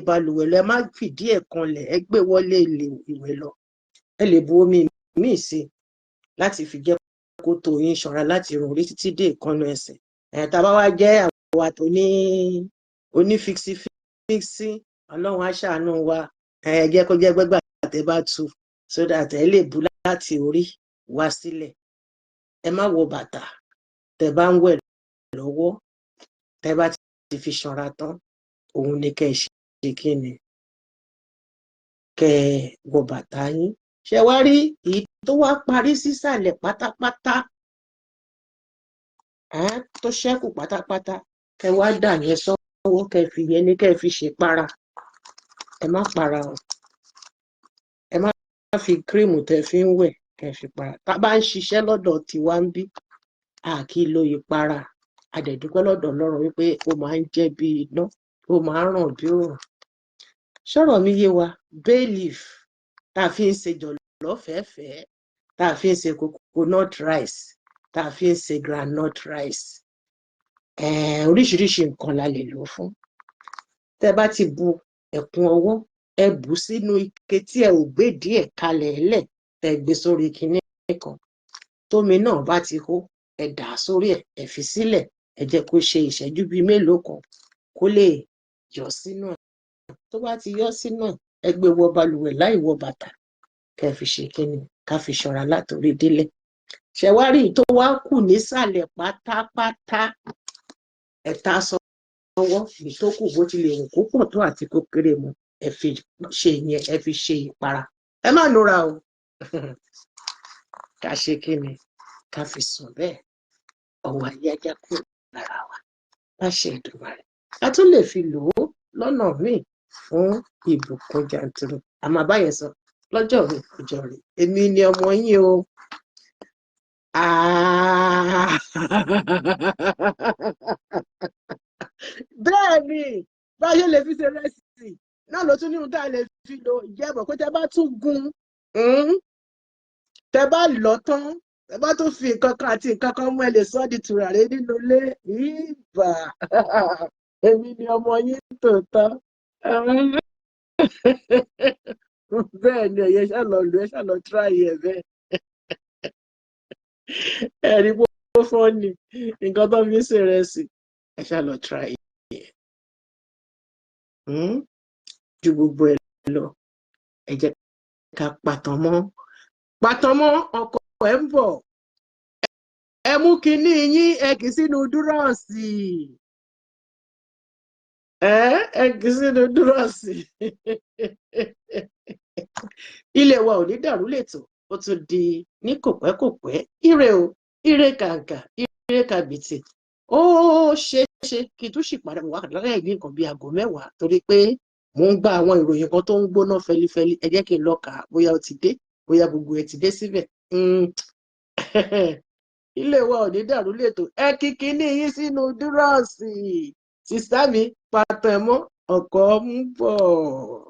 balùwẹ̀ lọ, ẹ má fìdí ẹ̀ kanlẹ̀, ẹ gbé wọlé ìwẹ̀ lọ. Ẹ lè bu omi míì sí láti fi jẹ́ kó tó yín ṣanra láti irun orí títí dé ìkànnà ẹsẹ̀. Tá bá wá jẹ́ àwa tó ní fíksí, Ọlọ́run á ṣàánú wa. Ẹ jẹ́ kó jẹ́ gbẹ́gbà tẹ́ bá tu so that ẹ lè bu láti orí wá sílẹ̀. Ẹ má wọ bàtà tẹ́ bá ń wẹ̀ lọ́wọ́. Tẹ́ bá ti fi ṣanra tán, òun ni kẹ́ ẹ ṣe kí ni, kẹ́ ẹ wọ bàtà yín. Ṣé wá rí èyí tó wá parí sísàlẹ̀ pátápátá, tó ṣẹ́kù pátápátá, kẹ́ wá dà yẹn sọ́wọ́, kẹ́ fi yẹn ní kẹ́ fi ṣe para. Ẹ má para o. Ẹ má fi kírìmù tẹ́ fi ń wẹ̀ kẹ́ fi para. Tá bá ń ṣiṣẹ́ lọ́dọ̀ tiwa ń bí, a kì í lo ìpara. A dẹ̀ dúpẹ́ lọ́dọ̀ Ọlọ́run wípé ó máa ń jẹ́ bí iná, ó máa ń ràn bí òòrùn. Ṣọ́rọ̀ mi yé wa? Bay leaf tá a fi ń ṣe jọ̀lọ́fẹ̀ẹ́fẹ́, tá a fi ń ṣe coconut rice, tá a fi ń ṣe groundnut rice. Oríṣiríṣi nǹkan la lè lò fún. Tẹ́ bá ti bu ẹ̀kún ọwọ́, ẹ bù sínú ike tí ẹ ò gbé díẹ̀ kalẹ̀ lẹ̀, tẹ́ gbé sórí kinní kan. Tómi náà bá ti hó, ẹ dà á sórí ẹ̀, ẹ fi sílẹ̀, ẹ jẹ́ kó ṣe ìṣẹ́jú bíi mélòó kan kó lè yọ sínú ẹ̀. Tó bá ti yọ sínú ẹ̀, ẹ gbé wọ balùwẹ̀ láì wọ bàtà, kẹ́ fi ṣe kíni, ká fi ṣanra látòrí délẹ̀. Ṣé wá rí tó wá kù nísàlẹ̀ pátápátá, ẹ ta sọ́wọ́. Èyí tó kù bó ti lè wù kó pọ̀ tó àti kó kéré mu, ẹ fi ṣe ìyẹn, ẹ fi ṣe ìpara. Ẹ má nura o. Ká ṣe kíni, ká fi sùn bẹ́ẹ̀. Ọwọ́ ayé ajá kúrò lára wa. Má ṣe Èdùmàrè. A tún lè fi lò ó lọ́nà míì fún ìbùkún jàǹtùrù. Àmọ́ báyẹn sọ lọ́jọ́ mi ọjọ́ rẹ̀. Èmi ni ọmọ yín o. Bẹ́ẹ̀ ni, báyọ̀ lè fi ṣe rẹ́sìtì náà ló tún ní ohun tá a lè fi lo ìjẹ́bọ̀ pé tẹ́ bá tún gun, tẹ́ bá lọ tán, tẹ́ bá tún fi nǹkan kan àti nǹkan kan mú, ẹ lè sọ́ di tùràrí nínú ilé. Ìbà èmi ni ọmọ yín tòótọ́. Bẹ́ẹ̀ ni ẹ̀yẹ ṣàlọ́ lù ẹ́ ṣàlọ́ tíráyì ẹ̀ bẹ́ẹ̀. Ẹ̀rí bó fọ́ ni nǹkan tó fi ń ṣe ìrẹsì, ẹ ṣàlọ́ tíráyì ẹ̀. Ju gbogbo ẹ̀ lọ, ẹ jẹ́ ká pàtàn mọ́ ọkọ ẹ̀ ń bọ̀. ẹ mú kinní yín ẹ kì í sínú dúrọ́ọ̀sì ẹ kì í sínú dúrọ́ọ̀sì ilé wa ò ní dàrú lẹ́tọ̀ ó tún di ní kòpẹ́kòpẹ́ ire o ire kàǹkà ire kàbìtì ó ṣeé ṣe kí n tún sì padà wà lẹ́yìn ní nǹkan bíi aago 10 torí pé mò ń gba àwọn ìròyìn kan tó ń gbóná fẹlifẹli ẹ jẹ́ kí n lọ kà á bóyá ó ti dé bóyá gbogbo ẹ ti dé síbẹ̀ ilé wa ò ní dàrú lẹ́tọ̀ ẹ kí kinní yín sínú dúrọ́ọ̀sì sísá mi pàtẹ́mọ́ ọkọ̀ ń bọ̀.